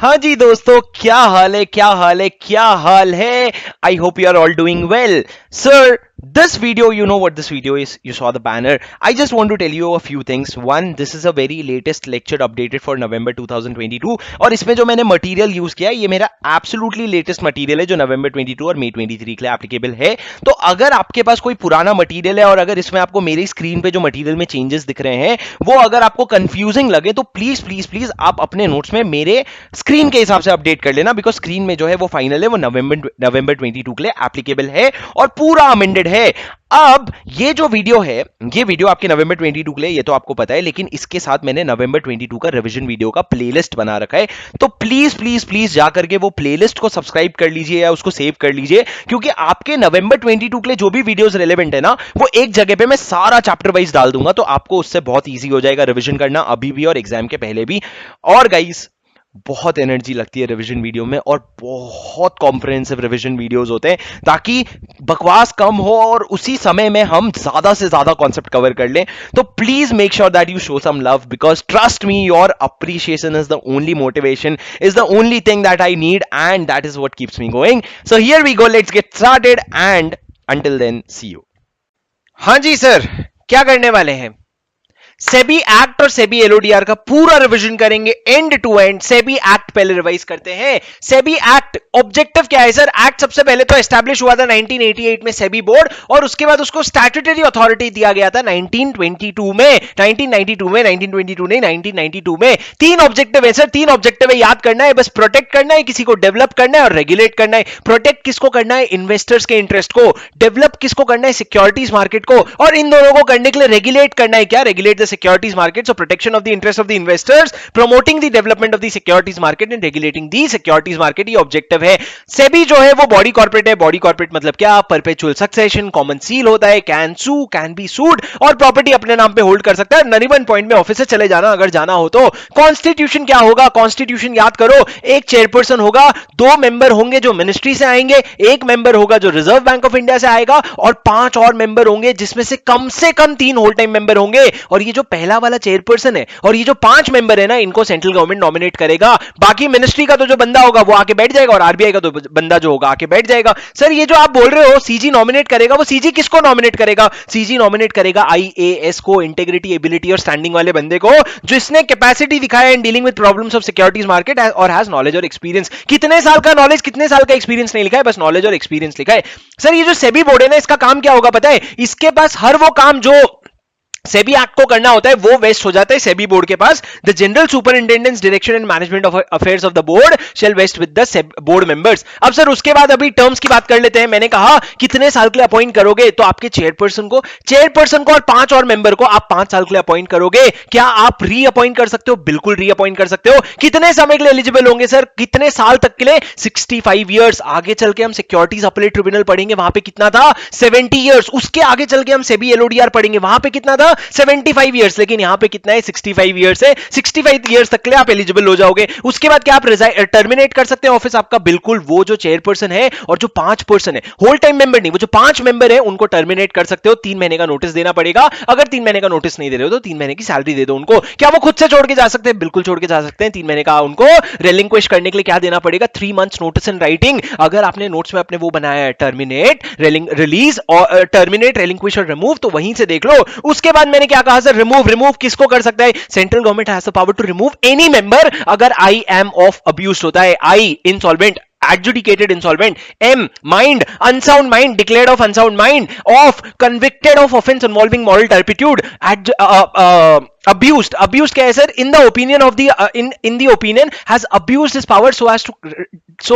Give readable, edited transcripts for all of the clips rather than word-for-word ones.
हाँ जी दोस्तों, क्या हाल है, क्या हाल है, क्या हाल है। I hope you are all doing well. Sir, this video, you know what this video is, you saw the banner. I just want to tell you a few things. One, this is a very latest lecture updated for November 2022 और इसमें जो मैंने material use किया है ये मेरा absolutely latest material है जो नवंबर 22 और मई 23 के लिए एप्लीकेबल है। तो अगर आपके पास कोई पुराना मटेरियल है और अगर इसमें आपको मेरी स्क्रीन पे जो मटेरियल में चेंजेस दिख रहे हैं वो अगर आपको कंफ्यूजिंग लगे तो प्लीज प्लीज प्लीज आप अपने नोट्स में मेरे स्क्रीन के हिसाब से अपडेट कर लेना, बिकॉज स्क्रीन में जो है वो फाइनल है, वो नवंबर 22 के लिए एप्लीकेबल है और पूरा अमेंडेड है। अब ये जो वीडियो है, ये वीडियो आपके नवंबर 22 के लिए, ये तो आपको पता है, लेकिन इसके साथ मैंने नवंबर 22 का रिवीजन वीडियो का प्लेलिस्ट बना रखा है। तो प्लीज प्लीज प्लीज जाकर के वो प्लेलिस्ट को सब्सक्राइब कर लीजिए या उसको सेव कर लीजिए, क्योंकि आपके नवंबर 22 के लिए जो भी वीडियोस रेलेवेंट है ना, वो एक जगह पे मैं सारा चैप्टर वाइज डाल दूंगा, तो आपको उससे बहुत ईजी हो जाएगा रिवीजन करना अभी भी और एग्जाम के पहले भी। और गाइस, बहुत एनर्जी लगती है रिवीजन वीडियो में और बहुत कॉम्प्रिहेंसिव रिवीजन वीडियोस होते हैं ताकि बकवास कम हो और उसी समय में हम ज्यादा से ज्यादा कॉन्सेप्ट कवर कर लें। तो please make sure that you show some love, because trust me, your appreciation is the only motivation, is the only thing that I need, and that is what keeps me going. So here we go, let's get started and until then see you. हाँ जी sir, क्या करने वाले हैं? SEBI act और SEBI LODR का पूरा revision करेंगे end to end. SEBI act पहले रिवाइज करते हैं। सेबी एक्ट ऑब्जेक्टिव क्या है सर? एक्ट सबसे पहले तो एस्टैब्लिश हुआ था 1988 में सेबी बोर्ड, और उसके बाद उसको स्टैट्यूटरी अथॉरिटी दिया गया था 1922 में, 1992 में। तीन ऑब्जेक्टिव है सर, तीन ऑब्जेक्टिव है, याद करना है बस। प्रोटेक्ट करना है, किसी को डेवलप करना है और रेगुलेट करना है। प्रोटेक्ट किसको करना है? इन्वेस्टर्स के इंटरेस्ट को। डेवलप किसको करना है? सिक्योरिटीज मार्केट को। और इन दोनों को करने के लिए रेगुलेट करना है क्या? Regulate the securities market, so protection of the interest of the investors, promoting the development of the securities market and regulating the securities market, ये ऑब्जेक्टिव है। सेबी जो है वो बॉडी कॉर्पोरेट है। बॉडी कॉर्पोरेट मतलब क्या? परपेचुअल सक्सेशन, कॉमन सील होता है, कैन सू, कैन बी सूड, और प्रॉपर्टी अपने नाम पे होल्ड कर सकता है। नरीमन पॉइंट में ऑफिस से चले जाना अगर जाना हो तो। कॉन्स्टिट्यूशन क्या होगा? कॉन्स्टिट्यूशन याद करो, एक चेयरपर्सन होगा, दो मेंबर होंगे जो मिनिस्ट्री से आएंगे, एक मेंबर होगा जो रिजर्व बैंक ऑफ इंडिया से आएगा, और 5 और मेंबर होंगे जिसमें से कम 3 होल टाइम मेंबर होंगे। और ये जो पहला वाला चेयरपर्सन है और ये जो 5 मेंबर है ना, इनको सेंट्रल गवर्नमेंट नॉमिनेट करेगा। बाकी मिनिस्ट्री का तो जो बंदा होगा वो आके बैठ जाएगा और आरबीआई का तो बंदा जो होगा आके बैठ जाएगा। सर ये जो आप बोल रहे हो सीजी नॉमिनेट करेगा, वो सीजी किसको नॉमिनेट करेगा? सीजी नॉमिनेट करेगा आईएएस को, इंटीग्रिटी, एबिलिटी और स्टैंडिंग वाले बंदे को, जिसने कैपेसिटी दिखाया in dealing with problems of securities market और हैज नॉलेज और एक्सपीरियंस। कितने साल का नॉलेज, कितने साल का एक्सपीरियंस नहीं लिखा है, बस नॉलेज और एक्सपीरियंस लिखा है। सर ये जो सेबी बोर्ड है ना, इसका काम क्या होगा पता है? इसके पास हर वो काम जो सेबी एक्ट को करना होता है वो वेस्ट हो जाता है सेबी बोर्ड के पास। The general superintendence direction and management of affairs of the board shall vest with the board members. अब सर उसके बाद अभी टर्म्स की बात कर लेते हैं। मैंने कहा कितने साल के लिए अपॉइंट करोगे, तो आपके चेयरपर्सन को और 5 और मेंबर को आप 5 साल के लिए अपॉइंट करोगे। क्या आप री अपॉइंट कर सकते हो? बिल्कुल री अपॉइंट कर सकते हो। कितने समय के लिए एलिजिबल होंगे सर? कितने साल तक के लिए? 65 ईयर्स। आगे चल के हम सिक्योरिटीज अपीलेट ट्रिब्यूनल पढ़ेंगे, वहां पे कितना था? 70 ईयर्स। उसके आगे चल के हम सेबी एलओडीआर पढ़ेंगे, वहां पे कितना था? 75 ईयर्स। लेकिन यहां पे कितना है? 65 ईयर्स है। 65 ईयर्स तक के लिए आप एलिजिबल हो जाओगे। उसके बाद क्या आप टर्मिनेट कर सकते हैं ऑफिस आपका? बिल्कुल। वो जो चेयरपर्सन है और जो 5 पर्सन है, होल टाइम मेंबर नहीं, वो जो 5 मेंबर है उनको टर्मिनेट कर सकते हो। 3 महीने का नोटिस देना पड़ेगा। अगर 3 महीने का नोटिस नहीं दे रहे हो तो 3 महीने की सैलरी दे दो उनको। क्या वो खुद से छोड़ के जा सकते हैं? बिल्कुल छोड़ के जा सकते हैं। 3 महीने का उनको रेलिंक्विश करने के लिए क्या देना पड़ेगा? 3 मंथ्स नोटिस इन राइटिंग। अगर आपने नोट्स में अपने वो बनाया है टर्मिनेट, रिलीज और टर्मिनेट, रेलिंक्विश और रिमूव, तो वहीं से देख लो। उसके बाद मैंने क्या कहा सर? रिमूव किसको कर सकता है? Central government has the power to remove any member अगर आई एम ऑफ अब्यूज होता है। I insolvent, adjudicated insolvent. M mind, unsound mind, declared of unsound mind. Of convicted of offense involving moral turpitude. Abused क्या है sir? in the opinion of the in the opinion has abused his power so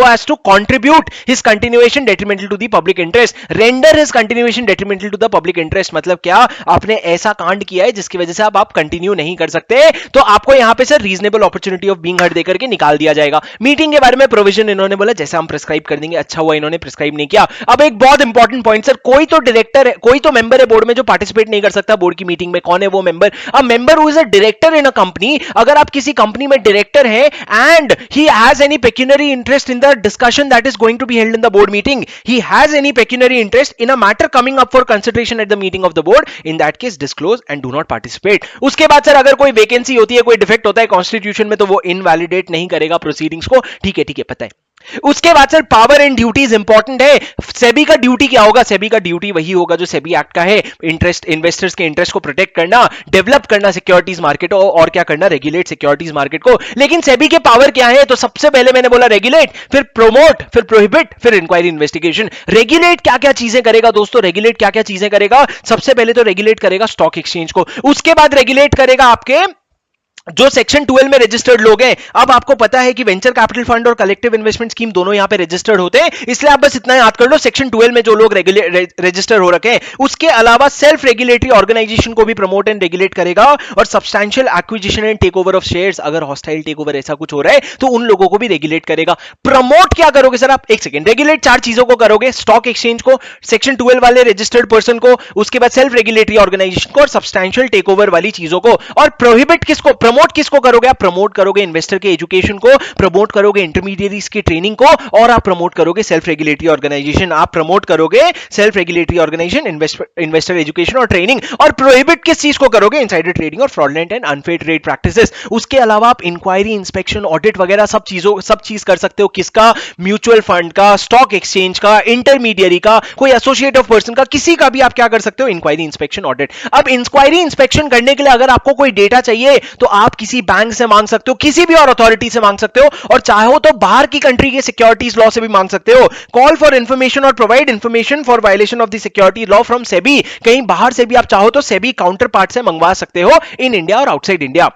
as to contribute his continuation detrimental to the public interest. Render his continuation detrimental to the public interest मतलब क्या? आपने ऐसा कांड किया है जिसकी वजह से आप कंटिन्यू नहीं कर सकते, तो आपको यहां पे sir reasonable opportunity of being heard देकर के निकाल दिया जाएगा। मीटिंग के बारे में प्रोविजन इन्होंने बोला जैसे हम प्रिस्क्राइब कर देंगे। अच्छा हुआ इन्होंने प्रिस्क्राइब नहीं किया। अब एक बहुत इंपॉर्टेंट पॉइंट सर, कोई तो डायरेक्टर है, कोई तो मेंबर है बोर्ड में जो पार्टिसिपेट नहीं कर सकता बोर्ड की मीटिंग में। कौन है वो मेंबर? अब member investor who is a director in a company, अगर आप किसी कंपनी में डायरेक्टर हैं and he has any pecuniary interest in the discussion that is going to be held in the board meeting, he has any pecuniary interest in a matter coming up for consideration at the meeting of the board, in that case disclose and do not participate. उसके बाद sir अगर कोई vacancy होती है, कोई defect होता है constitution में, तो वो इनवैलिडेट नहीं करेगा प्रोसीडिंग्स को। ठीक है पता है। उसके बाद sir power and duties important है। सेबी का ड्यूटी क्या होगा? सेबी का ड्यूटी वही होगा जो सेबी एक्ट का है, इंटरेस्ट इन्वेस्टर्स के इंटरेस्ट को प्रोटेक्ट करना, डेवलप करना सिक्योरिटीज मार्केट और क्या करना, रेगुलेट सिक्योरिटीज मार्केट को। लेकिन सेबी के पावर क्या है? तो सबसे पहले मैंने बोला रेगुलेट, फिर प्रोमोट, फिर प्रोहिबिट, फिर इंक्वायरी इन्वेस्टिगेशन। रेगुलेट क्या क्या चीजें करेगा दोस्तों? रेगुलेट क्या क्या चीजें करेगा? सबसे पहले तो रेगुलेट करेगा स्टॉक एक्सचेंज को, उसके बाद रेगुलेट करेगा आपके जो सेक्शन 12 में रजिस्टर्ड लोग हैं। अब आपको पता है कि वेंचर कैपिटल फंड और कलेक्टिव इन्वेस्टमेंट स्कीम दोनों यहां पे रजिस्टर्ड होते हैं, इसलिए आप बस इतना याद कर लो, सेक्शन 12 में जो लोग रजिस्टर हो रखे हैं। उसके अलावा सेल्फ रेगुलेटरी ऑर्गेनाइजेशन को भी प्रमोट एंड रेगुलेट करेगा, और substantial acquisition and take over of shares, अगर हॉस्टाइल टेक ओवर ऐसा कुछ हो रहा है तो उन लोगों को भी रेगुलेट करेगा। प्रमोट क्या करोगे सर आप? एक सेकेंड, रेगुलेट 4 चीजों को करोगे, स्टॉक एक्सचेंज को, सेक्शन 12 वाले रजिस्टर्ड पर्सन को, उसके बाद सेल्फ रेगुलेटरी ऑर्गेनाइजेशन को, और सब्सटैंशियल टेक ओवर वाली चीजों को। और प्रोहिबिट किसको, प्रमोट किसको करोगे? प्रमोट करोगे इन्वेस्टर के एजुकेशन को, प्रमोट करोगे इंटरमीडिएरीज की ट्रेनिंग को, और आप प्रमोट करोगे सेल्फ रेगुलेटरी ऑर्गेनाइजेशन। आप प्रमोट करोगे self regulatory organisation, investor education और ट्रेनिंग। और प्रोहिबिट किस चीज को करोगे? इनसाइडर ट्रेडिंग और fraudulent and unfair trade practices. उसके अलावा आप इंक्वायरी, इंस्पेक्शन, ऑडिट वगैरह सब चीज कर सकते हो। किसका? म्यूचुअल फंड का, स्टॉक एक्सचेंज का, इंटरमीडिएरी का, कोई एसोसिएट ऑफ पर्सन का, किसी का भी आप क्या कर सकते हो? Inquiry, inspection, audit. अब इंक्वायरी, इंस्पेक्शन करने के लिए अगर आपको कोई डेटा चाहिए तो आप किसी बैंक से मांग सकते हो, किसी भी और अथॉरिटी से मांग सकते हो, और चाहो तो बाहर की कंट्री के सिक्योरिटीज लॉ से भी मांग सकते हो। कॉल फॉर इंफॉर्मेशन और provide information for violation of the security law from SEBI. कहीं बाहर से भी आप चाहो तो सेबी काउंटर पार्ट से मंगवा सकते हो, इन इंडिया और आउटसाइड इंडिया।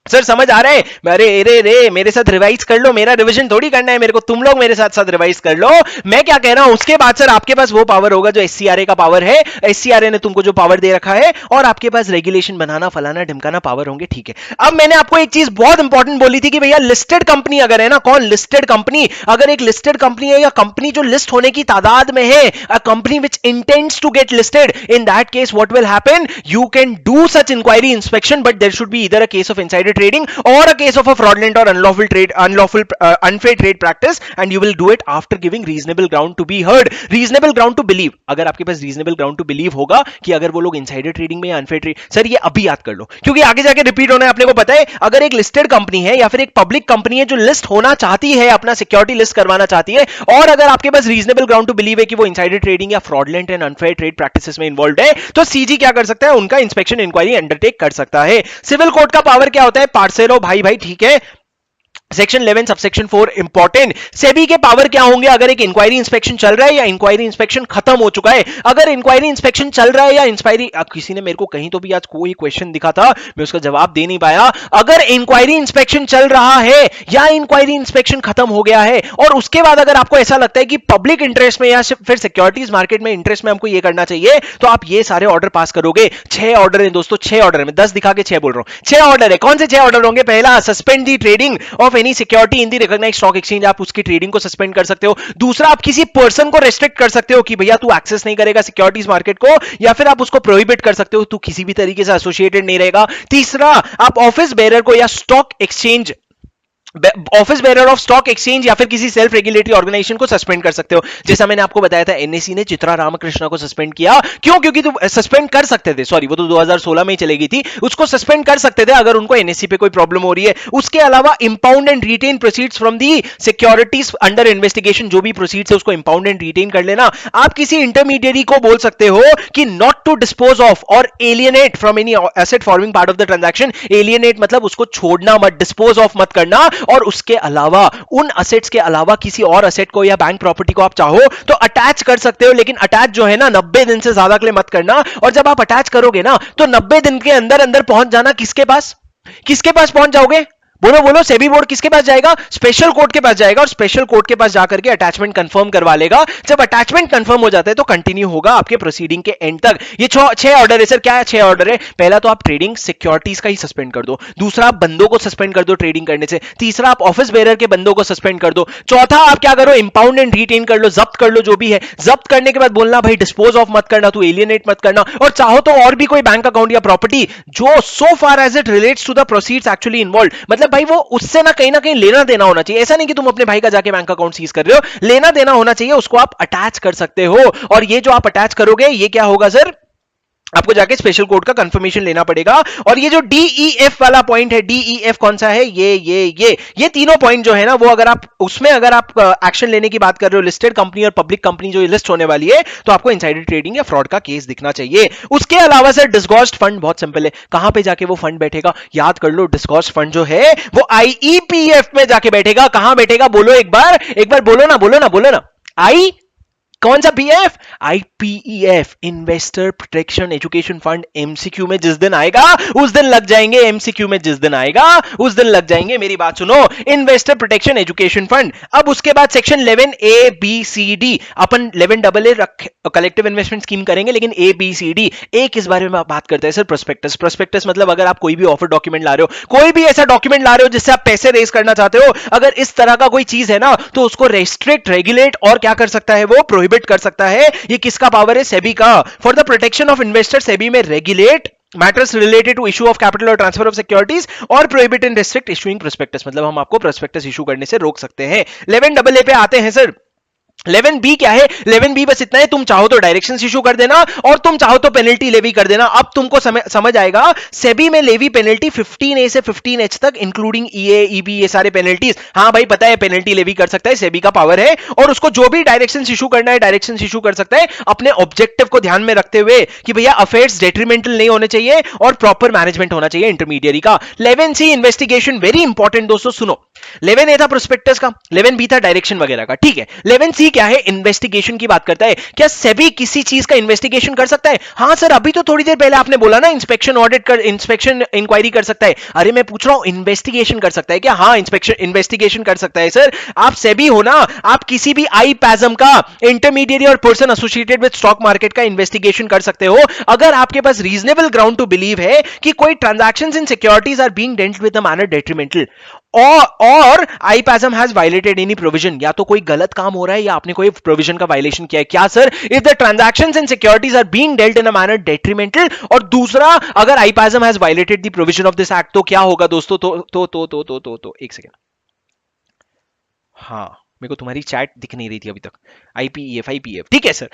सर समझ आ रहा है? अरे रे मेरे साथ रिवाइज कर लो, मेरा रिवीजन थोड़ी करना है मेरे को, तुम लोग मेरे साथ रिवाइज कर लो। मैं क्या कह रहा हूं, उसके बाद सर आपके पास वो पावर होगा जो एससीआरए का पावर है। एससीआरए ने तुमको जो पावर दे रखा है, और आपके पास रेगुलेशन बनाना, फलाना ढिमकाना पावर होंगे। ठीक है, अब मैंने आपको एक चीज बहुत इंपॉर्टेंट बोली थी कि भैया लिस्टेड कंपनी अगर है ना, कौन? Listed company. अगर एक लिस्टेड कंपनी है, या कंपनी जो लिस्ट होने की तादाद में है, a company which intends to get listed, in that case what will happen? You can do such inquiry, inspection, but there should be either a case of insider trading or a case of a fraudulent or unfair trade practice, and you will do it after giving reasonable ground to be heard, reasonable ground to believe। अगर आपके पास reasonable ground to believe होगा कि अगर वो लोग insider trading में या unfair trade, sir ये अभी याद कर लो क्योंकि आगे जाके रिपीट होना है। अपने को पता है, अगर एक लिस्टेड कंपनी है या फिर एक पब्लिक कंपनी है जो लिस्ट होना चाहती है, अपना सिक्योरिटी लिस्ट करवाना चाहती है, और अगर आपके पास रीजनेबल ग्राउंड टू बिलीव है कि वो इनसाइडर ट्रेडिंग या fraudulent and unfair trade practices में इन्वॉल्व है, तो सीजी क्या कर सकता है? उनका इंस्पेक्शन, इंक्वायरी अंडरटेक कर सकता है। सिविल कोर्ट का पावर क्या होता है? पार्सेलो भाई ठीक है, सेक्शन 11 सबसेक्शन 4 इंपॉर्टेंट। सेबी के पावर क्या होंगे अगर एक इंक्वायरी इंस्पेक्शन चल रहा है या इंक्वायरी इंस्पेक्शन खत्म हो चुका है? अगर इंक्वायरी इंस्पेक्शन चल रहा है या इंक्वायरी, किसी ने मेरे को कहीं तो भी आज कोई क्वेश्चन दिखा था, मैं उसका जवाब दे नहीं पाया। अगर इंक्वायरी इंस्पेक्शन चल रहा है या इंक्वायरी इंस्पेक्शन खत्म हो गया है, और उसके बाद अगर आपको ऐसा लगता है कि पब्लिक इंटरेस्ट में या फिर सिक्योरिटीज मार्केट में इंटरेस्ट में हमको ये करना चाहिए, तो आप ये सारे ऑर्डर पास करोगे। 6 ऑर्डर है दोस्तों, 6 ऑर्डर में 10 दिखा के 6 बोल रहा हूं, 6 ऑर्डर है। कौन से 6 ऑर्डर होंगे? पहला, suspend the trading of any security in the recognised stock exchange, आप उसकी ट्रेडिंग को सस्पेंड कर सकते हो। दूसरा, आप किसी पर्सन को रेस्ट्रिक्ट कर सकते हो कि भैया तू एक्सेस नहीं करेगा सिक्योरिटीज मार्केट को, या फिर आप उसको प्रोहिबिट कर सकते हो, तू किसी भी तरीके से एसोसिएटेड नहीं रहेगा। तीसरा, आप ऑफिस बेरर को या stock exchange, office bearer of stock exchange या फिर किसी सेल्फ रेगुलेटरी ऑर्गेनाइजेशन को सस्पेंड कर सकते हो। जैसा मैंने आपको बताया था, एनएससी ने चित्रा रामकृष्णा को सस्पेंड किया। क्यों? क्योंकि तो सस्पेंड कर सकते थे, सॉरी वो तो 2016 में ही चली गई थी, उसको सस्पेंड कर सकते थे अगर उनको एनएससी पे कोई प्रॉब्लम हो रही है। उसके अलावा impound and retain proceeds from the securities under investigation, जो भी प्रोसीड्स है उसको इंपाउंड एंड रिटेन कर लेना। आप किसी इंटरमीडिएरी को बोल सकते हो कि नॉट टू डिस्पोज ऑफ और alienate from any asset forming part of the transaction. Alienate मतलब उसको छोड़ना मत, डिस्पोज ऑफ मत करना। और उसके अलावा उन असेट्स के अलावा किसी और असेट को या बैंक प्रॉपर्टी को आप चाहो तो अटैच कर सकते हो, लेकिन अटैच जो है ना 90 दिन से ज्यादा के लिए मत करना। और जब आप अटैच करोगे ना तो 90 दिन के अंदर अंदर पहुंच जाना किसके पास? किसके पास पहुंच जाओगे? बोलो बोलो, सेबी बोर्ड किसके पास जाएगा? स्पेशल कोर्ट के पास जाएगा और स्पेशल कोर्ट के पास जाकर के अटैचमेंट कंफर्म करवा लेगा। जब अटैचमेंट कंफर्म हो जाता है तो कंटिन्यू होगा आपके प्रोसीडिंग के एंड तक। ये 6 ऑर्डर है सर। क्या है 6 ऑर्डर है? पहला तो आप ट्रेडिंग सिक्योरिटीज का ही सस्पेंड कर दो, दूसरा आप बंदों को सस्पेंड कर दो ट्रेडिंग करने से, तीसरा आप ऑफिस बेरर के बंदों को सस्पेंड कर दो, चौथा आप क्या करो, इंपाउंड एंड रिटेन कर लो, जब्त कर लो जो भी है। जब्त करने के बाद बोलना भाई डिस्पोज ऑफ मत करना, तू एलियनेट मत करना, और चाहो तो और भी कोई बैंक अकाउंट या प्रॉपर्टी जो so far as it relates to the proceeds actually involve, मतलब भाई वो उससे ना कहीं लेना देना होना चाहिए। ऐसा नहीं कि तुम अपने भाई का जाके बैंक अकाउंट सीज कर रहे हो, लेना देना होना चाहिए, उसको आप अटैच कर सकते हो। और ये जो आप अटैच करोगे ये क्या होगा सर? आपको जाके स्पेशल कोर्ट का कंफर्मेशन लेना पड़ेगा। और ये जो DEF वाला पॉइंट है, DEF कौन सा है? ये तीनों पॉइंट जो है ना, वो अगर आप उसमें अगर आप एक्शन लेने की बात कर रहे हो, लिस्टेड कंपनी और पब्लिक कंपनी जो लिस्ट होने वाली है, तो आपको इनसाइडर ट्रेडिंग या फ्रॉड का केस दिखना चाहिए। उसके अलावा सर डिस्गॉस्ड फंड बहुत सिंपल है, कहां पे जाके वो फंड बैठेगा? याद कर लो, डिस्गॉस्ड फंड जो है वो IEPF में जाके बैठेगा। कहां बैठेगा? बोलो एक बार बोलो ना। आई कौन सा PF? IPEF, investor protection education fund. MCQ में जिस दिन आएगा उस दिन लग जाएंगे, MCQ में जिस दिन आएगा उस दिन लग जाएंगे। मेरी बात सुनो, इन्वेस्टर प्रोटेक्शन एजुकेशन फंड। अब उसके बाद सेक्शन 11ABCD, अपन 11AA कलेक्टिव इन्वेस्टमेंट स्कीम करेंगे, लेकिन ABCD एक इस बारे में बात करते हैं सर, प्रोस्पेक्टस। प्रोस्पेक्टस मतलब अगर आप कोई भी ऑफर डॉक्यूमेंट ला रहे हो, कोई भी ऐसा डॉक्यूमेंट ला रहे हो जिससे आप पैसे रेज करना चाहते हो, अगर इस तरह का कोई चीज है ना, तो उसको रेस्ट्रिक्ट, रेगुलेट और क्या कर सकता है? वो प्रोहिबिट कर सकता है। ये किसका पावर है? सेबी का। For the protection of investor, SEBI में regulate matters related to issue of capital और ट्रांसफर ऑफ सिक्योरिटीज और prohibit and restrict issuing prospectus, मतलब हम आपको प्रोस्पेक्टस इशू करने से रोक सकते हैं। 11AA पे आते हैं सर। 11B क्या है? 11B बस इतना है, तुम चाहो तो डायरेक्शंस इशू कर देना और तुम चाहो तो पेनल्टी लेवी कर देना। अब तुमको समझ आएगा, सेबी में लेवी पेनल्टी 15A से 15H तक इंक्लूडिंग EA, EB, ये सारे पेनल्टीज। हाँ भाई पता है, पेनल्टी लेवी कर सकता है, सेबी का पावर है। और उसको जो भी डायरेक्शंस इशू करना है डायरेक्शंस इशू कर सकता है, अपने ऑब्जेक्टिव को ध्यान में रखते हुए कि भैया अफेयर्स डेट्रीमेंटल नहीं होने चाहिए और प्रॉपर मैनेजमेंट होना चाहिए इंटरमीडियरी का। 11C इन्वेस्टिगेशन, वेरी इंपॉर्टेंट दोस्तों सुनो। 11A था प्रोस्पेक्टस का, 11B था डायरेक्शन वगैरह का, ठीक है। 11C क्या है? इन्वेस्टिगेशन की बात करता है। क्या सेबी किसी चीज का इन्वेस्टिगेशन कर सकता है? हाँ सर, अभी तो थोड़ी देर पहले आपने बोला ना इंस्पेक्शन ऑडिट कर, इंस्पेक्शन इंक्वायरी कर सकता है। अरे मैं पूछ रहा हूं इन्वेस्टिगेशन कर सकता है क्या? हाँ, इन्वेस्टिगेशन कर सकता है सर। आप सेबी हो ना, आप किसी भी IPASM का, इंटरमीडिएरी और person associated with stock market का इन्वेस्टिगेशन कर सकते हो अगर आपके पास रीजनेबल ग्राउंड टू बिलीव है कि कोई transactions in securities are being dealt with a manner detrimental और IPASM has violated any provision, या तो कोई गलत काम हो रहा है या आपने कोई प्रोविजन का वायलेशन किया है। क्या sir? If the transactions in securities are being dealt in a manner detrimental, और दूसरा अगर IPASM has violated the provision of this act, तो क्या होगा दोस्तों? तो एक सेकंड, हाँ मेरे को तुम्हारी चैट दिख नहीं रही थी अभी तक। IPEF, ठीक है सर।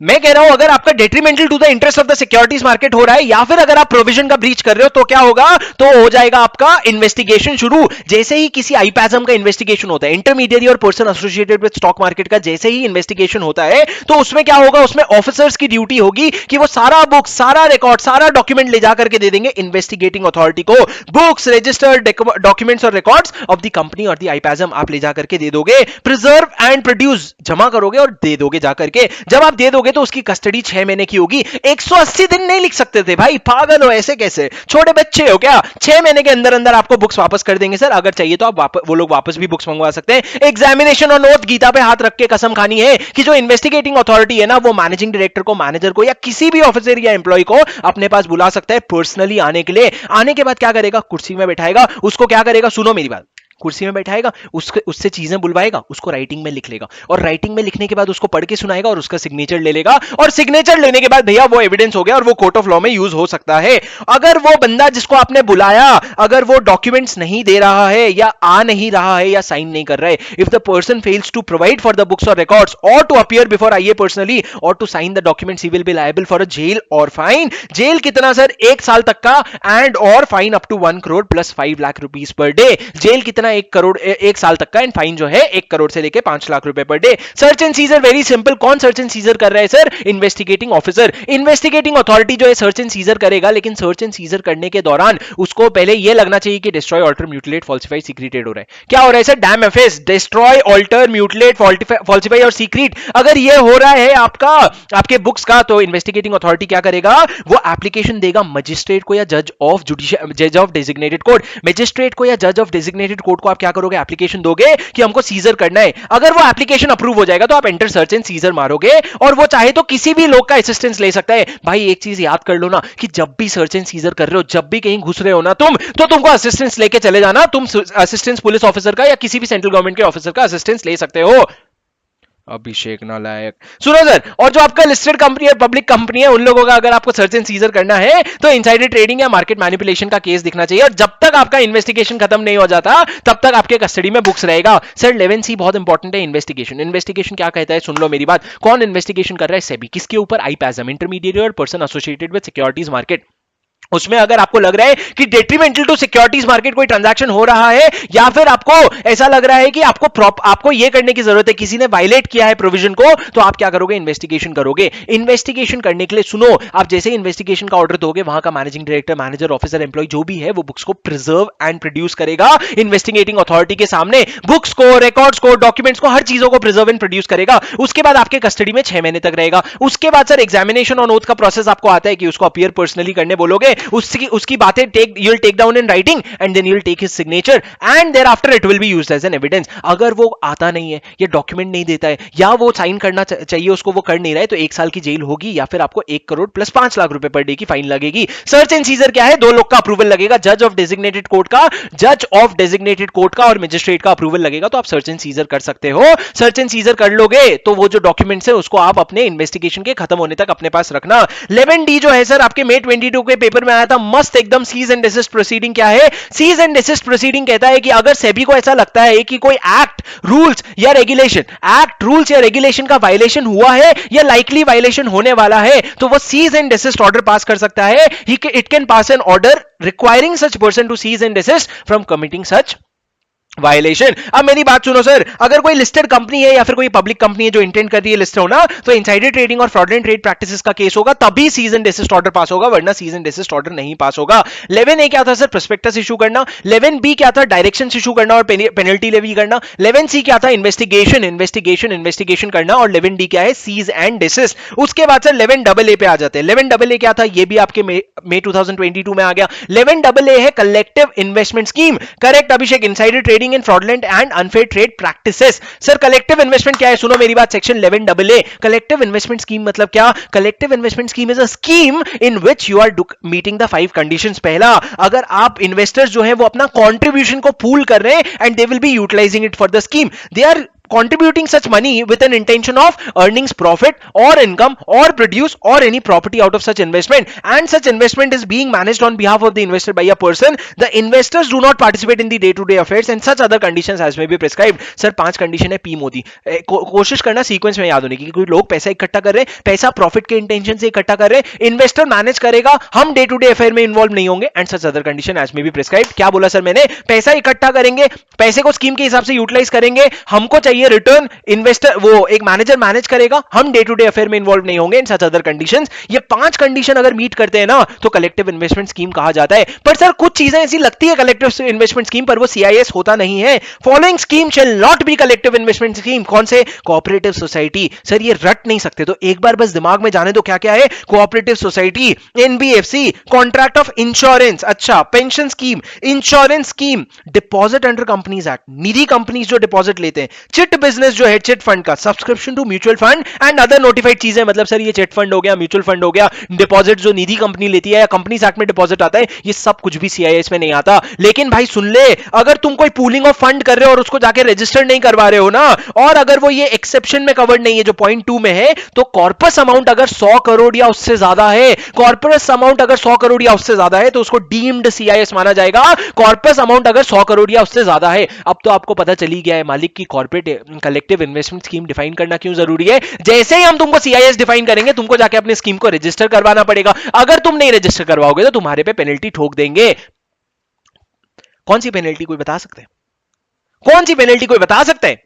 मैं कह रहा हूं अगर आपका detrimental to the interest of the securities market हो रहा है, या फिर अगर आप प्रोविजन का ब्रीच कर रहे हो, तो क्या होगा? तो हो जाएगा आपका इन्वेस्टिगेशन शुरू। जैसे ही किसी IPASM का इन्वेस्टिगेशन होता है, इंटरमीडिएरी और person associated with stock market का जैसे ही इन्वेस्टिगेशन होता है, तो उसमें क्या होगा? उसमें ऑफिसर्स की ड्यूटी होगी कि वो सारा बुक, सारा रिकॉर्ड, सारा डॉक्यूमेंट ले जाकर के दे देंगे इन्वेस्टिगेटिंग अथॉरिटी को। बुक्स, रजिस्टर्ड डॉक्यूमेंट्स और रिकॉर्ड्स ऑफ द कंपनी और द IPASM आप ले जाकर के दे दोगे, प्रिजर्व एंड प्रोड्यूस, जमा करोगे और दे दोगे जाकर के। जब आप दे दोगे तो उसकी कस्टडी 6 महीने की होगी। 180 दिन नहीं लिख सकते थे भाई, पागल हो ऐसे कैसे? छोटे बच्चे हो क्या? 6 महीने के अंदर अंदर आपको बुक्स वापस कर देंगे सर। अगर चाहिए तो आप वो लोग वापस भी बुक्स मंगवा सकते हैं। एग्जामिनेशन और नोट, गीता पे हाथ रख के कसम खानी है कि जो इन्वेस्टिगेटिंग अथॉरिटी है ना, वो मैनेजिंग डायरेक्टर को, मैनेजर को या किसी भी ऑफिसर या एम्प्लॉय को अपने पास बुला सकता है पर्सनली आने के लिए। आने के बाद क्या करेगा? कुर्सी में बैठाएगा, उसको क्या करेगा? सुनो मेरी बात, कुर्सी में बैठाएगा, उससे चीजें बुलवाएगा, उसको राइटिंग में लिख लेगा, और राइटिंग में लिखने के बाद उसको पढ़ के सुनाएगा और उसका सिग्नेचर ले लेगा, और सिग्नेचर लेने के बाद भैया वो एविडेंस हो गया और वो कोर्ट ऑफ लॉ में यूज हो सकता है। अगर वो बंदा जिसको आपने बुलाया, अगर वो डॉक्यूमेंट्स नहीं दे रहा है या आ नहीं रहा है या साइन नहीं कर रहा है, if the person fails to provide for the books और रिकॉर्ड्स और to appear before IA personally और to sign the documents, he will be liable for a jail और फाइन। जेल कितना सर? 1 साल तक का, एंड और fine up to 1 crore plus 5 lakh rupees per day. Jail कितना करना 1 करोड़ 1 साल तक का, एंड फाइन जो है 1 करोड़ से लेके 5 लाख रुपए per day. Search and seizure very simple, कौन सर्च एंड सीजर कर रहा है sir? Investigating officer. Investigating authority जो है सर्च एंड सीजर करेगा, लेकिन सर्च एंड सीजर करने के दौरान उसको पहले यह लगना चाहिए कि destroy, alter, mutilate, falsify, secreted हो रहा है। क्या हो रहा है sir? Dam FS, destroy, alter, mutilate, falsify और सीक्रेट अगर ये हो रहा है आपका आपके बुक्स का, तो इन्वेस्टिगेटिंग अथॉरिटी क्या करेगा? वो एप्लीकेशन देगा मजिस्ट्रेट को या जज ऑफ डेजिग्नेटेड कोर्ट। मजिस्ट्रेट को या जज ऑफ डेजिग्नेटेड कोर्ट को आप क्या करोगे? एप्लीकेशन दोगे कि हमको सीजर करना है। अगर वो एप्लीकेशन अप्रूव हो जाएगा तो आप एंटर सर्च एंड सीजर मारोगे, और वो चाहे तो किसी भी लोग का असिस्टेंस ले सकता है। भाई एक चीज याद कर लो ना कि जब भी सर्च एंड सीजर कर रहे हो, जब भी कहीं घुस रहे हो ना तो तुमको असिस्टेंस लेके चले जाना। तुम असिस्टेंस पुलिस ऑफिसर का या किसी भी सेंट्रल गवर्नमेंट के ऑफिसर का असिस्टेंस ले सकते हो। अभिषेक नालायक, सुनो सर, और जो आपका लिस्टेड कंपनी है, पब्लिक कंपनी है, उन लोगों का अगर आपको सर्च एंड सीजर करना है तो इनसाइडर ट्रेडिंग या मार्केट मैनिपुलेशन का केस दिखना चाहिए, और जब तक आपका इन्वेस्टिगेशन खत्म नहीं हो जाता तब तक आपके कस्टडी में बुक्स रहेगा। सर 11C बहुत इंपॉर्टेंट है। इन्वेस्टिगेशन, इन्वेस्टिगेशन क्या कहता है? सुन लो मेरी बात। कौन इन्वेस्टिगेशन कर रहा है? सेबी। किसके ऊपर? आईपैसम, इंटरमीडिएट और person associated with securities market. उसमें अगर आपको लग रहा है कि डेट्रीमेंटल टू सिक्योरिटीज मार्केट कोई ट्रांजैक्शन हो रहा है, या फिर आपको ऐसा लग रहा है कि आपको ये करने की जरूरत है, किसी ने वायलेट किया है प्रोविजन को, तो आप क्या करोगे? इन्वेस्टिगेशन करोगे। इन्वेस्टिगेशन करने के लिए सुनो, आप जैसे ही इन्वेस्टिगेशन का ऑर्डर दोगे, वहां का managing director, manager, officer, employ जो भी है, वो बुक्स को प्रिजर्व एंड प्रोड्यूस करेगा इन्वेस्टिगेटिंग अथॉरिटी के सामने। बुक्स को, रिकॉर्ड्स को, डॉक्यूमेंट्स को, हर चीजों को प्रिजर्व एंड प्रोड्यूस करेगा। उसके बाद आपके कस्टडी में 6 महीने तक रहेगा। उसके बाद सर एग्जामिनेशन ऑन ओथ का प्रोसेस आपको आता है कि उसको अपीयर पर्सनली करने बोलोगे, उसकी बातें you'll take down in writing and then you'll take his signature and thereafter it will be used as an evidence। अगर वो आता नहीं है, या डॉक्यूमेंट नहीं देता है, या वो साइन करना चाहिए उसको, वो कर नहीं रहा है, तो 1 साल की जेल होगी, या फिर आपको 1 करोड़ प्लस 5 लाख रुपए पर डे की फाइन लगेगी। सर्च एंड सीजर क्या है? 2 लोग का अप्रूवल लगेगा, जज ऑफ डेजिग्नेटेड कोर्ट का और मजिस्ट्रेट का अप्रूवल लगेगा, तो आप सर्च एंड सीजर कर सकते हो। सर्च एंड सीजर कर लोगे तो वो जो डॉक्यूमेंट्स है उसको आप अपने इन्वेस्टिगेशन के खत्म होने तक अपने पास रखना। 11D जो है सर आपके मई 22 के पेपर में आया था, मस्त एकदम। सीज एंड डिसिस्ट प्रोसीडिंग क्या है? सीज एंड डिसिस्ट प्रोसीडिंग कहता है कि अगर सेबी को ऐसा लगता है कि कोई एक्ट, रूल्स या रेगुलेशन का वायलेशन हुआ है या लाइकली वायलेशन होने वाला है, तो वो cease and desist order pass कर सकता है। It can pass an order requiring such person to cease and desist from committing such violation. अब मेरी बात सुनो सर, अगर कोई लिस्टेड कंपनी है या फिर कोई पब्लिक कंपनी है जो इंटेंड कर रही है लिस्ट होना, तो इनसाइडर ट्रेडिंग और फ्रॉडलेंट ट्रेड प्रैक्टिसेस का केस होगा, तभी cease and desist order pass होगा, वरना सीज एंड डिसिस्ट ऑर्डर नहीं पास होगा। 11A क्या था सर? प्रोस्पेक्टस इशू करना। 11B क्या था? डायरेक्शंस इशू करना और पेनल्टी लेवी करना। 11C क्या था? इन्वेस्टिगेशन करना। और 11D क्या है? Cease and desist. उसके बाद सर 11AA पे आ जाते हैं। 11AA क्या था? ये भी आपके मई 2022 में आ गया। 11AA है collective investment scheme. Correct Abhishek. Insider trading in fraudulent and unfair trade practices. Sir collective investment क्या है? सुनो मेरी बात, section 11AA। Collective investment scheme मतलब क्या? Collective investment scheme is a scheme in which you are meeting the 5 conditions. पहला, अगर आप इन्वेस्टर्स जो है वो अपना कॉन्ट्रीब्यूशन को पूल कर रहे हैं and they will be utilising it for the scheme, they are contributing such money with an intention of earnings profit or income or produce or any property out of such investment, and such investment is being managed on behalf of the investor by a person. The investors do not participate in the day to day affairs and such other conditions as may be prescribed। Sir 5 condition है P Modi. कोशिश करना sequence में याद होने की। कोई लोग पैसा इकट्ठा कर रहे हैं, पैसा प्रॉफिट के इंटेंशन से इकट्ठा कर रहे हैं, इन्वेस्टर मैनेज करेगा, हम डे टू डे अफेयर में इन्वॉल्व नहीं होंगे, and such other condition as may be prescribed. क्या बोला सर मैंने? पैसा इकट्ठा करेंगे, पैसे को स्कीम के हिसाब से यूटिलाइज करेंगे, हमको चाहिए रिटर्न, इन्वेस्टर वो एक मैनेजर मैनेज करेगा, हम डे टू डे अफेयर में इन्वॉल्व नहीं होंगे, इन सच अदर कंडीशंस। ये 5 कंडीशन अगर मीट करते हैं ना तो कलेक्टिव इन्वेस्टमेंट स्कीम कहा जाता है। पर सर कुछ चीजें ऐसी लगती है कलेक्टिव इन्वेस्टमेंट स्कीम, पर वो सीआईएस होता नहीं है। Following scheme shell not B collective investment scheme. कौन से? Cooperative society. सर ये रट नहीं सकते, तो एक बार बस दिमाग में जाने दो क्या क्या है। Cooperative society, NBFC, contract of insurance, अच्छा pension scheme, insurance scheme, deposit under companies act, निजी कंपनीज जो डिपॉजिट लेते हैं, चिट बिजनेस जो है चिट फंड का, subscription to mutual fund and other notified चीजें। मतलब सर ये चिट फंड हो गया, म्यूचुअल फंड हो गया, डिपॉजिट जो निधि कंपनी लेती है या कंपनीज एक्ट में डिपॉजिट आता है, ये सब कुछ भी सीआईएस में नहीं आता। लेकिन भाई सुन ले, अगर तुम कोई पूलिंग ऑफ फंड कर रहे हो और उसको जाके रजिस्टर नहीं करवा रहे हो ना, और अगर वो ये एक्सेप्शन में कवर्ड नहीं है जो पॉइंट 2 में है, तो कॉर्पस अमाउंट अगर 100 करोड़ या उससे ज्यादा है, कॉर्पस अमाउंट अगर 100 करोड़ या उससे ज्यादा है, तो उसको डीम्ड सीआईएस माना जाएगा। कॉर्पस अमाउंट अगर 100 करोड़ या उससे ज्यादा है। अब तो आपको पता चली गया है मालिक की corporate collective investment scheme define करना क्यों जरूरी है। जैसे ही हम तुमको सीआईएस डिफाइन करेंगे, तुमको जाके अपनी स्कीम को रजिस्टर करवाना पड़ेगा। अगर तुम नहीं रजिस्टर करवाओगे तो तुम्हारे पे पेनल्टी ठोक देंगे। कौन सी पेनल्टी कोई बता सकते हैं? कौन सी पेनल्टी कोई बता सकता है?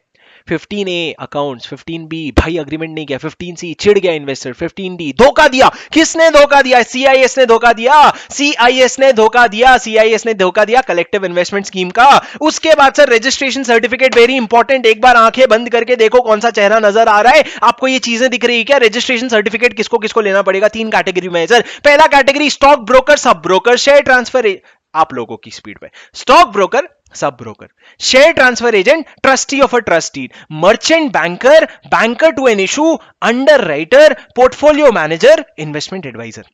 15A अकाउंट्स, 15B भाई अग्रीमेंट नहीं किया, 15C चिढ़ गया इन्वेस्टर, 15D धोखा दिया। किसने धोखा दिया? CIS ने धोखा दिया, CIS ने धोखा दिया, CIS ने धोखा दिया कलेक्टिव इन्वेस्टमेंट स्कीम का। उसके बाद sir registration certificate, very important, एक बार आंखें बंद करके देखो कौन सा चेहरा नजर आ रहा है आपको, ये चीजें दिख रही है क्या? रजिस्ट्रेशन सर्टिफिकेट किसको किसको लेना पड़ेगा? 3 कैटेगरी में है सर। पहला category stock broker, sub broker, share transfer, आप लोगों की स्पीड पे, stock broker, sub broker, share transfer agent, trustee of a trustee, merchant banker, banker to an issue, underwriter, portfolio manager, investment adviser.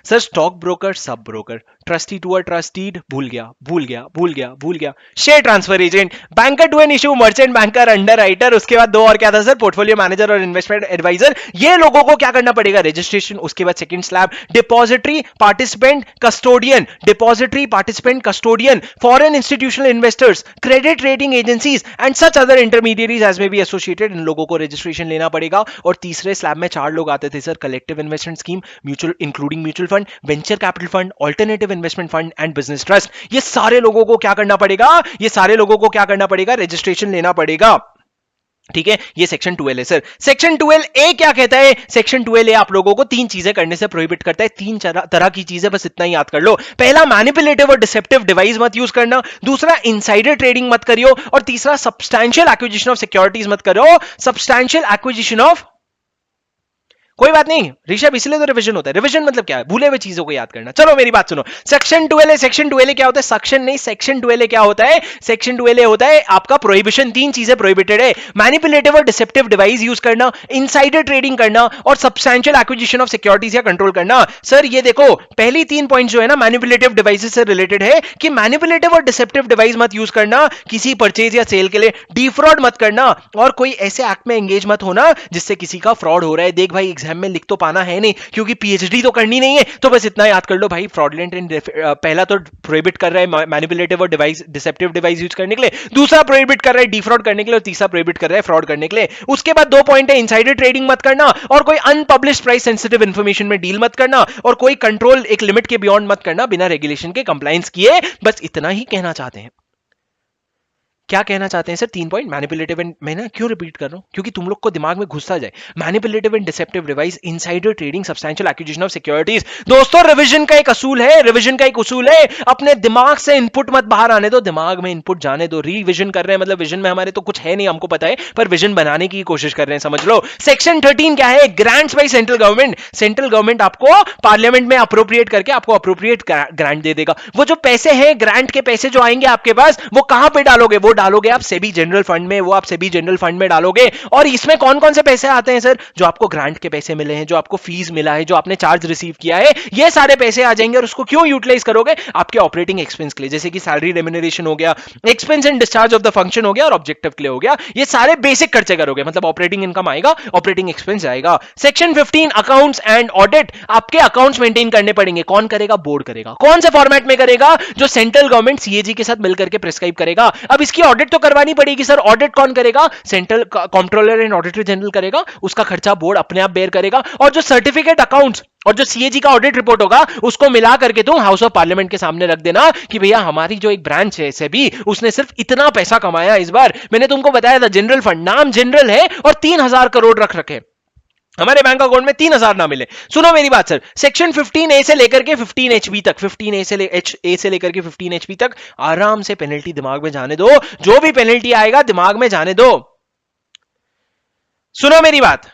Sir stock broker, sub broker, trustee to a trustee, भूल गया भूल गया भूल गया भूल गया, share transfer agent, banker to an issue, merchant banker, underwriter, उसके बाद दो और क्या था सर? पोर्टफोलियो मैनेजर और इन्वेस्टमेंट एडवाइजर। ये लोगों को क्या करना पड़ेगा? रजिस्ट्रेशन। उसके बाद second slab depository participant custodian, depository participant custodian, foreign institutional investors, credit rating agencies and such other intermediaries as may be associated, इन लोगों को रजिस्ट्रेशन लेना पड़ेगा। और तीसरे स्लैब में 4 लोग आते थे sir, collective investment scheme, mutual including mutual fund, venture capital fund, alternative investment fund and business trust. ये सारे लोगों को क्या करना पड़ेगा? ये सारे लोगों को क्या करना पड़ेगा? रजिस्ट्रेशन लेना पड़ेगा। ठीक है, ये सेक्शन 12 है सर। सेक्शन 12 ए क्या कहता है? सेक्शन 12 ए आप लोगों को 3 चीजें करने से प्रोहिबिट करता है। 3 तरह की चीजें, बस इतना ही याद कर लो। पहला, मैनिपुलेटिव और डिसेप्टिव डिवाइस मत यूज करना। दूसरा, इनसाइडर ट्रेडिंग मत करियो। और तीसरा, सब्सटैंशियल एक्विजिशन ऑफ सिक्योरिटीज मत करो। सब्सटैंशियल एक्विजिशन ऑफ, कोई बात नहीं ऋषभ, इसलिए तो रिवीजन होता है। रिवीजन मतलब क्या है? भूले हुए चीजों को याद करना। चलो मेरी बात सुनो। सेक्शन 12 सेक्शन 12 क्या होता है? सेक्शन नहीं, सेक्शन 12 क्या होता है? सेक्शन 12 होता है आपका प्रोहिबिशन। 3 चीजें प्रोहिबिटेड है, मैनिपुलेटिव और डिसेप्टिव डिवाइस यूज करना, इनसाइडर ट्रेडिंग करना और सब्सटैंशियल एक्विजिशन ऑफ सिक्योरिटीज या कंट्रोल करना। सर ये देखो, पहली 3 पॉइंट जो है ना मैनिपुलेटिव डिवाइसेस से रिलेटेड है कि मैनिपुलेटिव और डिसेप्टिव डिवाइस मत यूज करना किसी परचेज या सेल के लिए, डिफ्रॉड मत करना और कोई ऐसे एक्ट में एंगेज मत होना जिससे किसी का फ्रॉड हो रहा है। देख भाई, एग्जाम में लिख तो पाना है नहीं क्योंकि पीएचडी तो करनी नहीं है, तो बस इतना याद कर लो भाई। फ्रॉडलेंट एंड पहला तो प्रोहिबिट कर रहा है मैनिपुलेटिव और डिवाइस डिसेप्टिव डिवाइस यूज करने के लिए, दूसरा प्रोहिबिट कर रहा है डिफ्रॉड करने के लिए और तीसरा प्रोहिबिट कर रहा है फ्रॉड करने के लिए। उसके बाद 2 पॉइंट है, इनसाइडर ट्रेडिंग मत करना और कोई अनपब्लिश्ड प्राइस सेंसिटिव इंफॉर्मेशन में डील मत करना और कोई कंट्रोल एक लिमिट के बियॉन्ड मत करना बिना रेगुलेशन के कंप्लायंस किए। बस इतना ही कहना चाहते हैं। क्या कहना चाहते हैं सर? 3 पॉइंट, मैनिपुलेटिव एंड, मैं ना क्यों रिपीट कर रहा हूं? क्योंकि तुम लोग को दिमाग में घुसता जाए। Manipulative and deceptive device, insider trading, substantial acquisition of securities. दोस्तों रिवीजन का एक असूल है, रिवीजन का एक उसूल है, अपने दिमाग से इनपुट मत बाहर आने दो, दिमाग में इनपुट जाने दो। रिविजन कर रहे हैं मतलब विजन में हमारे तो कुछ है नहीं, हमको पता है, पर विजन बनाने की कोशिश कर रहे हैं, समझ लो। सेक्शन 13 क्या है? Grants by central government. Central government आपको पार्लियामेंट में अप्रोप्रिएट करके आपको अप्रोप्रिएट ग्रांट दे देगा। वो जो पैसे हैं, ग्रांट के पैसे जो आएंगे आपके पास, वो कहां पे डालोगे? वो डालोगे आप सेबी जनरल फंड में, वो आप सेबी जनरल फंड में डालोगे। और इसमें कौन कौन से पैसे आते हैं सर? जो आपको ग्रांट के पैसे मिले हैं, जो आपको फीस मिला है, जो आपने चार्ज रिसीव किया है, ये सारे पैसे आ जाएंगे। और उसको क्यों यूटिलाइज करोगे? आपके ऑपरेटिंग एक्सपेंस के लिए, जैसे कि सैलरी रेम्यूनरेशन हो गया, expense and discharge of the function हो गया और ऑब्जेक्टिव के लिए हो गया। ये सारे बेसिक खर्चे करोगे, मतलब ऑपरेटिंग इनकम आएगा, ऑपरेटिंग एक्सपेंस जाएगा। Section 15 accounts and audit. आपके अकाउंट्स मेंटेन करने पड़ेंगे। कौन करेगा? बोर्ड करेगा। कौन से फॉर्मेट में करेगा? जो सेंट्रल गवर्नमेंट सीएजी के साथ मिलकर के प्रिस्क्राइब करेगा। अब इसकी ऑडिट तो करवानी पड़ेगी सर। ऑडिट कौन करेगा? Central controller and auditor general करेगा। उसका खर्चा बोर्ड अपने आप बेयर करेगा। और जो सर्टिफिकेट अकाउंट्स और जो सीएजी का ऑडिट रिपोर्ट होगा, उसको मिला करके तुम हाउस ऑफ पार्लियामेंट के सामने रख देना कि भैया हमारी जो एक ब्रांच है सेबी, उसने सिर्फ इतना पैसा कमाया इस बार। मैंने तुमको बताया था जनरल फंड, नाम जनरल है और 3000 करोड़ रख रखे, हमारे बैंक अकाउंट में 3000 ना मिले। सुनो मेरी बात सर, सेक्शन 15A से लेकर के 15HB तक, 15A से लेकर के 15HB तक आराम से पेनल्टी दिमाग में जाने दो। जो भी पेनल्टी आएगा दिमाग में जाने दो। सुनो मेरी बात,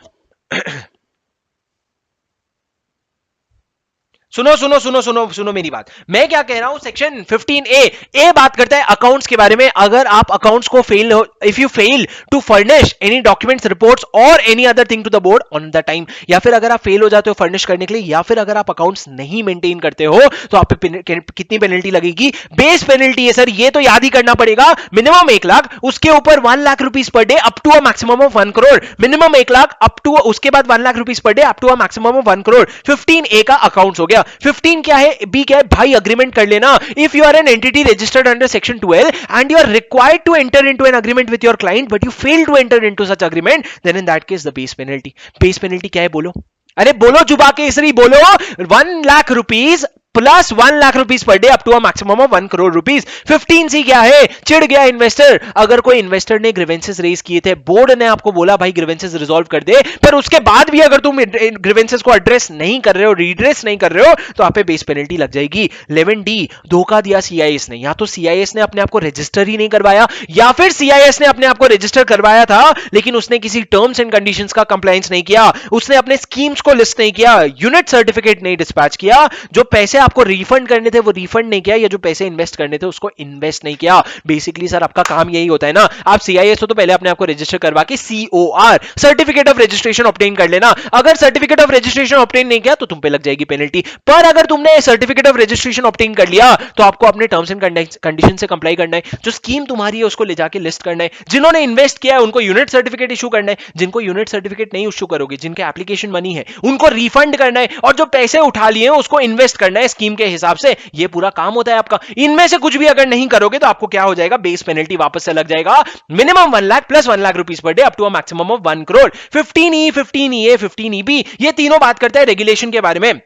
सुनो सुनो सुनो सुनो सुनो मेरी बात। मैं क्या कह रहा हूं? सेक्शन 15A बात करता है अकाउंट्स के बारे में। अगर आप अकाउंट्स को फेल हो, if you fail to furnish any documents, reports और any other thing to the board on the time, या फिर अगर आप फेल हो जाते हो फर्निश करने के लिए, या फिर अगर आप अकाउंट्स नहीं मेंटेन करते हो, तो आप पे कितनी पेनल्टी लगेगी? बेस पेनल्टी है सर, ये तो याद ही करना पड़ेगा। मिनिमम 1 लाख, उसके ऊपर 1 lakh rupees per day up to a maximum of 1 crore. Minimum 1 lakh up to, उसके बाद 1 lakh rupees per day up to a maximum of 1 crore. 15A का अकाउंट्स हो गया। 15 क्या है? बी क्या है? भाई अग्रीमेंट कर लेना। If you are an entity registered under section 12 and you are required to enter into an agreement with your client but you fail to enter into such agreement, then in that case the base penalty. Base penalty क्या है? बोलो, अरे बोलो, जुबा के इसरी बोलो। 1 lakh rupees plus 1 lakh rupees per day up to a maximum of 1 crore rupees. 15C क्या है? चिढ़ गया इन्वेस्टर। अगर कोई इन्वेस्टर ने ग्रीवेंसेस रेज किए थे, बोर्ड ने आपको बोला भाई ग्रीवेंसेस रिजॉल्व कर दे, पर उसके बाद भी अगर तुम ग्रीवेंसेस को एड्रेस नहीं कर रहे हो, रीड्रेस नहीं कर रहे हो, तो आप पे बेस पेनल्टी लग जाएगी। 11D धोखा दिया सीआईएस ने। या तो सीआईएस ने अपने आप को रजिस्टर ही नहीं करवाया, या फिर सीआईएस ने अपने आप को रजिस्टर करवाया था लेकिन उसने किसी टर्म्स एंड कंडीशंस का कंप्लायंस नहीं किया, उसने अपने स्कीम्स को लिस्ट नहीं किया, यूनिट सर्टिफिकेट नहीं डिस्पैच किया, जो पैसे आपको रिफंड करने थे वो रिफंड नहीं किया, या जो पैसे इन्वेस्ट करने थे उसको इन्वेस्ट नहीं किया। बेसिकली सर आपका काम यही होता है ना, आप सीआईएस हो तो पहले अपने आप को रजिस्टर करवा के COR certificate of registration obtain कर लेना। अगर सर्टिफिकेट ऑफ रजिस्ट्रेशन ऑब्टेन नहीं किया तो तुम पे लग जाएगी पेनल्टी। पर अगर तुमने सर्टिफिकेट ऑफ रजिस्ट्रेशन ऑब्टेन कर लिया तो आपको अपने टर्म्स एंड कंडीशन से कंप्लाई करना है, जो स्कीम तुम्हारी है उसको ले जाके लिस्ट करना है, जिन्होंने इन्वेस्ट किया है उनको यूनिट सर्टिफिकेट इशू करना है, जिनको यूनिट सर्टिफिकेट नहीं इशू करोगे, जिनके एप्लीकेशन मनी है उनको रिफंड करना है, और जो पैसे उठा लिए हैं उसको इन्वेस्ट करना है स्कीम के हिसाब से। ये पूरा काम होता है आपका। इनमें से कुछ भी अगर नहीं करोगे तो आपको क्या हो जाएगा? बेस पेनल्टी वापस से लग जाएगा। Minimum 1 lakh plus 1 lakh rupees per day up to a maximum of 1 crore. 15E, 15EA, 15EB ये तीनों बात करता है रेगुलेशन के बारे में।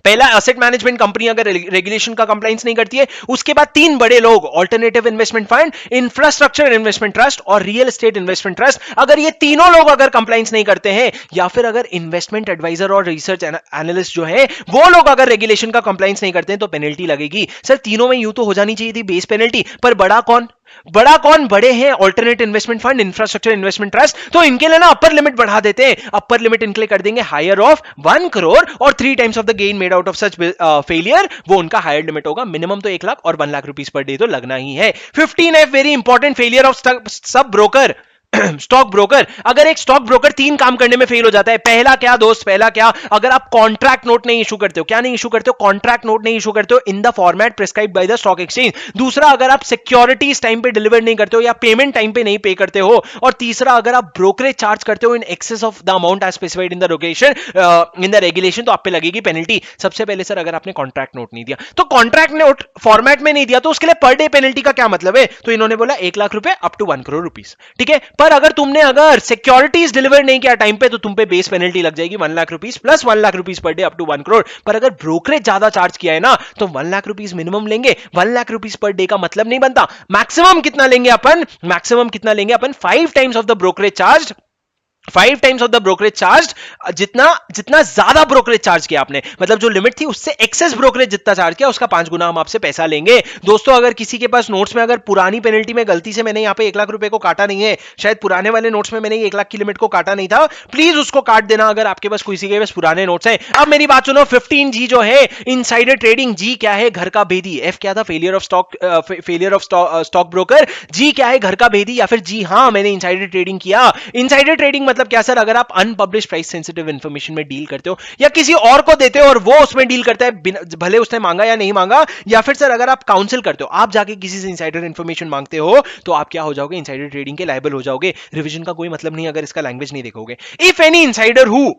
पहला, एसेट मैनेजमेंट कंपनी अगर रेगुलेशन का कंप्लायंस नहीं करती है, उसके बाद तीन बड़े लोग, alternative investment fund, infrastructure investment trust और रियल एस्टेट इन्वेस्टमेंट ट्रस्ट, अगर ये तीनों लोग अगर कंप्लायंस नहीं करते हैं, या फिर अगर इन्वेस्टमेंट एडवाइजर और रिसर्च एनालिस्ट जो है वो लोग अगर रेगुलेशन का कंप्लायंस नहीं करते हैं तो पेनल्टी लगेगी। सर तीनों में यूं तो हो जानी चाहिए थी बेस पेनल्टी, पर बड़ा कौन? बड़े हैं alternate investment fund, infrastructure investment trust, तो इनके लिए ना अपर लिमिट बढ़ा देते हैं। अपर लिमिट इनके लिए कर देंगे हायर ऑफ 1 करोड़ और 3 times of the gain made out of such failure, वो उनका हायर लिमिट होगा। मिनिमम तो 1 लाख और 1 लाख रुपीस पर डे तो लगना ही है। 15F very important, failure of sub broker, stock broker. अगर एक स्टॉक ब्रोकर 3 काम करने में फेल हो जाता है, पहला क्या दोस्त? पहला क्या? अगर आप कॉन्ट्रैक्ट नोट नहीं इशू करते हो, क्या नहीं इशू करते हो? कॉन्ट्रैक्ट नोट नहीं इशू करते हो in the format prescribed by the stock exchange. दूसरा, अगर आप सिक्योरिटीज टाइम पे डिलीवर नहीं करते हो या पेमेंट टाइम पे नहीं पे करते हो। और तीसरा, अगर आप ब्रोकरेज चार्ज करते हो in excess of the amount as specified in the regulation, तो आप पे लगेगी पेनल्टी। सबसे पहले सर अगर आपने कॉन्ट्रैक्ट नोट नहीं दिया, तो कॉन्ट्रैक्ट नोट फॉर्मेट में नहीं दिया तो उसके लिए पर डे पेनल्टी का क्या मतलब है? तो इन्होंने बोला 1 लाख रुपए अप टू 1 करोड़ रुपीस, ठीक है। पर अगर तुमने अगर सिक्योरिटीज डिलीवर नहीं किया टाइम पे तो तुम पे बेस पेनल्टी लग जाएगी 1 lakh rupees plus 1 lakh rupees per day up to 1 crore. पर अगर ब्रोकरेज ज्यादा चार्ज किया है ना तो 1 लाख रुपीस मिनिमम लेंगे। 1 लाख रुपीस पर डे का मतलब नहीं बनता। मैक्सिमम कितना लेंगे अपन? 5 times of the brokerage charge, 5 times of the brokerage charge. जितना ज्यादा ब्रोकरेज चार्ज किया आपने, मतलब जो लिमिट थी उससे एक्सेस ब्रोकरेज जितना चार्ज किया उसका 5 गुना हम आपसे पैसा लेंगे। दोस्तों अगर किसी के पास नोट्स में अगर पुरानी पेनल्टी में गलती से मैंने यहाँ पे 1 लाख रुपए को काटा नहीं है, शायद पुराने वाले नोट्स में मैंने 1 लाख की लिमिट को काटा नहीं था, प्लीज उसको काट देना अगर आपके पास किसी के पास पुराने नोट्स हैं। अब मेरी बात सुनो, 15G जो है इनसाइडर ट्रेडिंग, G क्या है? घर का भेदी। F क्या था? Failure of stock broker. G क्या है? घर का भेदी, या फिर जी हाँ मैंने इनसाइडर ट्रेडिंग किया। इनसाइडर ट्रेडिंग मतलब क्या सर? अगर आप अनपब्लिश प्राइस सेंसिटिव इंफॉर्मेशन में डील करते हो या किसी और को देते हो और वो उसमें डील करता है, भले उसने मांगा या नहीं मांगा, या फिर सर अगर आप काउंसिल करते हो, आप जाके किसी से इनसाइडर इंफॉर्मेशन मांगते हो, तो आप क्या हो जाओगे? इनसाइडर ट्रेडिंग के लायबल हो जाओगे। रिवीजन का कोई मतलब नहीं अगर इसका लैंग्वेज नहीं देखोगे। If any insider who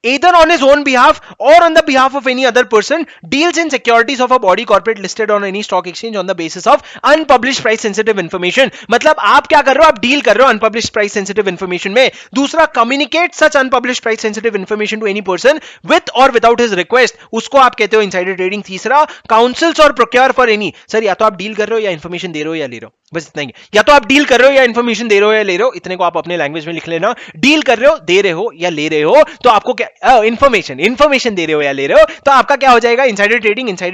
either on his own behalf or on the behalf of any other person deals in securities of a body corporate listed on any stock exchange on the basis of unpublished price sensitive information, मतलब आप क्या कर रहे हो? आप deal कर रहे हो unpublished price sensitive information में। दूसरा, communicate such unpublished price sensitive information to any person with or without his request, उसको आप कहते हो insider trading। तीसरा, counsels or procure for any, sir या तो आप डील कर रहे हो या इंफॉर्मेशन दे रहे हो या ले रहे हो, बस इतना ही। या तो आप डील कर रहे हो या इंफॉर्मेशन दे रहे हो या ले रहे हो, इतने को आप अपने लैंग्वेज में लिख लेना। डील कर रहे हो, दे रहे हो या ले रहे हो, तो आपको क्या इंफॉर्मेशन दे रहे हो या ले रहे हो, तो आपका क्या हो जाएगा? इनसाइडर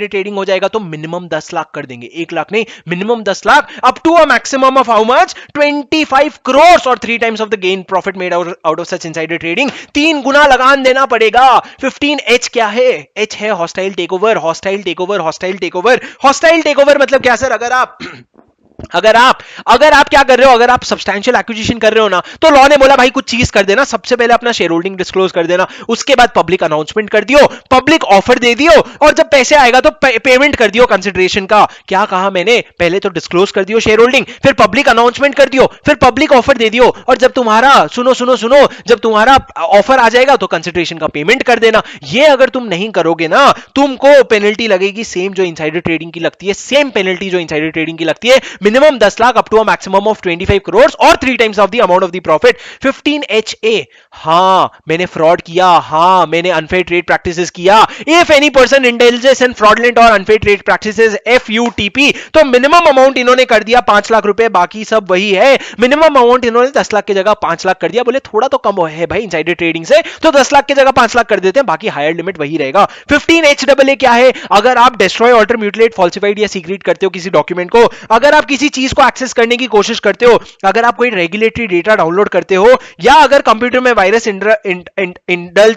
ट्रेडिंग हो जाएगा। तो मिनिमम 10 लाख कर देंगे, 1 लाख नहीं, minimum 10 lakh up to a maximum of how much? 25 crore और 3 times of the gain profit made out of such insider trading. 3 गुना लगान देना पड़ेगा। 15H क्या है? H है हॉस्टाइल टेकओवर। हॉस्टाइल टेकओवर मतलब क्या सर? अगर आप क्या कर रहे हो? अगर आप सब्सटैंशियल एक्विजिशन कर रहे हो ना, तो लॉ ने बोला भाई कुछ चीज कर देना। सबसे पहले अपना शेयर होल्डिंग डिस्क्लोज कर देना, उसके बाद पब्लिक अनाउंसमेंट कर दियो, पब्लिक ऑफर दे दियो, और जब पैसे आएगा तो पेमेंट कर दियो कंसिडरेशन का। क्या कहा मैंने? पहले तो डिस्क्लोज कर दियो शेयर होल्डिंग, फिर पब्लिक अनाउंसमेंट कर दियो, फिर पब्लिक ऑफर दे दियो, और जब तुम्हारा सुनो जब तुम्हारा ऑफर आ जाएगा तो कंसिडरेशन का पेमेंट कर देना। ये अगर तुम नहीं करोगे ना, तुमको पेनल्टी लगेगी सेम जो इनसाइडर ट्रेडिंग की लगती है, सेम पेनल्टी जो इनसाइडर ट्रेडिंग की लगती है। Minimum 10 lakh up to a maximum of 25 crore और 3 times of the amount of the profit. 15HA, हाँ मैंने फ्रॉड किया, हाँ मैंने अनफेयर ट्रेड प्रैक्टिसेस किया। If any person intelligence and fraudulent और अनफेयर ट्रेड प्रैक्टिसेस FUTP, तो मिनिमम अमाउंट इन्होंने कर दिया 5 लाख रुपए, बाकी सब वही है। मिनिमम अमाउंट इन्होंने 10 लाख की जगह 5 लाख कर दिया। बोले थोड़ा तो कम है भाई इनसाइडर ट्रेडिंग से, तो 10 लाख की जगह 5 लाख कर देते हैं, बाकी हायर लिमिट वही रहेगा। 15HAA क्या है? अगर आप डिस्ट्रॉय, ऑल्टर, म्यूटिलेट, फॉल्सिफाइड या सीक्रेट करते हो किसी डॉक्यूमेंट को, अगर आप किसी चीज को एक्सेस करने की कोशिश करते हो, अगर आप कोई रेगुलेटरी डेटा डाउनलोड करते हो, या अगर कंप्यूटर में वायरस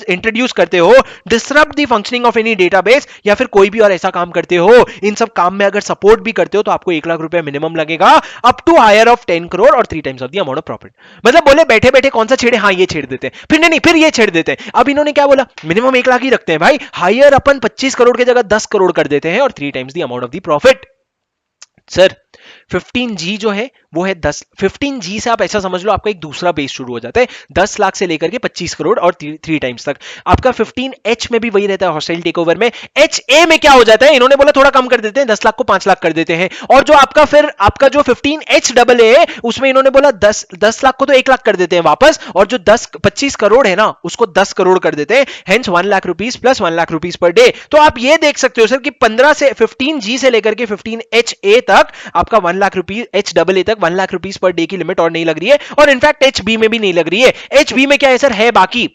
इंट्रोड्यूस करते हो, disrupt the functioning of any database, या फिर कोई भी और ऐसा काम करते हो, इन सब काम में अगर सपोर्ट भी करते हो, तो आपको 1 लाख रुपए मिनिमम लगेगा up to higher of 10 crore और 3 times of the amount of profit. मतलब बोले बैठे बैठे कौन सा छेड़े, हाँ ये छेड़ देते हैं, फिर नहीं फिर ये छेड़ देते हैं। अब इन्होंने क्या बोला, मिनिमम 1 लाख ही रखते हैं भाई, हायर अपन 25 करोड़ की जगह 10 करोड़ कर देते हैं और 3 times the amount of the profit. Sir 15G जो है वो है 10, 15G से आप ऐसा समझ लो आपका एक दूसरा बेस शुरू हो जाता है, 10 लाख से लेकर के 25 करोड़ और 3 टाइम्स तक। आपका 15H में भी वही रहता है, हॉस्टाइल टेकओवर में। HA में क्या हो जाता है, इन्होंने बोला थोड़ा कम कर देते हैं, 10 लाख को 5 लाख कर देते हैं। और जो आपका फिर आपका जो 15HAA है उसमें इन्होंने बोला 10 लाख को तो 1 लाख कर देते हैं वापस, और जो 25 करोड़ है ना उसको 10 करोड़ कर देते हैं, hence 1 lakh rupees plus 1 lakh rupees per day. तो आप ये देख सकते हो सर कि 15 से 15G से लेकर के 15HA तक आपका 1 लाख रुपीज, HAA तक 1 लाख रुपीज पर डे की लिमिट और नहीं लग रही है, और इनफैक्ट HB में भी नहीं लग रही है। HB में क्या है सर, है बाकी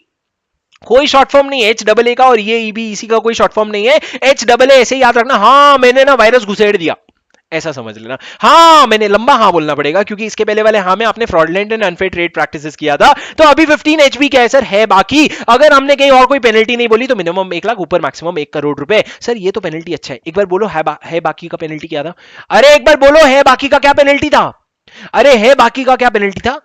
कोई शॉर्ट फॉर्म नहीं है HAA का, और ये EBEC का कोई शॉर्ट फॉर्म नहीं है। HAA ऐसे ही याद रखना, हाँ मैंने ना वायरस घुसेड़ दिया ऐसा समझ लेना। हाँ मैंने लंबा हाँ बोलना पड़ेगा, क्योंकि इसके पहले वाले हाँ में आपने fraudulent and unfair trade practices किया था। तो अभी 15HB क्या है सर, है बाकी। अगर हमने कहीं और कोई पेनल्टी नहीं बोली तो मिनिमम 1 लाख, ऊपर मैक्सिमम 1 करोड़ रुपए। सर ये तो पेनल्टी अच्छा है, एक बार बोलो है बाकी का पेनल्टी क्या था? अरे एक बार बोलो है बाकी का क्या पेनल्टी था? अरे है बाकी का क्या पेनल्टी था?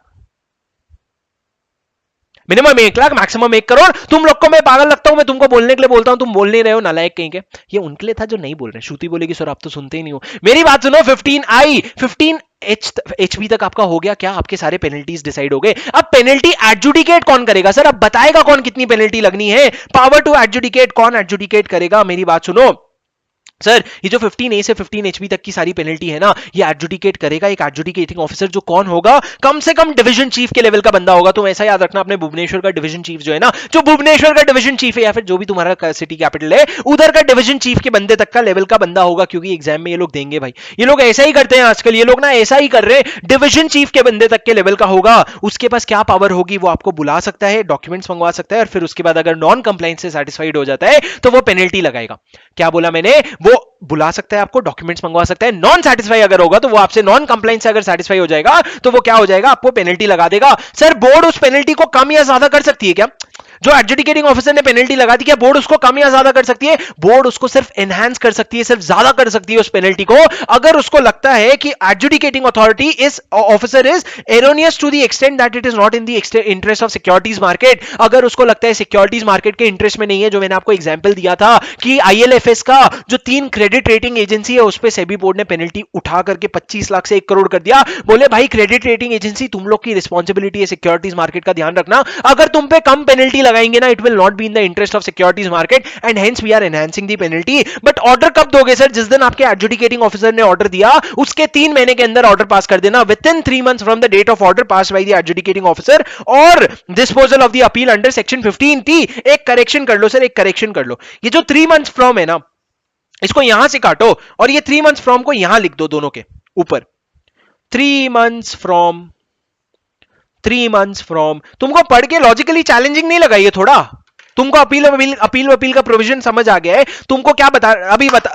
Minimum 1 lakh, maximum 1 crore. तुम लोग को मैं पागल लगता हूं, मैं तुमको बोलने के लिए बोलता हूं, तुम बोल नहीं रहे हो, नालायक कहीं के। ये उनके लिए था जो नहीं बोल रहे। श्रुति बोलेगी सर आप तो सुनते ही नहीं हो, मेरी बात सुनो। 15HB तक आपका हो गया क्या? आपके सारे पेनल्टीज डिसाइड हो गए। अब पेनल्टी एडजुडिकेट कौन करेगा सर? अब बताएगा कौन कितनी पेनल्टी लगनी है? पावर टू एडजुडिकेट कौन एडजुडिकेट करेगा? मेरी बात सुनो सर, ये जो 15A से 15HB तक की सारी पेनल्टी है ना, ये एडजुडिकेट करेगा एक एडजुडिकेटिंग ऑफिसर, जो कौन होगा? कम से कम डिवीजन चीफ के लेवल का बंदा होगा। तुम ऐसा याद रखना, अपने भुवनेश्वर का डिवीजन चीफ जो है ना, जो भुवनेश्वर का डिवीजन चीफ है, या फिर जो भी तुम्हारा सिटी कैपिटल है उधर का डिवीजन चीफ के बंदे तक का लेवल का बंदा होगा, क्योंकि एग्जाम में ये लोग देंगे भाई। ये लोग ऐसा ही करते हैं आजकल, ये लोग ना ऐसा ही कर रहे हैं, डिवीजन चीफ के बंदे तक के लेवल का होगा। उसके पास क्या पावर होगी? वो आपको बुला सकता है, डॉक्यूमेंट्स मंगवा सकता है, और फिर उसके बाद अगर नॉन कंप्लायंस से सेटिस्फाइड हो जाता है तो वो पेनल्टी लगाएगा। क्या बोला मैंने? वो बुला सकता है आपको, डॉक्यूमेंट्स मंगवा सकता है, नॉन सेटिस्फाई अगर होगा तो वो आपसे, नॉन कंप्लायंस से अगर सेटिस्फाई हो जाएगा तो वो क्या हो जाएगा, आपको पेनल्टी लगा देगा। सर बोर्ड उस पेनल्टी को कम या ज्यादा कर सकती है क्या? जो एडजुडिकेटिंग ऑफिसर ने पेनल्टी लगा दी, क्या बोर्ड उसको कम या ज्यादा कर सकती है? बोर्ड उसको सिर्फ एनहांस कर सकती है, सिर्फ ज्यादा कर सकती है उस पेनल्टी को, अगर उसको लगता है कि adjudicating authority is officer is erroneous to the extent that it is not in the interest of securities market. अगर उसको लगता है सिक्योरिटीज मार्केट के इंटरेस्ट में नहीं है, जो मैंने आपको एग्जांपल दिया था कि ILFS का जो 3 क्रेडिट रेटिंग एजेंसी है, उस पे सेबी बोर्ड ने पेनल्टी उठा करके 25 लाख से 1 करोड़ कर दिया। बोले भाई क्रेडिट रेटिंग एजेंसी, तुम लोग की रिस्पॉन्सिबिलिटी है सिक्योरिटीज मार्केट का ध्यान रखना, अगर तुम पे कम पेनल्टी लगाएंगे ना, it will not be in the interest of securities market and hence we are enhancing the penalty। but order कब दोगे सर? जिस दिन आपके adjudicating officer ने order दिया उसके 3 महीने के अंदर order पास कर देना, within 3 months from the date of order passed by the adjudicating officer और disposal of the appeal under section 15T। एक करेक्शन कर लो सर, एक करेक्शन कर लो, ये जो 3 months from है ना, इसको यहां से काटो और ये 3 months from को यहां लिख दो, दोनों के ऊपर 3 months from। 3 months from तुमको पढ़ के लॉजिकली चैलेंजिंग नहीं लगा ये? थोड़ा तुमको अपील का प्रोविजन समझ आ गया है? तुमको क्या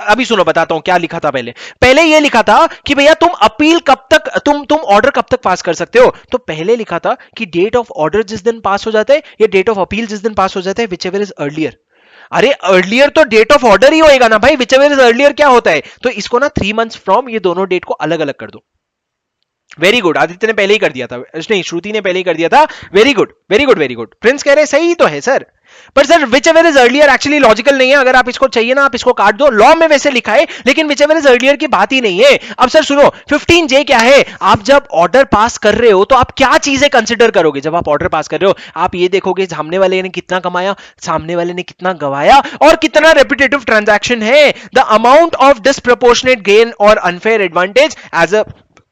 अभी सुनो, बताता हूं क्या लिखा था पहले ये लिखा था कि भैया तुम अपील कब तक, तुम ऑर्डर कब तक पास कर सकते हो? तो पहले लिखा था कि डेट ऑफ ऑर्डर जिस दिन पास हो जाता है या डेट ऑफ अपील जिस दिन पास हो जाता है, विच एवर इज अर्लियर। अरे अर्लियर तो डेट ऑफ ऑर्डर ही होएगा ना भाई, विच एवर इज अर्लियर क्या होता है? तो इसको ना 3 months फ्रॉम, ये दोनों डेट को अलग अलग कर दो। वेरी गुड, आदित्य ने पहले ही कर दिया था, नहीं श्रुति ने पहले ही कर दिया था। Very good very good very good. Prince कह रहे सही तो है सर, पर sir which ever is earlier actually logical नहीं है। अगर आप इसको चाहिए ना, आप इसको काट दो, लॉ में वैसे लिखा है, लेकिन विच एवर इज अर्लियर की बात ही नहीं है। अब सर सुनो, 15J क्या है? आप जब ऑर्डर पास कर रहे हो तो आप क्या चीजें कंसिडर करोगे? जब आप ऑर्डर पास कर रहे हो, आप ये देखोगे सामने वाले ने कितना कमाया, सामने वाले ने कितना गवाया, और कितना रेपिटेटिव ट्रांजैक्शन है। The amount of disproportionate gain और unfair advantage as a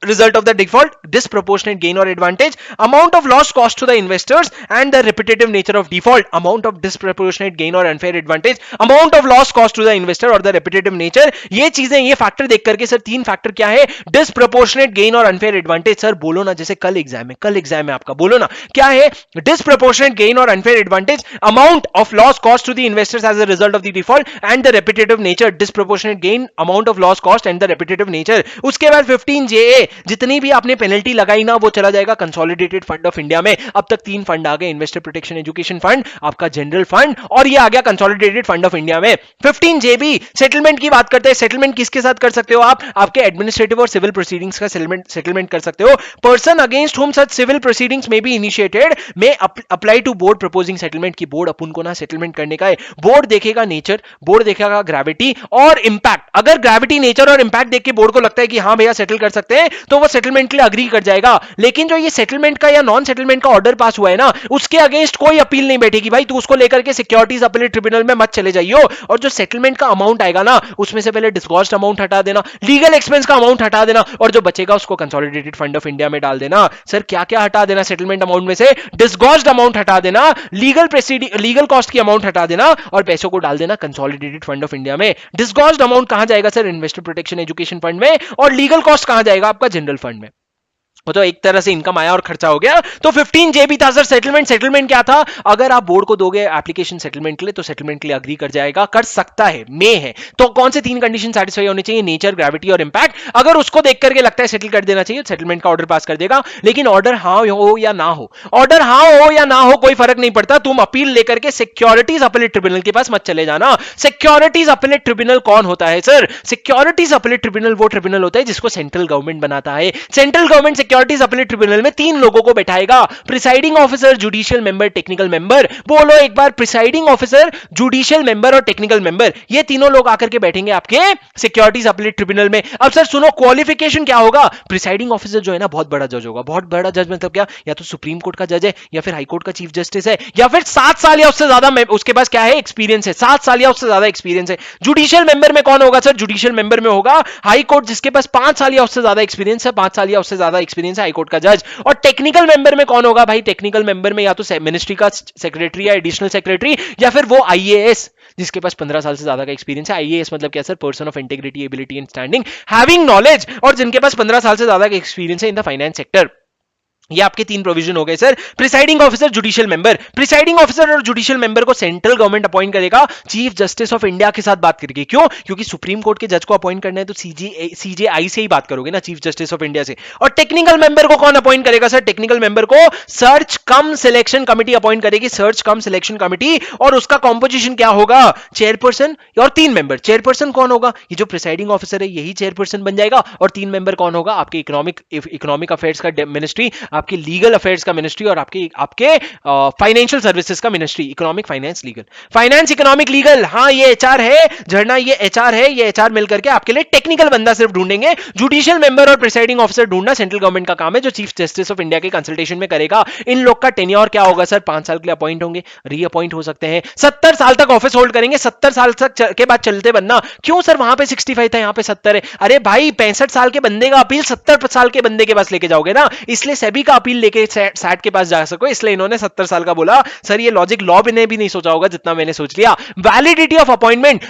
result of the default, disproportionate gain or advantage, amount of loss cost to the investors and the repetitive nature of default, amount of disproportionate gain or unfair advantage, amount of loss cost to the investor और the repetitive nature। ये चीजें, ये factor देख करके sir तीन factor क्या है, disproportionate gain और अनफेयर एडवांटेज। सर बोलो ना, जैसे कल एग्जाम है आपका, बोलो ना क्या है, डिस्प्रोपोर्शनेट गेन और unfair advantage, amount of loss cost to the investors as a result of the default and the repetitive nature, disproportionate gain, amount of loss cost and the repetitive nature. उसके बाद 15 JA, जितनी भी आपने penalty लगाई ना वो चला जाएगा कंसोलिडेटेड फंड ऑफ इंडिया में। अब तक 3 फंड आ गए, इन्वेस्टर प्रोटेक्शन एजुकेशन फंड, आपका जनरल फंड और ये आ गया कंसोलिडेटेड फंड ऑफ इंडिया में। 15 JB सेटलमेंट की बात करते हैं। सेटलमेंट किसके साथ कर सकते हो आप, आपके एडमिनिस्ट्रेटिव और सिविल प्रोसीडिंग्स का सेटलमेंट कर सकते हो। Person against whom such civil proceedings may be initiated may apply to board proposing settlement की बोर्ड अपन को ना सेटलमेंट करने का है। बोर्ड देखेगा नेचर, बोर्ड देखेगा ग्रेविटी और इंपैक्ट। अगर ग्रेविटी, नेचर और इंपैक्ट देख के बोर्ड को लगता है कि हाँ भैया सेटल कर सकते हैं तो वो सेटलमेंट के लिए अग्री कर जाएगा। लेकिन जो ये सेटलमेंट का या नॉन सेटलमेंट का ऑर्डर पास हुआ है ना, उसके अगेंस्ट कोई अपील नहीं बैठेगी भाई, तू उसको लेकर के सिक्योरिटीज अपीलेट ट्रिब्यूनल में मत चले जाइयो। और जो सेटलमेंट का अमाउंट आएगा ना, उसमें से पहले डिस्गॉस्ड अमाउंट हटा देना, लीगल एक्सपेंस का अमाउंट हटा देना और जो बचेगा उसको कंसोलिडेटेड फंड ऑफ इंडिया में डाल देना। सर क्या क्या हटा देना सेटलमेंट अमाउंट में से, डिस्गॉस्ड अमाउंट हटा देना, लीगल कॉस्ट की अमाउंट हटा देना और पैसों को डाल देना कंसोलिडेटेड फंड ऑफ इंडिया में। डिस्गॉस्ड अमाउंट कहां जाएगा sir, investor protection education fund में, और लीगल कॉस्ट कहां जाएगा, आपका जनरल फंड में। वो तो एक तरह से इनकम आया और खर्चा हो गया। तो 15 JB था सर सेटलमेंट। सेटलमेंट क्या था, अगर आप बोर्ड को दोगे एप्लीकेशन सेटलमेंट के लिए तो सेटलमेंट के लिए अग्री कर जाएगा, कर सकता है, मे है। तो कौन से 3 कंडीशन सेटिस्फाई होने चाहिए, नेचर, ग्रेविटी और इंपैक्ट। अगर उसको देख करके लगता है सेटल कर देना चाहिए, सेटलमेंट का ऑर्डर पास कर देगा। लेकिन ऑर्डर हाँ हो या ना हो, ऑर्डर हाँ हो या ना हो कोई फर्क नहीं पड़ता, तुम अपील लेकर के सिक्योरिटीज अपीलेट ट्रिब्यूनल के पास मत चले जाना। सिक्योरिटीज अपीलेट ट्रिब्यूनल कौन होता है सर, सिक्योरिटीज अपीलेट ट्रिब्यूनल वो ट्रिब्यूनल होता है जिसको सेंट्रल गवर्नमेंट बनाता है। Central government securities appellate tribunal में 3 लोगों को बैठाएगा, presiding officer, judicial member, technical member. बोलो एक बार, प्रिसाइडिंग ऑफिसर, जुडिशियल मेंबर और टेक्निकल मेंबर, ये तीनों लोग आकर के बैठेंगे आपके सिक्योरिटीज अपीलेट ट्रिब्यूनल में। अब सर सुनो, क्वालिफिकेशन क्या होगा, प्रिसाइडिंग ऑफिसर जो है ना बहुत बड़ा जज होगा। बहुत बड़ा जज मतलब क्या, या तो सुप्रीम कोर्ट का जज है, या फिर हाई कोर्ट का चीफ जस्टिस है, या फिर 7 साल या उससे ज्यादा उसके पास क्या है, एक्सपीरियंस है, 7 साल या उससे ज्यादा एक्सपीरियंस है। जुडिशियल मेंबर में कौन होगा सर, जुडिशियल मेंबर में होगा हाई कोर्ट जिसके पास 5 साल या उससे ज्यादा एक्सपीरियंस है, 5 साल या उससे ज्यादा एक्सपीरियंस है हाई कोर्ट का जज। और टेक्निकल मेंबर में कौन होगा भाई, टेक्निकल मेंबर में या तो मिनिस्ट्री का सेक्रेटरी या एडिशनल सेक्रेटरी, या फिर वो IAS जिसके पास 15 साल से ज्यादा का एक्सपीरियंस है। IAS मतलब क्या sir, person of integrity, ability and standing, having knowledge, और जिनके पास 15 साल से ज्यादा का एक्सपीरियंस है इन द फाइनेंस सेक्टर। ये आपके 3 प्रोविजन हो गए sir. Presiding officer, judicial member, presiding officer और जुडिशियल मेंबर को सेंट्रल गवर्नमेंट अपॉइंट करेगा चीफ जस्टिस ऑफ इंडिया के साथ बात करके। क्यों, क्योंकि सुप्रीम कोर्ट के जज को अपॉइंट करना है तो CJI से ही बात करोगे ना, चीफ जस्टिस ऑफ इंडिया से। और टेक्निकल मेंबर को कौन अपॉइंट करेगा सर, टेक्निकल मेंबर को सर्च कम सिलेक्शन कमिटी अपॉइंट करेगी, सर्च कम सिलेक्शन कमिटी। और उसका कॉम्पोजिशन क्या होगा, चेयरपर्सन और 3 मेंबर। चेयरपर्सन कौन होगा, ये जो प्रिसाइडिंग ऑफिसर है यही चेयरपर्सन बन जाएगा। और 3 मेंबर कौन होगा, आपके इकोनॉमिक अफेयर्स का मिनिस्ट्री, आपकी लीगल अफेयर्स का मिनिस्ट्री और आपके फाइनेंशियल सर्विसेज का ministry, economic, finance, legal. Finance, economic, legal, हाँ ये HR है, झरना ये HR है, ये HR मिलकर के आपके लिए टेक्निकल बंदा सिर्फ ढूंढेंगे। जुडिशियल मेंबर और प्रिसाइडिंग ऑफिसर ढूंढना सेंट्रल गवर्नमेंट का काम है, जो चीफ जस्टिस ऑफ इंडिया के कंसल्टेशन में करेगा। इन लोग का टेन्योर क्या होगा सर, 5 साल के लिए अपॉइंट होंगे, रीअपॉइंट हो सकते हैं, 70 साल तक ऑफिस होल्ड करेंगे, 70 साल तक के बाद चलते बनना। क्यों सर, वहां पे 65 था, यहां पे 70 है। अरे भाई 65 साल के बंदे का अपील 70 साल के बंदे के पास लेके जाओगे ना, इसलिए सेबी का अपील लेके सैट के पास जा सको, इसलिए इन्होंने 70 साल का बोला। सर ये लॉजिक लॉ ने भी नहीं सोचा होगा जितना मैंने सोच लिया। वैलिडिटी ऑफ अपॉइंटमेंट,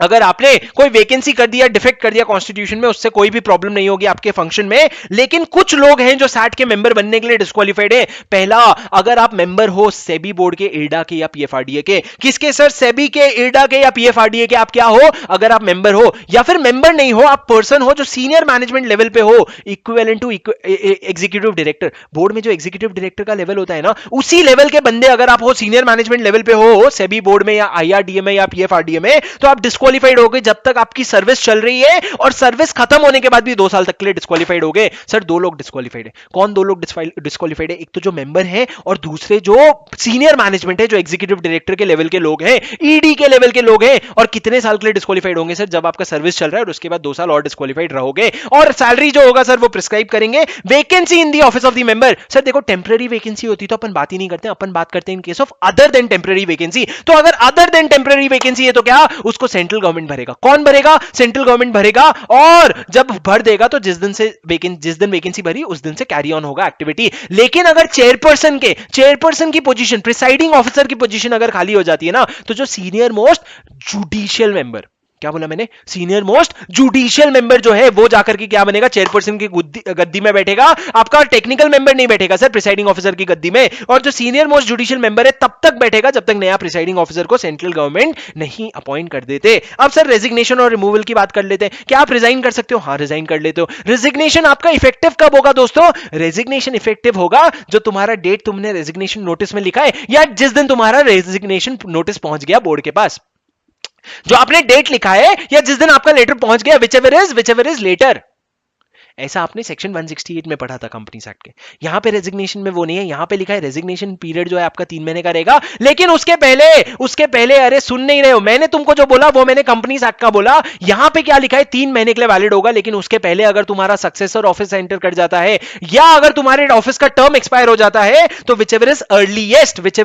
अगर आपने कोई वैकेंसी कर दिया, डिफेक्ट कर दिया कॉन्स्टिट्यूशन में, उससे कोई भी प्रॉब्लम नहीं होगी आपके फंक्शन में। लेकिन कुछ लोग हैं जो सैट के मेंबर बनने के लिए डिस्क्वालिफाइड है। पहला, अगर आप मेंबर हो सेबी बोर्ड के, एडा के या PFRDA के। किसके सर, सेबी के, एडा के या PFRDA के आप क्या हो, अगर आप मेंबर हो। या फिर मेंबर नहीं हो, आप पर्सन हो जो सीनियर मैनेजमेंट लेवल पे हो, equivalent to executive director. Board में जो एग्जीक्यूटिव डायरेक्टर का लेवल होता है ना, उसी लेवल के बंदे अगर आप हो, सीनियर मैनेजमेंट लेवल पे हो सेबी बोर्ड में या IRDA में या PFRDA में, तो आप डिस्क्वालिफाइड हो गए जब तक आपकी सर्विस चल रही है। और सर्विस खत्म होने के बाद भी 2 साल तक के लिए डिस्क्वालिफाइड हो गए। सर 2 लोग डिस्क्वालिफाइड है। कौन 2 लोग डिस्क्वालिफाइड है, एक तो जो मेंबर है और दूसरे जो सीनियर मैनेजमेंट है, जो एग्जीक्यूटिव डायरेक्टर के लेवल के लोग हैं, ED के लेवल के लोग हैं। और कितने साल के लिए डिस्क्वालिफाइड होंगे सर, जब आपका सर्विस चल रहा है और उसके बाद 2 साल और डिस्क्वालिफाइड रहोगे। और सैलरी जो होगा सर वो प्रिस्क्राइब करेंगे। Vacancy in the office of the member, sir देखो टेंपरेरी वैकेंसी होती तो अपन बात ही नहीं करते, अपन बात करते हैं in case of other than temporary vacancy. तो अगर अदर देन टेंपरेरी वैकेंसी है तो क्या, उसको सेंट्रल सेंट्रल गवर्नमेंट भरेगा। कौन भरेगा? सेंट्रल गवर्नमेंट भरेगा, और जब भर देगा तो जिस दिन वैकेंसी भरी उस दिन से कैरी ऑन होगा एक्टिविटी। लेकिन अगर चेयरपर्सन की पोजीशन, प्रिसाइडिंग ऑफिसर की पोजीशन अगर खाली हो जाती है ना, तो जो सीनियर मोस्ट जुडिशियल मेंबर, क्या बोला मैंने? सीनियर मोस्ट जुडिशियल मेंबर जो है वो जाकर के क्या बनेगा? चेयरपर्सन की गद्दी में बैठेगा। आपका टेक्निकल मेंबर नहीं बैठेगा सर प्रिसाइडिंग ऑफिसर की गद्दी में, और जो सीनियर मोस्ट जुडिशियल मेंबर है तब तक बैठेगा जब तक नया प्रिसाइडिंग ऑफिसर को सेंट्रल गवर्नमेंट नहीं अपॉइंट कर देते। अब सर रेजिग्नेशन और रिमूवल की बात कर लेते हैं। क्या आप रिजाइन कर सकते हो? हाँ, रिजाइन कर लेते हो। रेजिग्नेशन आपका इफेक्टिव कब होगा दोस्तों? रेजिग्नेशन इफेक्टिव होगा जो तुम्हारा डेट तुमने रेजिग्नेशन नोटिस में लिखा है, या जिस दिन तुम्हारा रेजिग्नेशन नोटिस पहुंच गया बोर्ड के पास। जो आपने डेट लिखा है या जिस दिन आपका लेटर पहुंच गया, whichever is later। ऐसा आपने सेक्शन 168 में पढ़ा था कंपनीज एक्ट के। यहां पे रेजिग्नेशन में वो नहीं है, यहां पे लिखा है रेजिग्नेशन पीरियड जो है आपका 3 महीने का रहेगा। लेकिन उसके पहले अरे सुन नहीं रहे हो, मैंने तुमको जो बोला वो मैंने कंपनीज एक्ट का बोला। यहां पे क्या लिखा है? 3 महीने के लिए वैलिड होगा, लेकिन उसके पहले अगर तुम्हारा सक्सेसर ऑफिस एंटर कर जाता है या अगर तुम्हारे ऑफिस का टर्म एक्सपायर हो जाता है तो whichever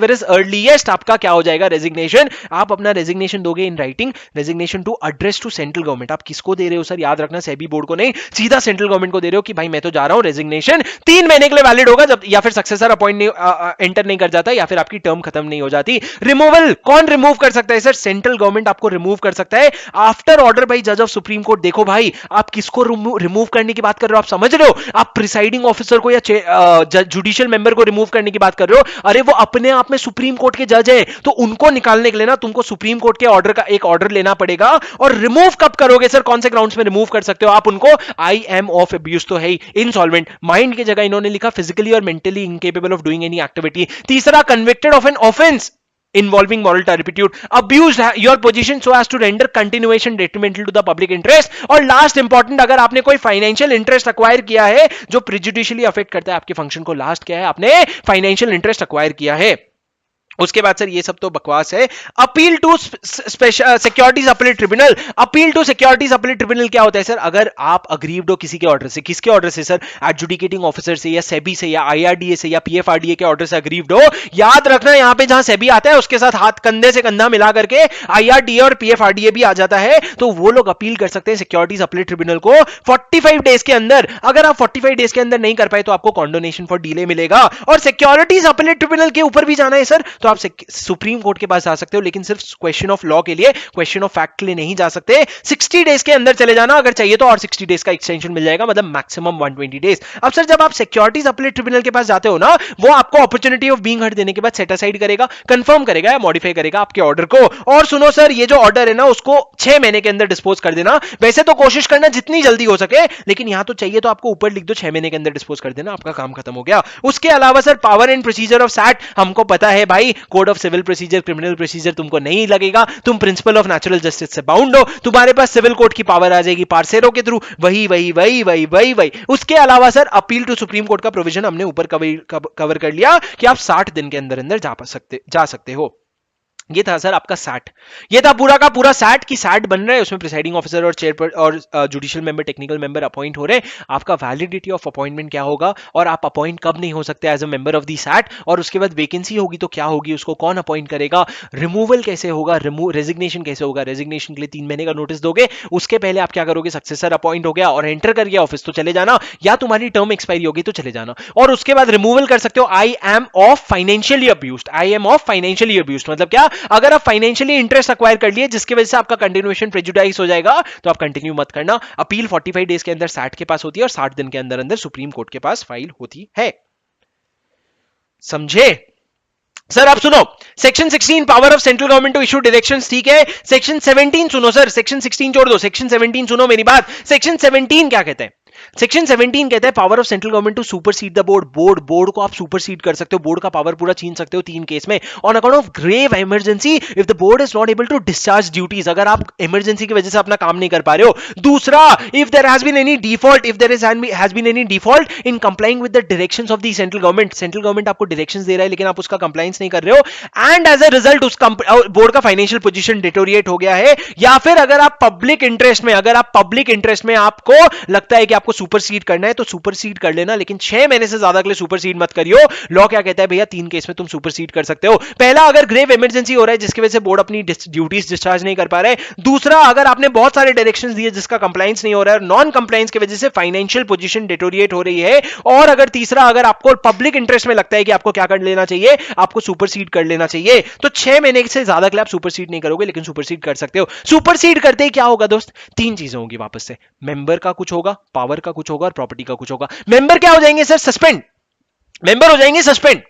is earliest आपका क्या हो जाएगा? रेजिग्नेशन। आप अपना रेजिग्नेशन दोगे in writing, resignation to address to central government. आप किसको दे रहे हो सर? याद रखना, सेबी बोर्ड को नहीं, सीधा सेंट्रल गवर्नमेंट को दे रहे हो कि भाई मैं तो जा रहा हूं, रेजिग्नेशन 3 महीने के लिए वैलिड होगा जब या फिर सक्सेसर अपॉइंट नहीं एंटर नहीं कर जाता या फिर आपकी टर्म खत्म नहीं हो जाती। रिमूवल कौन रिमूव कर सकता है सर? सेंट्रल गवर्नमेंट आपको रिमूव कर सकता है आफ्टर ऑर्डर बाय जज ऑफ सुप्रीम कोर्ट। देखो भाई, आप किसको रिमूव करने की बात कर रहे हो? आप समझ रहे हो? आप प्रिसाइडिंग ऑफिसर को या जुडिशियल मेंबर को रिमूव करने की बात कर रहे हो। अरे वो अपने आप में सुप्रीम कोर्ट के जज है, तो उनको निकालने के लिए ना तुमको सुप्रीम कोर्ट के ऑर्डर का एक ऑर्डर लेना पड़ेगा। और रिमूव कब करोगे सर? कौन से ग्राउंड्स में रिमूव कर सकते हो आप उनको? आई एम ऑफ अब्यूज तो है ही, इंसॉल्वेंट, माइंड की जगह इन्होंने लिखा फिजिकली और mentally incapable of doing any activity. तीसरा, convicted of an offence involving moral turpitude, abused your position so as to render continuation detrimental to the public interest, और last important, अगर आपने कोई फाइनेंशियल इंटरेस्ट अक्वायर किया है जो प्रिजुडिशियली affect करता है आपके फंक्शन को। लास्ट क्या है? आपने फाइनेंशियल इंटरेस्ट अक्वायर किया है। उसके बाद सर ये सब तो बकवास है। Appeal to securities appellate tribunal. Appeal to securities appellate tribunal क्या होता है सर? अगर आप अग्रीव्ड हो किसी के ऑर्डर से, किसके ऑर्डर से सर? एडजुडिकेटिंग ऑफिसर से या सेबी से या आईआरडीए से या पीएफआरडीए के ऑर्डर से अग्रीव्ड हो। याद रखना, यहां पे जहां सेबी आता है उसके साथ हाथ कंधे से कंधा मिला करके आईआरडीए और पीएफआरडीए भी आ जाता है, तो वो लोग अपील कर सकते हैं सिक्योरिटीज अपीलेट ट्रिब्यूनल को 45 डेज के अंदर। अगर आप 45 डेज के अंदर नहीं कर पाए तो आपको कॉन्डोनेशन फॉर डिले मिलेगा। और सिक्योरिटीज अपीलेट ट्रिब्यूनल के ऊपर भी जाना है सर, तो आप सुप्रीम कोर्ट के पास जा सकते हो, लेकिन सिर्फ क्वेश्चन ऑफ लॉ के लिए, क्वेश्चन ऑफ फैक्ट के लिए नहीं जा सकते। 60 डेज के अंदर चले जाना, अगर चाहिए तो और 60 डेज का एक्सटेंशन मिल जाएगा, मतलब मैक्सिमम 120 डेज। अब सर जब आप सिक्योरिटीज अपीलेट ट्रिब्यूनल के पास जाते हो ना, वो आपको अपॉर्चुनिटी ऑफ बीइंग हर्ड देने के बाद सेट असाइड करेगा, कंफर्म करेगा या मॉडिफाई करेगा आपके ऑर्डर को। और सुनो सर, ये जो ऑर्डर है ना उसको 6 महीने के अंदर डिस्पोज कर देना। वैसे तो कोशिश करना जितनी जल्दी हो सके, लेकिन यहां तो चाहिए तो आपको ऊपर लिख दो 6 महीने के अंदर डिस्पोज कर देना, आपका काम खत्म हो गया। उसके अलावा sir power and procedure of SAT, हमको पता है भाई, code of civil procedure, criminal procedure तुमको नहीं लगेगा, तुम प्रिंसिपल ऑफ नेचुरल जस्टिस से बाउंड हो, तुम्हारे पास सिविल कोर्ट की पावर आ जाएगी पार्सेरो के थ्रू, वही। उसके अलावा sir appeal to supreme court का प्रोविजन हमने ऊपर कवर कर लिया कि आप 60 दिन के अंदर अंदर जा सकते हो। ये था सर आपका सैट, ये था पूरा का पूरा सैट की सैट बन रहा है, उसमें प्रिसाइडिंग ऑफिसर और चेयर और judicial member, technical member appoint हो रहे हैं। आपका वैलिडिटी ऑफ अपॉइंटमेंट क्या होगा और आप अपॉइंट कब नहीं हो सकते as a member of the SAT, और उसके बाद वैकेंसी होगी तो क्या होगी, उसको कौन अपॉइंट करेगा, रिमूवल कैसे होगा, रेजिग्नेशन कैसे होगा, रेजिग्नेशन के लिए 3 महीने का नोटिस दोगे, उसके पहले आप क्या करोगे, सक्सेसर अपॉइंट हो गया और एंटर कर गया ऑफिस तो चले जाना, या तुम्हारी टर्म एक्सपायरी होगी तो चले जाना। और उसके बाद रिमूवल कर सकते हो आई am of financially abused. I am of financially abused मतलब क्या? अगर आप फाइनेंशियली इंटरेस्ट अक्वायर कर लिए जिसकी वजह से आपका कंटिन्यूएशन प्रेजुडाइज हो जाएगा तो आप कंटिन्यू मत करना। अपील 45 डेज के अंदर सैट के पास होती है और 60 दिन के अंदर अंदर सुप्रीम कोर्ट के पास फाइल होती है। समझे सर? आप सुनो, section 16 power of central government to issue directions, ठीक है। सेक्शन 17 सुनो सर, सेक्शन 16 छोड़ दो, सेक्शन 17 सुनो मेरी बात। सेक्शन 17 क्या कहते हैं? सेक्शन 17 कहता है power of central government to supersede the board को आप सुपरसीड कर सकते हो, बोर्ड का पावर पूरा छीन सकते हो 3 केस में। On account of grave emergency if the board is not able to discharge duties, अगर आप इमरजेंसी की वजह से अपना काम नहीं कर पा रहे हो। दूसरा, if there has been any default, if there has been any default in complying with the directions of the central government, central government आपको डायरेक्शंस दे रहा है लेकिन आप उसका कंप्लायंस नहीं कर रहे हो, एंड एज अ रिजल्ट उस बोर्ड का फाइनेंशियल पोजीशन डिटोरिएट हो गया है, या फिर अगर आप पब्लिक इंटरेस्ट में आपको लगता है कि आपको सुपरसीड करना है तो सुपरसीड कर लेना, लेकिन 6 महीने से ज्यादा के लिए सुपरसीड मत करियो। लॉ क्या कहता है भैया, 3 केस में तुम सुपरसीड कर सकते हो। पहला, अगर ग्रेव इमरजेंसी हो रहा है जिसकी वजह से बोर्ड अपनी ड्यूटीज डिस्चार्ज नहीं कर पा रहा है। दूसरा, अगर आपने बहुत सारे डायरेक्शंस दिए जिसका कंप्लायंस नहीं हो रहा है और नॉन कंप्लायंस की वजह से फाइनेंशियल पोजीशन डिटोरिएट हो रही है। और अगर तीसरा, अगर आपको पब्लिक इंटरेस्ट में लगता है कि आपको क्या कर लेना चाहिए, आपको सुपरसीड कर लेना चाहिए। तो 6 महीने से ज्यादा के लिए आप सुपरसीड नहीं करोगे, लेकिन सुपरसीड कर सकते हो। सुपरसीड करते ही क्या होगा दोस्त, 3 चीजें होंगी वापस से, मेंबर का कुछ होगा, पावर का कुछ होगा और प्रॉपर्टी का कुछ होगा। मेंबर क्या हो जाएंगे सर, सस्पेंड। मेंबर हो जाएंगे सस्पेंड।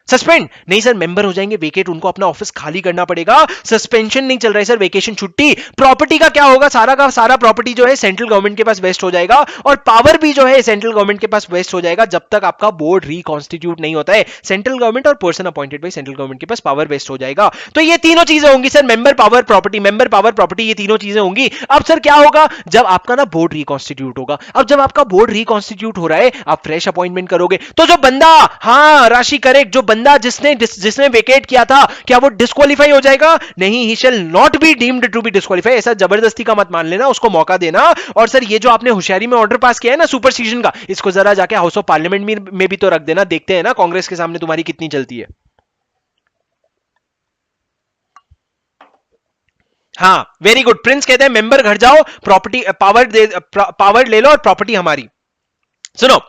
सस्पेंड नहीं सर, मेंबर हो जाएंगे वेकेट, उनको अपना ऑफिस खाली करना पड़ेगा। सस्पेंशन नहीं चल रहा है सर, वेकेशन, छुट्टी। प्रॉपर्टी का क्या होगा, सारा का सारा प्रॉपर्टी जो है सेंट्रल गवर्नमेंट के पास वेस्ट हो जाएगा और पावर भी जो है सेंट्रल गवर्नमेंट के पास वेस्ट हो जाएगा जब तक आपका बोर्ड रिकॉन्स्टिट्यूट नहीं होता है। सेंट्रल गवर्नमेंट और person appointed by central government के पास पावर वेस्ट हो जाएगा। तो ये तीनों चीजें होंगी sir, member, power, property, member, power, property, ये तीनों चीजें होंगी। अब सर क्या होगा, जब आपका ना बोर्ड रिकॉन्स्टिट्यूट होगा। अब जब आपका बोर्ड रिकॉन्स्टिट्यूट हो रहा है, आप फ्रेश अपॉइंटमेंट करोगे तो जो बंदा, हाँ राशि करेक्ट, जो बंदा जिसने वेकेट किया था, क्या वो डिस्क्वालीफाई हो जाएगा? नहीं, he shall not be deemed to be disqualify. ऐसा जबरदस्ती का मत मान लेना, उसको मौका देना। और सर ये जो आपने होशियारी में ऑर्डर पास किया है ना सुपरसीजन का, इसको जरा जाके हाउस ऑफ पार्लियामेंट में भी तो रख देना, देखते हैं ना कांग्रेस के सामने तुम्हारी कितनी चलती है। हाँ वेरी गुड, प्रिंस कहते हैं मेंबर घर जाओ, प्रॉपर्टी पावर ले लो और प्रॉपर्टी हमारी। सुनो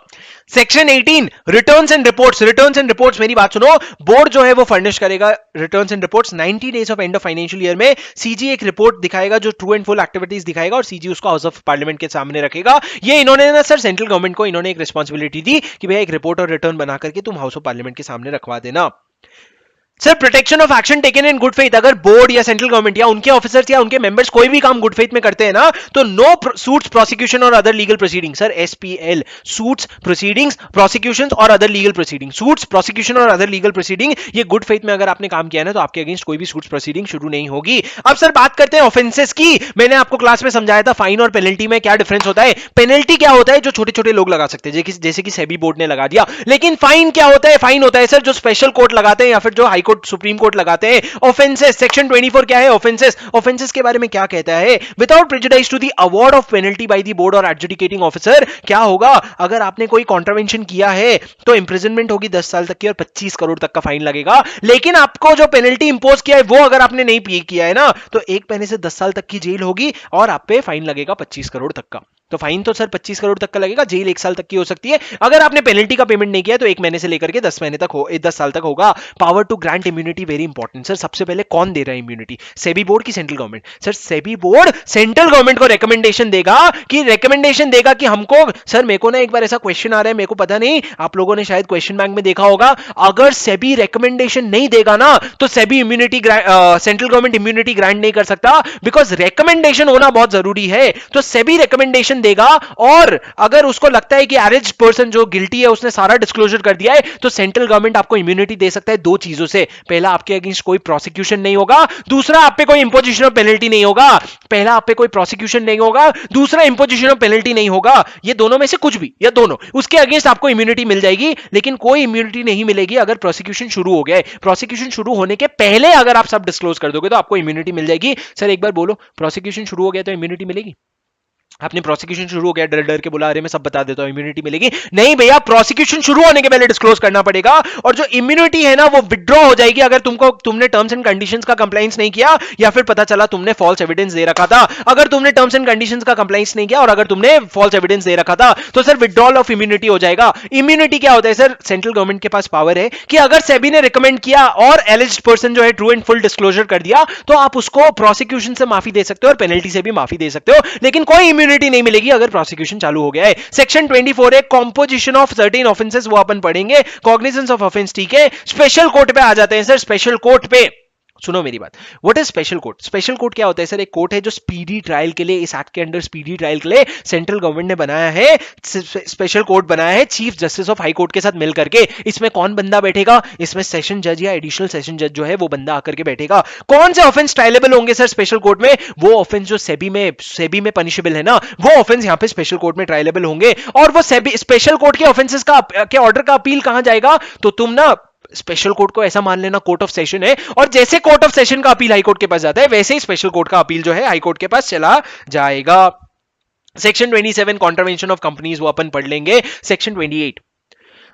section 18 returns and reports. Returns and reports, मेरी बात सुनो, बोर्ड जो है वो फर्निश करेगा returns and reports 90 days of end of financial year में। सीजी एक रिपोर्ट दिखाएगा जो ट्रू एंड फुल एक्टिविटीज दिखाएगा और सीजी उसको हाउस ऑफ पार्लियामेंट के सामने रखेगा। ये इन्होंने ना सर सेंट्रल गवर्नमेंट को इन्होंने एक रिस्पांसिबिलिटी दी कि भैया एक रिपोर्ट और रिटर्न बना करके तुम हाउस ऑफ पार्लियामेंट के सामने रखवा देना। Sir protection of action taken in good faith, अगर बोर्ड या सेंट्रल गवर्नमेंट या उनके ऑफिसर्स या उनके मेंबर्स कोई भी काम गुड फेथ में करते हैं ना, तो नो सूट्स, प्रोसिक्यूशन और other legal proceeding. Sir SPL, suits, proceedings, prosecutions और other legal proceeding. Suits, prosecution और अदर लीगल प्रोसीडिंग, ये गुड फेथ में अगर आपने काम किया ना तो आपके अगेंस्ट कोई भी सूट्स प्रोसीडिंग शुरू नहीं होगी। अब सर बात करते हैं ऑफेंसेस की। मैंने आपको क्लास में समझाया था फाइन और पेनल्टी में क्या डिफरेंस होता है। पेनल्टी क्या होता है, जो छोटे छोटे लोग लगा सकते हैं, जैसे कि सेबी बोर्ड ने लगा दिया। लेकिन फाइन क्या होता है, फाइन होता है सर जो स्पेशल कोर्ट लगाते हैं या फिर जो हाई कोर्ट, सुप्रीम कोर्ट लगाते हैं। ऑफेंसेस, सेक्शन 24 क्या है, ऑफेंसेस। ऑफेंसेस के बारे में क्या कहता है, without prejudice to the award of penalty by the board और एडजुडिकेटिंग ऑफिसर। क्या होगा, अगर आपने कोई कॉन्ट्रावेंशन किया है तो इंप्रिजनमेंट होगी 10 साल तक की और 25 करोड़ तक का फाइन लगेगा। लेकिन आपको जो पेनल्टी इंपोज किया है वो अगर आपने नहीं पे किया है ना, तो 1 महीने से 10 साल तक की जेल होगी और आप पे फाइन लगेगा 25 करोड़ तक का। तो फाइन तो सर 25 करोड़ तक का लगेगा, जेल 1 साल तक की हो सकती है। अगर आपने पेनल्टी का पेमेंट नहीं किया तो 1 महीने से लेकर के 10 महीने तक हो, 10 साल तक होगा। Power to grant immunity very important. Sir सबसे पहले कौन दे रहा है इम्यूनिटी, सेबी बोर्ड की central government? Sir SEBI board central government को रिकमेंडेशन देगा कि हमको, सर मेरे को ना एक बार ऐसा क्वेश्चन आ रहा है, मेरे को पता नहीं, आप लोगों ने शायद क्वेश्चन बैंक में देखा होगा, अगर सेबी रिकमेंडेशन नहीं देगा ना तो SEBI immunity, central government immunity grant नहीं कर सकता, बिकॉज रिकमेंडेशन होना बहुत जरूरी है। तो सेबी रिकमेंडेशन देगा और अगर उसको लगता है कि अरेस्ट पर्सन जो गिल्टी है उसने सारा डिस्क्लोजर कर दिया है तो सेंट्रल गवर्नमेंट आपको इम्यूनिटी दे सकता है 2 चीजों से। पहला, आपके अगेंस्ट कोई प्रोसिक्यूशन नहीं होगा। दूसरा, आप पे कोई इंपोजिशन ऑफ पेनल्टी नहीं होगा। पहला, आप पे कोई प्रोसिक्यूशन नहीं होगा, दूसरा इंपोजिशन ऑफ पेनल्टी नहीं होगा। ये दोनों में से कुछ भी या दोनों, उसके अगेंस्ट आपको इम्यूनिटी मिल जाएगी। लेकिन कोई इम्यूनिटी नहीं मिलेगी अगर प्रोसिक्यूशन शुरू हो गया है। प्रोसिक्यूशन शुरू होने के पहले अगर आप सब डिस्क्लोज कर दोगे तो आपको इम्यूनिटी मिल जाएगी। सर एक बार बोलो, प्रोसिक्यूशन शुरू हो गया तो इम्यूनिटी मिलेगी? आपने प्रोसिक्यूशन शुरू हो गया, डर डर के बोला अरे मैं सब बता देता हूं इम्यूनिटी मिलेगी, नहीं भैया, प्रोसिक्यूशन शुरू होने के पहले डिस्क्लोज करना पड़ेगा। और जो इम्यूनिटी है ना वो विड्रॉ हो जाएगी अगर तुमने टर्म्स एंड कंडीशंस का कंप्लायंस नहीं किया या फिर पता चला तुमने फॉल्स एविडेंस दे रखा था। अगर तुमने टर्म्स एंड कंडीशंस का कंप्लायंस नहीं किया और अगर तुमने फॉल्स एविडेंस दे रखा था तो सर विड्रॉल ऑफ इम्यूनिटी हो जाएगा। इम्यूनिटी क्या होता है सर, सेंट्रल गवर्नमेंट के पास पावर है कि अगर सेबी ने रिकमेंड किया और एलिज्ड पर्सन जो है ट्रू एंड फुल डिस्क्लोजर कर दिया तो आप उसको प्रोसिक्यूशन से माफी दे सकते हो और पेनल्टी से भी माफी दे सकते हो, लेकिन कोई इम्यूनिटी नहीं मिलेगी अगर प्रोसिक्यूशन चालू हो गया है। सेक्शन 24 है कॉम्पोजिशन ऑफ सर्टेन ऑफेंसेस, वो अपन पढ़ेंगे। कॉग्निजेंस ऑफ ऑफेंस, ठीक है। स्पेशल कोर्ट पे आ जाते हैं सर। स्पेशल कोर्ट पे सुनो मेरी बात, what is special court? Special court क्या होता है सर? एक कोर्ट है जो स्पीडी ट्रायल के लिए, इस एक्ट के अंडर स्पीडी ट्रायल के लिए सेंट्रल गवर्नमेंट ने बनाया है, स्पेशल कोर्ट बनाया है chief justice of high court के साथ मिलकर के। इसमें कौन बंदा बैठेगा? इसमें सेशन जज या एडिशनल सेशन जज जो है वो बंदा आकर के बैठेगा। कौन से ऑफेंस ट्रायलेबल होंगे सर स्पेशल कोर्ट में? वो ऑफेंस जो सेबी में पनिशेबल है ना, वो ऑफेंस यहां पे स्पेशल कोर्ट में ट्रायलेबल होंगे। और वो सेबी स्पेशल कोर्ट के ऑफेंसेस के ऑर्डर का अपील कहां जाएगा? तो तुम ना स्पेशल कोर्ट को ऐसा मान लेना कोर्ट ऑफ सेशन है, और जैसे कोर्ट ऑफ सेशन का अपील हाई कोर्ट के पास जाता है वैसे ही स्पेशल कोर्ट का अपील जो है हाई कोर्ट के पास चला जाएगा। सेक्शन 27 कॉन्ट्रावेंशन ऑफ कंपनीज वो अपन पढ़ लेंगे। Section 28,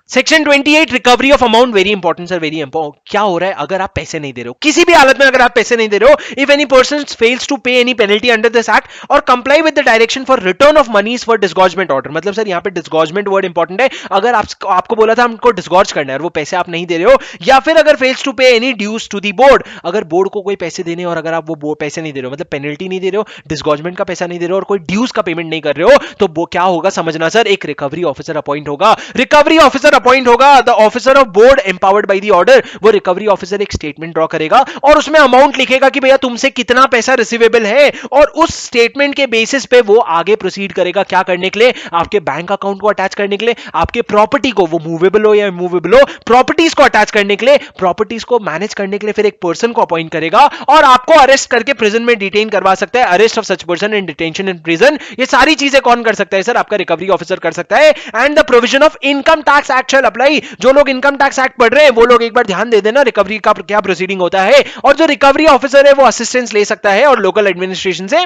section 28 recovery of amount, very important sir, very important. क्या हो रहा है अगर आप पैसे नहीं दे रहे हो, किसी भी हालत में अगर आप पैसे नहीं दे रहे हो, if any person fails to pay any penalty under this act और comply with the direction for return of monies for disgorgement order. मतलब सर यहाँ पे डिस्गॉर्जमेंट वर्ड इंपॉर्टेंट है। अगर आपको बोला था हमको डिस्गॉर्ज करना है और वो पैसे आप नहीं दे रहे हो, या फिर अगर fails to pay any dues to the board, अगर बोर्ड को कोई पैसे देने और अगर आप वो पैसे नहीं दे रहे हो, मतलब पेनल्टी नहीं दे रहे हो, डिस्गॉर्जमेंट का पैसा नहीं दे रहे हो और कोई ड्यूज का पेमेंट नहीं कर रहे हो, तो वो क्या होगा समझना सर, एक रिकवरी ऑफिसर अपॉइंट होगा। रिकवरी ऑफिसर अपॉइंट होगा, officer of board empowered by the order. वो रिकवरी ऑफिसर एक स्टेटमेंट ड्रॉ करेगा और उसमें अमाउंट लिखेगा कि भैया तुमसे कितना पैसा रिसीवेबल है, और उस स्टेटमेंट के बेसिस पे वो आगे प्रोसीड करेगा क्या करने के लिए, आपके बैंक अकाउंट को अटैच करने के लिए, आपके प्रॉपर्टी को, वो मूवेबल हो या इमूवेबल हो, प्रॉपर्टीज को अटैच करने के लिए, प्रॉपर्टीज को मैनेज करने के लिए फिर एक पर्सन को अपॉइंट करेगा और आपको अरेस्ट करके प्रिजन में डिटेन करवा सकता है। Arrest of such person in detention in prison, ये सारी चीजें कौन कर सकता है सर, आपका रिकवरी ऑफिसर कर सकता है। And the provision of income tax act shall apply. जो लोग इनकम टैक्स एक्ट पढ़ रहे हैं वो लोग एक बार ध्यान दे देना रिकवरी का क्या प्रोसीडिंग होता है, और जो रिकवरी ऑफिसर है वो असिस्टेंस ले सकता है और लोकल एडमिनिस्ट्रेशन से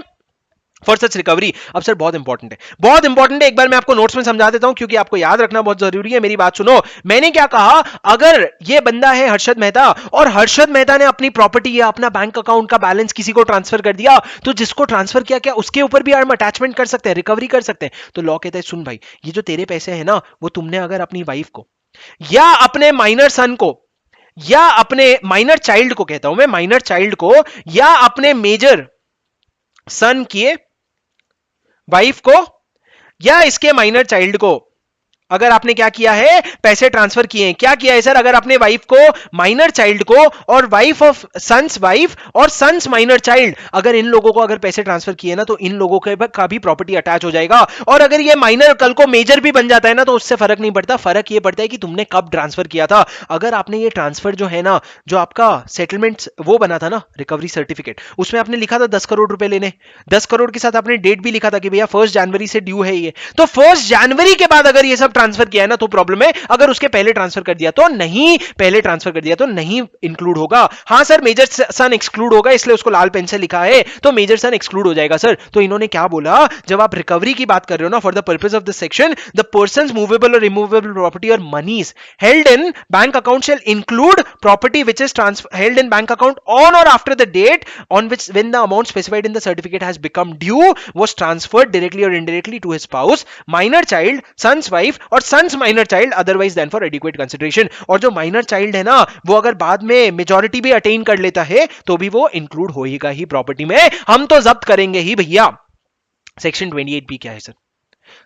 फॉर सच रिकवरी। अब सर बहुत इंपॉर्टेंट है, बहुत इंपॉर्टेंट है, एक बार मैं आपको नोट्स में समझा देता हूं क्योंकि आपको याद रखना बहुत जरूरी है। मेरी बात सुनो, मैंने क्या कहा, अगर ये बंदा है हर्षद मेहता और हर्षद मेहता ने अपनी प्रॉपर्टी या अपना बैंक अकाउंट का बैलेंस किसी को ट्रांसफर कर दिया, तो जिसको ट्रांसफर किया क्या उसके ऊपर भी हम अटैचमेंट कर सकते हैं, रिकवरी कर सकते हैं। तो लॉ कहता है सुन भाई, ये जो तेरे पैसे है ना, वो तुमने अगर अपनी वाइफ को या अपने माइनर सन को या अपने माइनर चाइल्ड को, कहता हूं मैं माइनर चाइल्ड को, या अपने मेजर सन किए वाइफ को या इसके माइनर चाइल्ड को अगर आपने क्या किया है, पैसे ट्रांसफर किए हैं। क्या किया है सर, अगर अपने वाइफ को, माइनर चाइल्ड को और वाइफ ऑफ सन्स वाइफ और सन्स माइनर चाइल्ड, अगर इन लोगों को अगर पैसे ट्रांसफर किए ना, तो इन लोगों का भी प्रॉपर्टी अटैच हो जाएगा। और अगर ये माइनर कल को मेजर भी बन जाता है ना, तो उससे फर्क नहीं पड़ता, फर्क ये पड़ता है कि तुमने कब ट्रांसफर किया था। अगर आपने ये ट्रांसफर जो है ना, जो आपका सेटलमेंट वो बना था ना, रिकवरी सर्टिफिकेट, उसमें आपने लिखा था 10 करोड़ रुपए लेने, 10 करोड़ के साथ आपने डेट भी लिखा था कि भैया 1 जनवरी से ड्यू है ये, तो 1 जनवरी के बाद अगर ये सब ट्रांसफर किया है ना तो प्रॉब्लम है। अगर उसके पहले ट्रांसफर कर दिया तो नहीं, पहले ट्रांसफर कर दिया तो नहीं इंक्लूड होगा। हां सर, मेजर सन एक्सक्लूड होगा, इसलिए उसको लाल पेन से लिखा है, तो मेजर सन एक्सक्लूड हो जाएगा सर। तो इन्होंने क्या बोला, जब आप रिकवरी की बात कर रहे हो ना, for the purpose of this section, the person's movable और रिमूवेबल प्रॉपर्टी और monies held in bank account shall include property which is held in bank account on or after the date on which when the amount specified in the certificate has become due was transferred directly or indirectly to his spouse, minor child, son's wife और son's minor child otherwise than for adequate consideration। और जो minor child है ना, वो अगर बाद में majority भी अटेन कर लेता है तो भी वो इंक्लूड होएगा ही प्रॉपर्टी में, हम तो जब्त करेंगे ही भैया। सेक्शन 28 भी क्या है सर?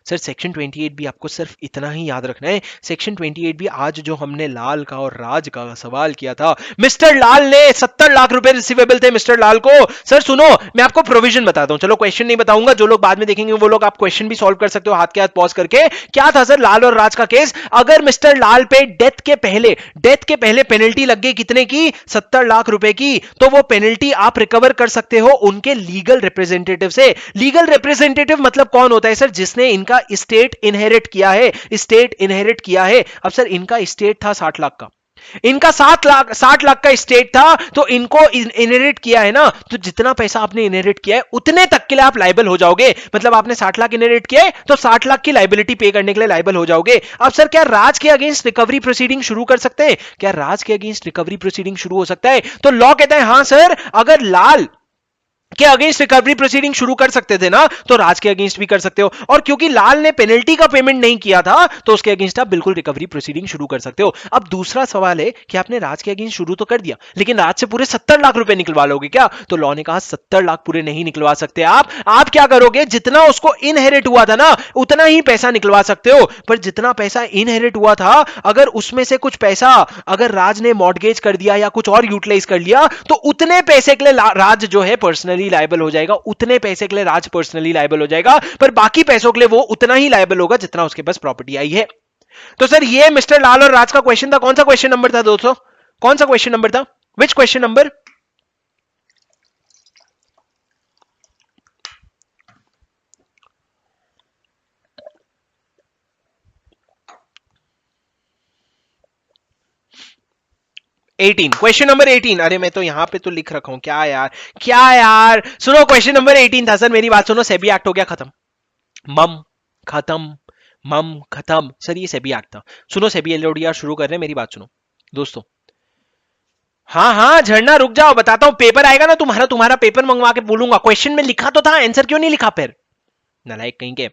सर सेक्शन 28 भी आपको सिर्फ इतना ही याद रखना है, सेक्शन 28 भी आज जो हमने लाल का और राज का सवाल किया था, मिस्टर लाल ने 70 लाख रुपए रिसीवेबल थे मिस्टर लाल को। सर सुनो, मैं आपको प्रोविजन बताता हूं, चलो क्वेश्चन नहीं बताऊंगा, जो लोग बाद में देखेंगे वो लोग आप क्वेश्चन भी सॉल्व कर सकते हो हाथ के हाथ पॉज करके। क्या था सर लाल और राज का केस, अगर मिस्टर लाल पे डेथ के पहले पेनल्टी लग गई कितने की, 70 लाख रुपए की, तो वो पेनल्टी आप रिकवर कर सकते हो उनके लीगल रिप्रेजेंटेटिव से। लीगल रिप्रेजेंटेटिव मतलब कौन होता है सर, जिसने इनका स्टेट इनहेरिट किया है, स्टेट इनहेरिट किया है। अब सर इनका स्टेट था 60 लाख का, इनका 60 लाख का स्टेट था, तो इनको इनहेरिट किया है ना, तो जितना पैसा आपने इनहेरिट किया है उतने तक के लिए आप लायबल हो जाओगे। मतलब आपने 60 लाख इनहेरिट किया है तो 60 लाख की लायबिलिटी पे करने के लिए लायबल हो जाओगे। अब सर क्या राज के अगेंस्ट रिकवरी प्रोसीडिंग शुरू कर सकते हैं, क्या राज के अगेंस्ट रिकवरी प्रोसीडिंग शुरू हो सकता है? तो लॉ कहता है हां सर, अगर लाल के अगेंस्ट रिकवरी प्रोसीडिंग शुरू कर सकते थे ना, तो राज के अगेंस्ट भी कर सकते हो। और क्योंकि लाल ने पेनल्टी का पेमेंट नहीं किया था, तो उसके अगेंस्ट आप बिल्कुल रिकवरी प्रोसीडिंग शुरू कर सकते हो। अब दूसरा सवाल है कि आपने राज के अगेंस्ट शुरू तो कर दिया, लेकिन राज से पूरे 70 लाख रुपए निकलवा लोगे क्या? तो लॉ ने कहा 70 लाख पूरे नहीं निकलवा सकते आप क्या करोगे, जितना उसको इनहेरिट हुआ था ना उतना ही पैसा निकलवा सकते हो। पर जितना पैसा इनहेरिट हुआ था, अगर उसमें से कुछ पैसा अगर राज ने मॉर्गेज कर दिया या कुछ और यूटिलाइज कर लिया, तो उतने पैसे के लिए राज जो है पर्सनली लायबल हो जाएगा, उतने पैसे के लिए राज पर्सनली लायबल हो जाएगा, पर बाकी पैसों के लिए वो उतना ही लायबल होगा जितना उसके पास प्रॉपर्टी आई है। तो सर ये मिस्टर लाल और राज का क्वेश्चन था। कौन सा क्वेश्चन नंबर था दोस्तों, कौन सा क्वेश्चन नंबर था, which question number? Question number 18। अरे मैं तो यहां पे तो लिख रखा हूं, क्या यार सुनो, क्वेश्चन नंबर 18 था सर। मेरी बात सुनो, सेबी एक्ट हो गया खत्म, मम खत्म, मम खत्म। सर ये सेबी एक्ट था। सुनो, सेबी एलओडीआर शुरू कर रहे हैं, मेरी बात सुनो दोस्तों। हाँ हाँ झरना रुक जाओ, बताता हूं। पेपर आएगा ना तुम्हारा, तुम्हारा पेपर मंगवा के बोलूंगा। क्वेश्चन में लिखा तो था, आंसर क्यों नहीं लिखा फिर, नालायक कहीं के।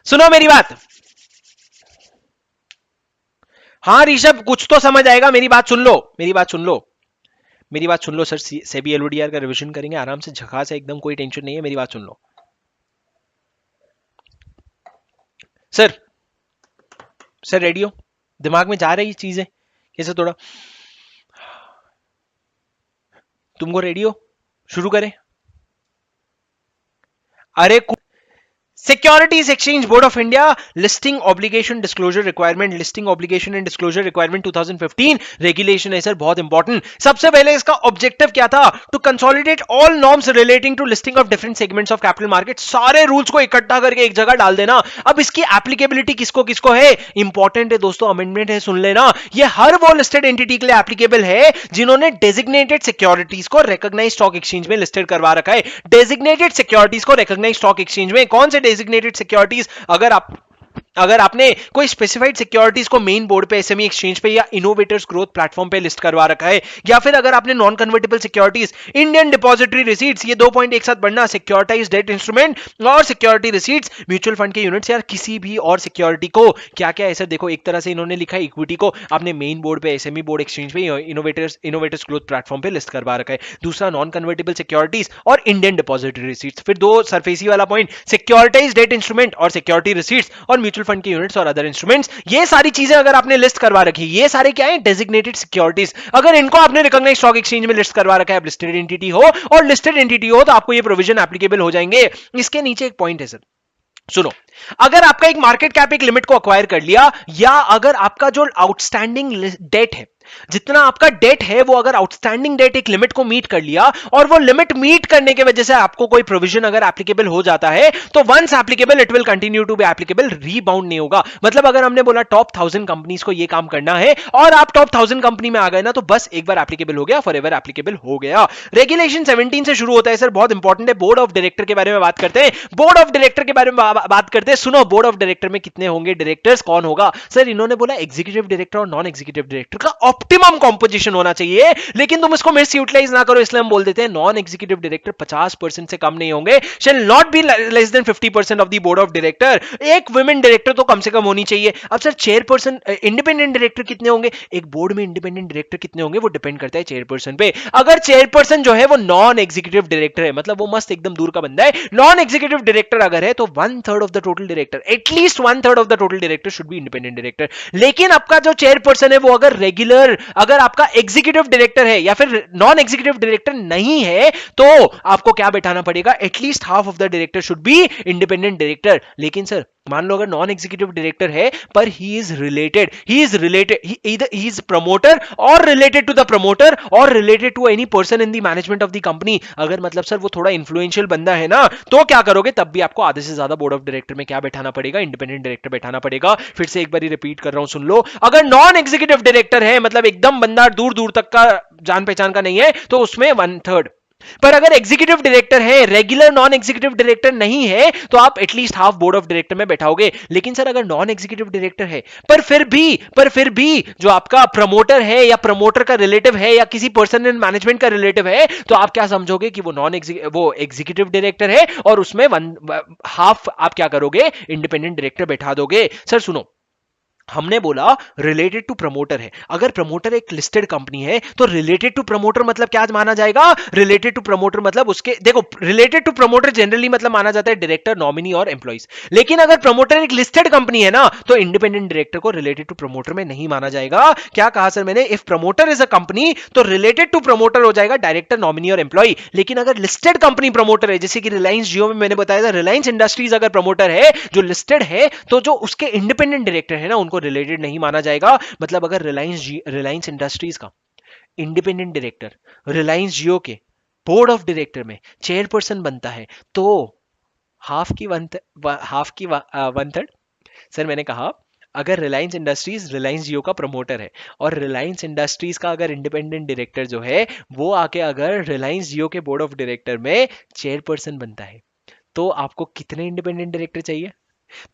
सुनो मेरी बात। हाँ ऋषभ, कुछ तो समझ आएगा, मेरी बात सुन लो, मेरी बात सुन लो, मेरी बात सुन लो। सर सेबी एलओडीआर का रिवीजन करेंगे आराम से, झकास है एकदम, कोई टेंशन नहीं है, मेरी बात सुन लो। सर, सर रेडी हो? दिमाग में जा रही चीजें कैसे थोड़ा, तुमको रेडी हो? शुरू करें? अरे Securities Exchange Board of India Listing Obligation Disclosure Requirement, Listing Obligation and Disclosure Requirement 2015 regulation है सर, बहुत इंपॉर्टेंट। सबसे पहले इसका ऑब्जेक्टिव क्या था? To consolidate all norms relating to listing of different segments of capital market. सारे rules को इकट्ठा करके एक जगह डाल देना। अब इसकी एप्लीकेबिलिटी किसको किसको है? इंपॉर्टेंट है दोस्तों, अमेंडमेंट है, सुन लेना। ये हर वो लिस्टेड एंटिटी के लिए एप्लीकेबल है जिन्होंने डेजिग्नेटेड सिक्योरिटीज को रिकॉग्नाइज्ड स्टॉक एक्सचेंज में लिस्टेड करवा रखा है। डेजिग्नेटेड सिक्योरिटीज को रिकॉग्नाइज्ड स्टॉक एक्सचेंज में, कौन से डेजिग्नेटेड सिक्योरिटीज? अगर आपने कोई स्पेसिफाइड सिक्योरिटीज को मेन बोर्ड पे, एसएमई एक्सचेंज पे या इनोवेटर्स ग्रोथ प्लेटफॉर्म पे लिस्ट करवा रखा है, या फिर अगर आपने non convertible securities, Indian depository receipts, ये 2 पॉइंट एक साथ बढ़ना, सिक्योरिटाइज डेट इंस्ट्रूमेंट और सिक्योरिटी रिसीट्स, म्यूचुअल फंड के यूनिट्स, यार किसी भी और सिक्योरिटी को क्या क्या है सर? देखो एक तरह से इन्होंने लिखा है, इक्विटी को आपने मेन बोर्ड पे, एसएमई बोर्ड एक्सचेंज पे, इनोवेटर्स ग्रोथ प्लेटफॉर्म पे लिस्ट करवा रखा है। दूसरा नॉन कन्वर्टेबल सिक्योरिटीज और इंडियन डिपॉजिटरी रिसीट्स। फिर दो सरफेसी वाला पॉइंट, सिक्योरिटाइज डेट इंस्ट्रूमेंट और सिक्योरिटी रिसीट्स और म्यूचुअल फंड के यूनिट्स और अदर इंस्ट्रूमेंट्स। ये सारी चीजें अगर आपने लिस्ट करवा रखी, ये सारे क्या है? Designated securities. अगर इनको आपने रिकॉग्नाइज्ड स्टॉक एक्सचेंज में लिस्ट करवा रखा है, लिस्टेड एंटिटी हो, और लिस्टेड एंटिटी हो तो आपको ये प्रोविजन एप्लीकेबल हो जाएंगे। इसके नीचे एक पॉइंट है सर, सुनो। अगर आपका एक मार्केट कैप एक लिमिट को अक्वायर कर लिया, या अगर आपका जो आउटस्टैंडिंग डेट है, जितना आपका डेट है, वो अगर आउटस्टैंडिंग डेट एक लिमिट को मीट कर लिया, और वो लिमिट मीट करने की वजह से आपको कोई प्रोविजन अगर एप्लीकेबल हो जाता है, तो once applicable it will continue to be applicable, rebound नहीं होगा। मतलब अगर हमने बोला टॉप 1000 कंपनीज को ये काम करना है, और आप टॉप 1000 कंपनी में आ गए ना, तो बस एक बार एप्लीकेबल हो गया, फॉरएवर एप्लीकेबल हो गया। रेगुलेशन 17 से शुरू होता है सर, बहुत इंपॉर्टेंट है। बोर्ड ऑफ डायरेक्टर के बारे में बात करते हैं, बोर्ड ऑफ डायरेक्टर के बारे में बात करते हैं। सुनो, बोर्ड ऑफ डायरेक्टर में कितने होंगे डायरेक्टर्स, कौन होगा? सर इन्होंने बोला एग्जीक्यूटिव डायरेक्टर और नॉन एग्जीक्यूटिव डायरेक्टर का ऑप्टिमम कंपोजिशन होना चाहिए, लेकिन तुम इसको मिस यूटिलाइज ना करो, इसलिए हम बोल देते हैं नॉन एग्जीक्यूटिव डायरेक्टर 50% से कम नहीं होंगे, शैल not be less than 50% of the board of director. एक वुमेन डायरेक्टर तो कम से कम होनी चाहिए। अब सर चेयरपर्सन, इंडिपेंडेंट डायरेक्टर कितने होंगे? एक बोर्ड में इंडिपेंडेंट डायरेक्टर कितने होंगे वो डिपेंड करता है चेयरपर्सन पे। अगर चेयरपर्सन जो है वो नॉन एग्जीक्यूटिव डायरेक्टर है, मतलब वो मस्त एकदम दूर का बंदा है, नॉन एग्जीक्यूटिव डायरेक्टर अगर है, तो 1/3 of the total director, at least 1/3 of the total director should be independent director. लेकिन आपका जो चेयरपर्सन है वो अगर रेगुलर, अगर आपका एग्जीक्यूटिव डायरेक्टर है या फिर नॉन एग्जीक्यूटिव डायरेक्टर नहीं है, तो आपको क्या बैठाना पड़ेगा? At least half of the director should be independent director. लेकिन सर मान लो अगर नॉन एग्जीक्यूटिव डायरेक्टर है, पर he is related either he is promoter or related to the promoter or related to any person in the management of the company, अगर मतलब sir वो थोड़ा influential बंदा है ना, तो क्या करोगे? तब भी आपको आधे से ज्यादा बोर्ड ऑफ डायरेक्टर में क्या बैठाना पड़ेगा? इंडिपेंडेंट डायरेक्टर बैठाना पड़ेगा। फिर से एक बार रिपीट कर रहा हूं, सुन लो। अगर नॉन एग्जीक्यूटिव डायरेक्टर है, मतलब एकदम बंदा दूर दूर तक का जान पहचान का नहीं है, तो उसमें 1/3। पर अगर एग्जीक्यूटिव डायरेक्टर है, रेगुलर नॉन एग्जीक्यूटिव डायरेक्टर नहीं है, तो आप at least half board of director में बैठाओगे। लेकिन सर अगर नॉन एग्जीक्यूटिव डायरेक्टर है, पर फिर भी जो आपका प्रमोटर है, या प्रमोटर का रिलेटिव है, या किसी पर्सन इन मैनेजमेंट का रिलेटिव है, तो आप क्या समझोगे कि वो एग्जीक्यूटिव डायरेक्टर है, और उसमें हाफ आप क्या करोगे? इंडिपेंडेंट डायरेक्टर बैठा दोगे। सर सुनो, हमने बोला रिलेटेड टू प्रमोटर है। अगर प्रमोटर एक लिस्टेड कंपनी है, तो रिलेटेड टू प्रमोटर मतलब क्या माना जाएगा? रिलेटेड टू प्रमोटर मतलब उसके, देखो रिलेटेड टू प्रमोटर जनरली मतलब माना जाता है डायरेक्टर, नॉमिनी और एम्प्लॉइज। लेकिन अगर प्रमोटर एक लिस्टेड कंपनी है ना, तो इंडिपेंडेंट डायरेक्टर को रिलेटेड टू प्रमोटर में नहीं माना जाएगा। क्या कहा सर मैंने? If promoter is a company, तो रिलेटेड टू प्रमोटर हो जाएगा डायरेक्टर, नॉमिनी और एम्प्लॉय। लेकिन अगर लिस्टेड कंपनी प्रमोटर है, जैसे कि रिलायंस जियो में मैंने बताया था, रिलायंस इंडस्ट्रीज अगर प्रमोटर है जो लिस्टेड है, तो जो उसके इंडिपेंडेंट डायरेक्टर है ना, उनको रिलेटेड नहीं माना जाएगा। मतलब अगर रिलायंस इंडस्ट्रीज का इंडिपेंडेंट डायरेक्टर रिलायंस जियो के बोर्ड ऑफ डायरेक्टर में चेयरपर्सन बनता है, तो हाफ की वन थर्ड। सर मैंने कहा अगर रिलायंस इंडस्ट्रीज रिलायंस जियो का प्रमोटर है, और रिलायंस इंडस्ट्रीज का अगर इंडिपेंडेंट डायरेक्टर जो है वो आके अगर रिलायंस जियो के बोर्ड ऑफ डायरेक्टर में चेयरपर्सन बनता है, तो आपको कितने इंडिपेंडेंट डायरेक्टर चाहिए?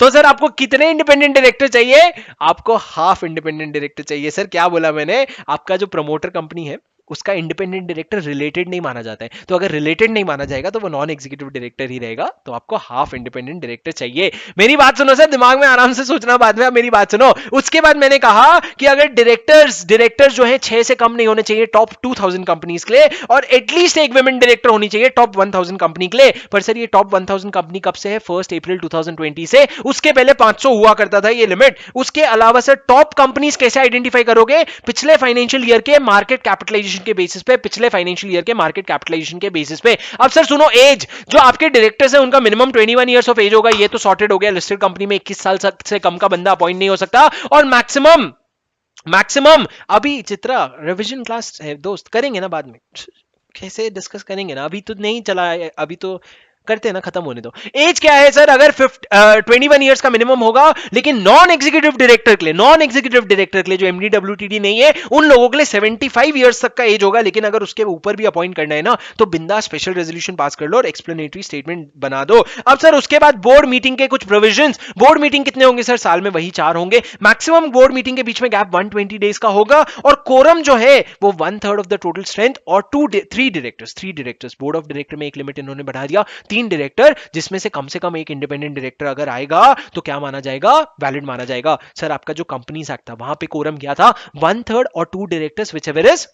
तो सर आपको कितने इंडिपेंडेंट डायरेक्टर चाहिए? आपको हाफ इंडिपेंडेंट डायरेक्टर चाहिए। सर क्या बोला मैंने? आपका जो प्रमोटर कंपनी है उसका इंडिपेंडेंट डायरेक्टर रिलेटेड नहीं माना जाता है, तो अगर रिलेटेड नहीं माना जाएगा तो वो नॉन एग्जीक्यूटिव डायरेक्टर ही रहेगा, तो आपको हाफ इंडिपेंडेंट डायरेक्टर चाहिए। मेरी बात सुनो सर, दिमाग में आराम से सोचना, बाद में आप मेरी बात सुनो। उसके बाद मैंने कहा कि अगर डायरेक्टर्स जो है 6 से कम नहीं होने चाहिए टॉप 2000 कंपनीज के लिए, और एटलीस्ट एक वुमेन डायरेक्टर होनी चाहिए टॉप 1000 कंपनी के लिए। पर सर ये टॉप 1000 कंपनी कब से है? 1 अप्रैल 2020 से। उसके पहले 500 हुआ करता था ये लिमिट। उसके अलावा सर टॉप कंपनीज कैसे आइडेंटिफाई करोगे? पिछले फाइनेंशियल ईयर के मार्केट कैपिटलाइजेशन के बेसिस पे, पिछले फाइनेंशियल ईयर के मार्केट कैपिटलाइजेशन के बेसिस पे। अब सर सुनो, एज जो आपके डायरेक्टर्स है उनका मिनिमम 21 इयर्स ऑफ एज होगा, ये तो सॉर्टेड हो गया। लिस्टेड कंपनी में 21 साल से कम का बंदा अपॉइंट नहीं हो सकता। और मैक्सिमम अभी चित्रा रिवीजन क्लास है दोस्त, करेंगे ना बाद में, कैसे डिस्कस करेंगे ना, अभी तो नहीं चला है, अभी तो करते हैं ना, खत्म होने दो। एज क्या है सर? अगर 21 इयर्स का मिनिमम होगा, लेकिन नॉन एग्जीक्यूटिव डायरेक्टर के लिए जो एमडीडब्ल्यूटीडी नहीं है उन लोगों के लिए 75 इयर्स तक का एज होगा। लेकिन अगर उसके ऊपर भी अपॉइंट करना है ना, तो बिंदास स्पेशल रेजोल्यूशन पास कर लो और एक्सप्लेनेटरी स्टेटमेंट बना दो। अब सर उसके बाद बोर्ड मीटिंग के कुछ प्रोविजंस। बोर्ड मीटिंग कितने होंगे सर? साल में वही 4 होंगे। मैक्सिमम बोर्ड मीटिंग के बीच में गैप 120 डेज का होगा। और कोरम जो है वो 1/3 ऑफ द टोटल स्ट्रेंथ, और 3 डायरेक्टर्स। बोर्ड ऑफ डायरेक्टर में एक लिमिट इन्होंने बढ़ा दिया, 3 डायरेक्टर, जिसमें से कम एक इंडिपेंडेंट डायरेक्टर अगर आएगा तो क्या माना जाएगा? वैलिड माना जाएगा। सर आपका जो कंपनीज एक्ट था वहां पे कोरम क्या था? 1/3 और 2 डायरेक्टर्स व्हिचएवर इज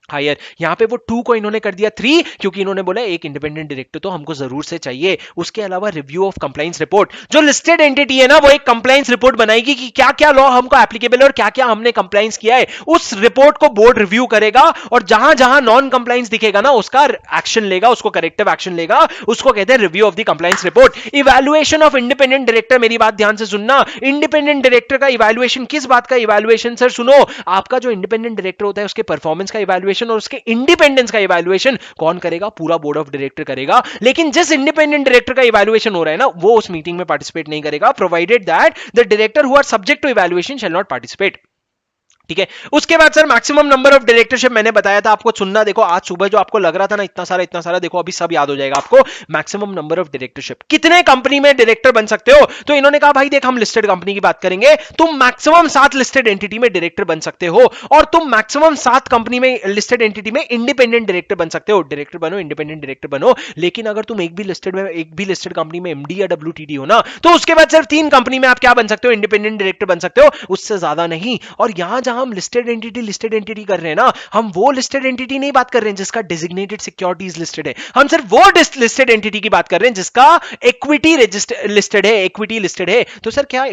हायर। यहां पे वो 2 को इन्होंने कर दिया 3, क्योंकि इन्होंने बोला एक इंडिपेंडेंट डायरेक्टर तो हमको जरूर से चाहिए। उसके अलावा रिव्यू ऑफ कंप्लायंस रिपोर्ट, जो लिस्टेड एंटिटी है ना वो एक कंप्लायंस रिपोर्ट बनाएगी कि क्या क्या लॉ हमको एप्लीकेबल है और क्या क्या हमने कंप्लायंस किया है। उस रिपोर्ट को बोर्ड रिव्यू करेगा, और जहां जहां नॉन कंप्लायंस दिखेगा ना उसका एक्शन लेगा, उसको करेक्टिव एक्शन लेगा। उसको कहते हैं review of the compliance report. Evaluation of independent director, मेरी बात ध्यान से सुनना। इंडिपेंडेंट डायरेक्टर का इवैल्यूएशन, किस बात का इवैल्यूएशन सर? सुनो, आपका जो इंडिपेंडेंट डायरेक्टर होता है उसके परफॉर्मेंस का इवैल्यूएशन और उसके इंडिपेंडेंस का इवैल्यूएशन कौन करेगा? पूरा बोर्ड ऑफ डायरेक्टर करेगा। लेकिन जिस इंडिपेंडेंट डायरेक्टर का इवैल्यूएशन हो रहा है ना, वो उस मीटिंग में पार्टिसिपेट नहीं करेगा, provided that the director who are subject to evaluation shall not participate. ठीक है। उसके बाद sir maximum number of directorship, मैंने बताया था आपको सुनना। देखो आज सुबह जो आपको लग रहा था ना इतना सारा, देखो अभी सब याद हो जाएगा आपको। मैक्सिमम नंबर ऑफ डायरेक्टरशिप, कितने कंपनी में डायरेक्टर बन सकते हो? तो इन्होंने कहा भाई देख, हम लिस्टेड कंपनी की बात करेंगे, तुम मैक्सिमम 7 लिस्टेड एंटिटी में डायरेक्टर बन सकते हो, और तुम मैक्सिमम 7 कंपनी में लिस्टेड एंटिटी में इंडिपेंडेंट डायरेक्टर बन सकते हो। डायरेक्टर बनो, इंडिपेंडेंट डायरेक्टर बनो। लेकिन अगर तुम एक भी लिस्टेड कंपनी में एमडी या डब्ल्यूटीडी हो ना, तो उसके बाद सिर्फ 3 कंपनी में आप क्या बन सकते हो? इंडिपेंडेंट डायरेक्टर बन सकते हो, उससे ज्यादा नहीं। और यहां जहां हम लिस्टेड एंटिटी कर रहे हैं ना, हम वो लिस्टेड एंटिटी नहीं बात कर रहे हैं जिसका डेजिग्नेटेड सिक्योरिटीज लिस्टेड है, हम सिर्फ वो लिस्टेड एंटिटी की बात कर रहे हैं जिसका इक्विटी लिस्टेड है। तो सर क्या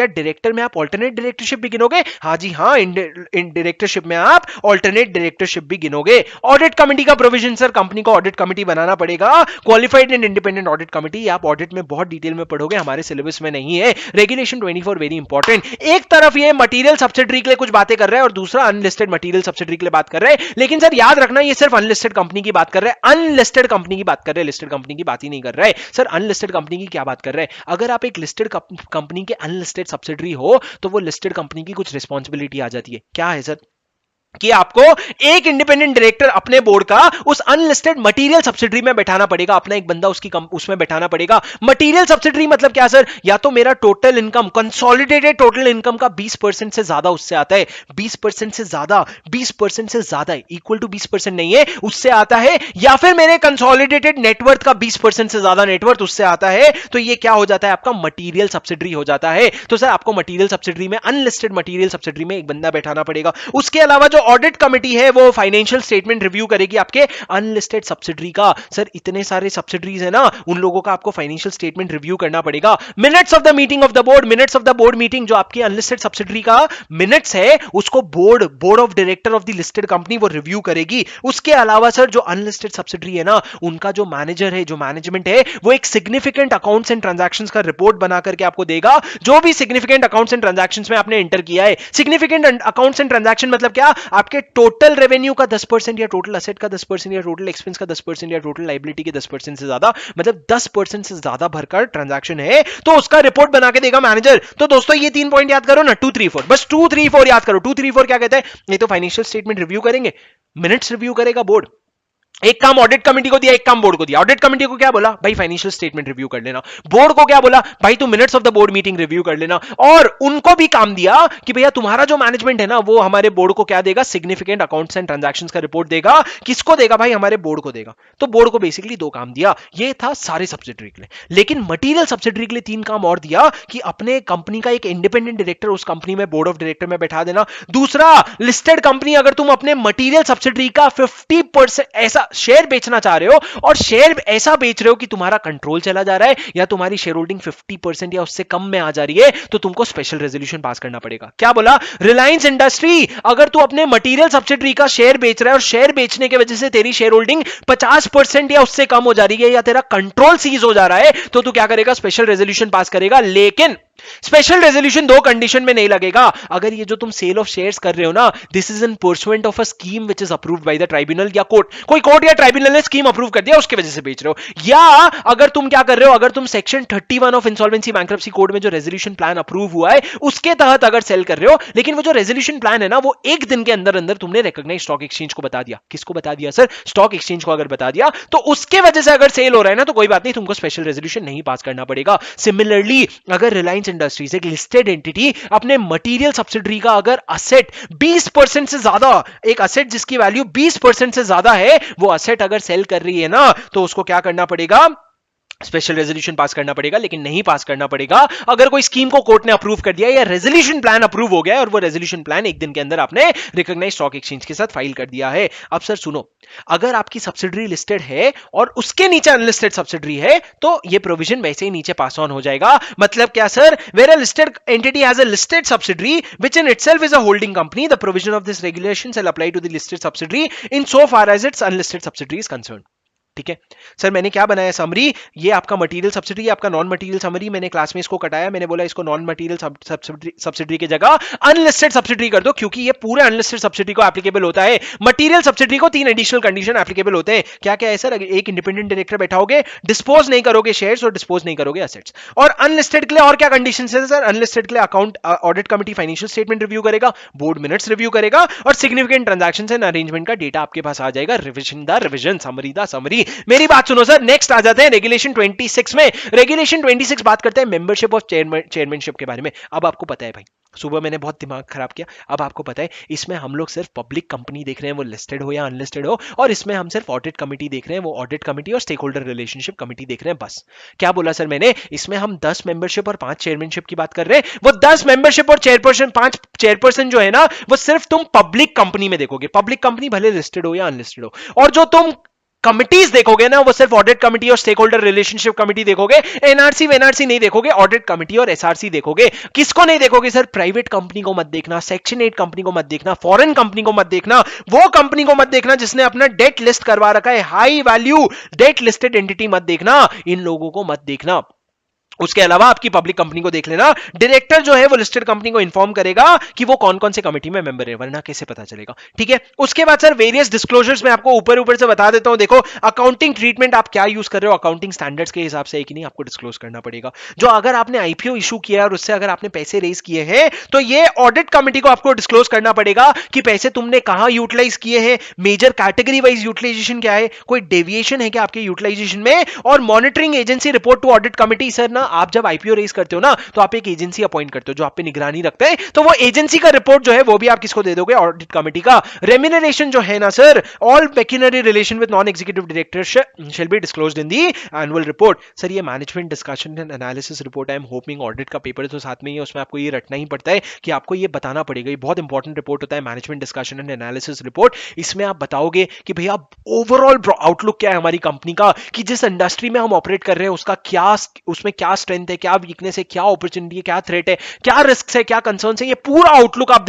डायरेक्टर में आप ऑल्टरनेट डायरेक्टरशिप भी गिनोगे? हाँ जी हाँ, डायरेक्टरशिप में आप ऑल्टरनेट डायरेक्टरशिप भी गिनोगे। ऑडिट कमेटी का प्रोविजन सर, कंपनी को ऑडिट कमेटी बनाना पड़ेगा, qualified and independent audit committee. आप ऑडिट में बहुत डिटेल में पढ़ोगे, हमारे सिलेबस में नहीं है। Regulation 24 very important. एक तरफ ये मटेरियल सब्सिडरी के लिए कुछ बातें कर रहा है और दूसरा अनलिस्टेड मटेरियल सब्सिडरी के लिए बात कर रहे हैं। लेकिन सर याद रखना, ये सिर्फ अनलिस्टेड कंपनी की बात कर रहे हैं, अनलिस्टेड कंपनी की बात कर रहे हैं, लिस्टेड कंपनी की बात ही नहीं कर रहे हैं। सर अनलिस्टेड कंपनी की क्या बात कर रहे हैं? अगर आप एक लिस्टेड कंपनी के अनलिस्टेड सब्सिडरी हो, तो वो लिस्टेड कंपनी की कुछ रिस्पॉन्सिबिलिटी आ जाती है। क्या है सर? कि आपको एक इंडिपेंडेंट डायरेक्टर अपने बोर्ड का उस अनलिस्टेड मटेरियल सब्सिडरी में बैठाना पड़ेगा, अपना एक बंदा उसमें बैठाना पड़ेगा। मटेरियल सब्सिडरी मतलब क्या सर? या तो मेरा total income, consolidated total income का 20% से ज्यादा उससे आता है, 20% से ज्यादा इक्वल टू 20% नहीं है, उससे आता है, या फिर मेरे कंसोलिडेटेड नेटवर्थ का 20% से ज्यादा नेटवर्थ उससे आता है, तो ये क्या हो जाता है? आपका मटेरियल सब्सिडरी हो जाता है। तो सर आपको मटेरियल सब्सिडरी में, अनलिस्टेड मटेरियल सब्सिडरी में एक बंदा बैठाना पड़ेगा। उसके अलावा जो ऑडिट कमेटी है वो फाइनेंशियल स्टेटमेंट रिव्यू करेगी आपके अनलिस्टेड सब्सिडरी का। सर इतने सारे सब्सिडरीज है ना, उन लोगों का आपको फाइनेंशियल स्टेटमेंट रिव्यू करना पड़ेगा। Minutes of the meeting of the board, minutes of the board meeting, जो आपकी अनलिस्टेड सब्सिडरी का मिनट्स है उसको board of director of the listed company वो रिव्यू करेगी। उसके अलावा सर जो अनलिस्टेड सब्सिडरी है ना, उनका जो मैनेजर है, जो मैनेजमेंट है, वो एक सिग्निफिकेंट अकाउंट्स एंड ट्रांजैक्शंस का रिपोर्ट बना करके आपको देगा, जो भी सिग्निफिकेंट अकाउंट्स एंड ट्रांजैक्शंस में आपने एंटर किया है। सिग्निफिकेंट अकाउंट्स एंड ट्रांजैक्शन मतलब क्या? आपके टोटल रेवेन्यू का 10% या टोटल असेट का 10% या टोटल एक्सपेंस का 10% या टोटल लायबिलिटी के 10% से ज्यादा, मतलब 10% से ज्यादा भरकर ट्रांजैक्शन है तो उसका रिपोर्ट बना के देगा मैनेजर। तो दोस्तों ये 3 पॉइंट याद करो ना, 2 3 4, बस 2 3 4 याद करो। 2 3 4 क्या कहते हैं? ये तो फाइनेंशियल स्टेटमेंट रिव्यू करेंगे, मिनट्स रिव्यू करेगा बोर्ड, एक काम ऑडिट कमेटी को दिया, एक काम बोर्ड को दिया। ऑडिट कमेटी को क्या बोला, भाई फाइनेंशियल स्टेटमेंट रिव्यू कर लेना। बोर्ड को क्या बोला, भाई तू minutes of the board meeting review कर लेना। और उनको भी काम दिया कि भैया तुम्हारा जो मैनेजमेंट है ना, वो हमारे बोर्ड को क्या देगा, सिग्निफिकेंट अकाउंट्स एंड ट्रांजैक्शंस का रिपोर्ट देगा। किसको देगा भाई, हमारे बोर्ड को देगा। तो बोर्ड को बेसिकली 2 काम दिया, ये था सारे सब्सिडरी के लिए। लेकिन मटीरियल सब्सिडरी के लिए 3 काम और दिया कि अपने कंपनी का एक इंडिपेंडेंट डायरेक्टर उस कंपनी में बोर्ड ऑफ डायरेक्टर में बैठा देना। दूसरा, लिस्टेड कंपनी अगर तुम अपने मटीरियल सब्सिडरी का 50% ऐसा शेयर बेचना चाह रहे हो और शेयर ऐसा बेच रहे हो कि तुम्हारा कंट्रोल चला जा रहा है या तुम्हारी शेयर होल्डिंग 50% या उससे कम में आ जा रही है, तो तुमको स्पेशल रेजोल्यूशन पास करना पड़ेगा। क्या बोला, रिलायंस इंडस्ट्री अगर तू अपने मटीरियल सब्सिडरी का शेयर बेच रहा है और शेयर बेचने की वजह से तेरी शेयर होल्डिंग 50% या उससे कम हो जा रही है या तेरा कंट्रोल सीज हो जा रहा है, तो तू क्या करेगा, स्पेशल रेजोल्यूशन पास करेगा। लेकिन स्पेशल रेजोल्यूशन 2 कंडीशन में नहीं लगेगा। अगर ये जो तुम सेल ऑफ शेयर्स कर रहे हो ना, this is in pursuant of a scheme which is approved by the tribunal या कोर्ट, कोई कोर्ट या ट्राइब्यूनल ने स्कीम अप्रूव कर दिया, उसकी वजह से बेच रहे हो। या अगर तुम क्या कर रहे हो, अगर तुम section 31 of insolvency bankruptcy code में जो रेजोल्यूशन प्लान अप्रूव हुआ है उसके तहत अगर सेल कर रहे हो, लेकिन वो जो रेजोल्यूशन प्लान है ना, वो एक दिन के अंदर अंदर तुमने रिकॉग्नाइज स्टॉक एक्सचेंज को बता दिया। किसको बता दिया सर, स्टॉक एक्सचेंज को अगर बता दिया, तो उसके वजह से अगर सेल हो रहा है ना, तो कोई बात नहीं, तुमको स्पेशल रेजोल्यूशन नहीं पास करना पड़ेगा। सिमिलरली अगर रिलायंस इंडस्ट्रीज एक लिस्टेड एंटिटी अपने मटेरियल सब्सिडरी का अगर असेट 20% से ज्यादा, एक असेट जिसकी वैल्यू 20% से ज्यादा है, वो असेट अगर सेल कर रही है ना, तो उसको क्या करना पड़ेगा, स्पेशल रेजोल्यूशन पास करना पड़ेगा। लेकिन नहीं पास करना पड़ेगा अगर कोई स्कीम को कोर्ट ने अप्रूव कर दिया या रेजोल्यूशन प्लान अप्रूव हो गया और वो रेजोल्यूशन प्लान एक दिन के अंदर आपने रिकॉग्नाइज्ड स्टॉक एक्सचेंज के साथ फाइल कर दिया है। अब सर सुनो, अगर आपकी सब्सिडरी लिस्टेड है और उसके नीचे अनलिस्टेड सब्सिडरी है, तो ये प्रोविजन वैसे ही नीचे पास ऑन हो जाएगा। मतलब क्या sir, where a listed entity has a listed subsidiary which in itself is a holding company, the provision of this regulation shall apply to the listed subsidiary in so far as its unlisted subsidiary is concerned. ठीक है sir, मैंने क्या बनाया summary, ये आपका material subsidy, आपका non material summary. मैंने class में इसको कटाया, मैंने बोला इसको नॉन मटेरियल सब्सिडी की जगह अनलिस्टेड सब्सिडी कर दो, क्योंकि ये पूरे अनलिस्टेड सब्सिडी को एप्लीकेबल होता है। मटेरियल सब्सिडी को 3 एडिशनल कंडीशन एप्लीकेबल होते हैं। क्या क्या है सर, एक इंडिपेंडेंट डायरेक्टर बैठाओगे, डिस्पोज नहीं करोगे शेयर्स और डिस्पोज नहीं करोगे असेट्स। और अनलिस्टेड के लिए और क्या कंडीशन है सर, अनलिस्टेड के लिए account audit committee financial statement review करेगा, बोर्ड मिनट्स रिव्यू करेगा और सिग्निफिकेंट ट्रांजैक्शंस एंड अरेंजमेंट का डेटा आपके पास आ जाएगा। Revision the revision, summary the summary. मेरी बात सुनो सर, नेक्स्ट आ जाते हैं रेगुलेशन 26 में। रेगुलेशन 26 बात करते हैं मेंबरशिप ऑफ चेयरमैनशिप के बारे में। अब आपको पता है भाई, सुबह मैंने बहुत दिमाग खराब किया, अब आपको पता है इसमें हम लोग सिर्फ पब्लिक कंपनी देख रहे हैं, वो लिस्टेड हो या अनलिस्टेड हो, और इसमें हम सिर्फ ऑडिट कमेटी देख रहे हैं, वो ऑडिट कमेटी और स्टेक होल्डर रिलेशनशिप कमेटी देख रहे हैं बस। क्या बोला सर मैंने, इसमें हम 10 मेंबरशिप और 5 चेयरमैनशिप की बात कर रहे हैं। वो 10 मेंबरशिप और चेयरपर्सन 5 चेयरपर्सन जो है ना, वो सिर्फ तुम पब्लिक कंपनी में देखोगे। पब्लिक कंपनी भले लिस्टेड हो या अनलिस्टेड हो। और जो तुम कमिटीज देखोगे ना, वो सिर्फ ऑडिट कमिटी और स्टेक होल्डर रिलेशनशिप कमिटी देखोगे। एनआरसी वेनआरसी नहीं देखोगे, ऑडिट कमिटी और एसआरसी देखोगे। किसको नहीं देखोगे सर, प्राइवेट कंपनी को मत देखना, सेक्शन 8 कंपनी को मत देखना, फॉरेन कंपनी को मत देखना, वो कंपनी को मत देखना जिसने अपना डेट लिस्ट करवा रखा है, high value debt listed entity मत देखना, इन लोगों को मत देखना। उसके अलावा आपकी पब्लिक कंपनी को देख लेना। डायरेक्टर जो है वो लिस्टेड कंपनी को इन्फॉर्म करेगा कि वो कौन कौन से कमेटी में मेंबर है, वरना कैसे पता चलेगा। ठीक है, उसके बाद सर वेरियस डिस्क्लोजर्स में आपको ऊपर ऊपर से बता देता हूं। देखो, अकाउंटिंग ट्रीटमेंट आप क्या यूज कर रहे हो, अकाउंटिंग स्टैंडर्ड्स के हिसाब से है कि नहीं, आपको डिस्क्लोज करना पड़ेगा। जो अगर आपने आईपीओ इशू किया है और उससे अगर आपने पैसे रेज किए हैं, तो ये ऑडिट कमेटी को आपको डिस्क्लोज करना पड़ेगा कि पैसे तुमने कहां यूटिलाइज किए हैं, मेजर कैटेगरी वाइज यूटिलाइजेशन क्या है, कोई डेविएशन है क्या आपके यूटिलाइजेशन में। और monitoring agency report to audit committee. Sir ना, आप जब आईपीओ करते हो ना, तो आप एक एजेंसी अपॉइंट करते हो जो आप पे निगरानी रखते हैं, तो वो एजेंसी का रिपोर्ट जो है वो भी आप किसको दे दोगे, ऑडिट कमेटी का। रेम्यूनरेशन जो है ना sir, all pecuniary relation with non executive director shall be disclosed in the annual report. Sir ये management discussion and analysis report, I am hoping audit का पेपर तो साथ में ही है, उसमें आपको ये रटना ही पड़ता है कि आपको ये बताना पड़ेगा। ये बहुत इंपॉर्टेंट रिपोर्ट होता है, management discussion and analysis report. इसमें आप बताओगे कि भैया ओवरऑल आउटलुक क्या है हमारी कंपनी का, कि जिस इंडस्ट्री में हम ऑपरेट कर रहे हैं उसका क्या, उसमें क्या स्ट्रेंथ है, क्या वीकनेस है, क्या अपॉर्चुनिटी है, क्या थ्रेट है, क्या रिस्क है, क्या कंसर्न है, ये पूरा आउटलुक आप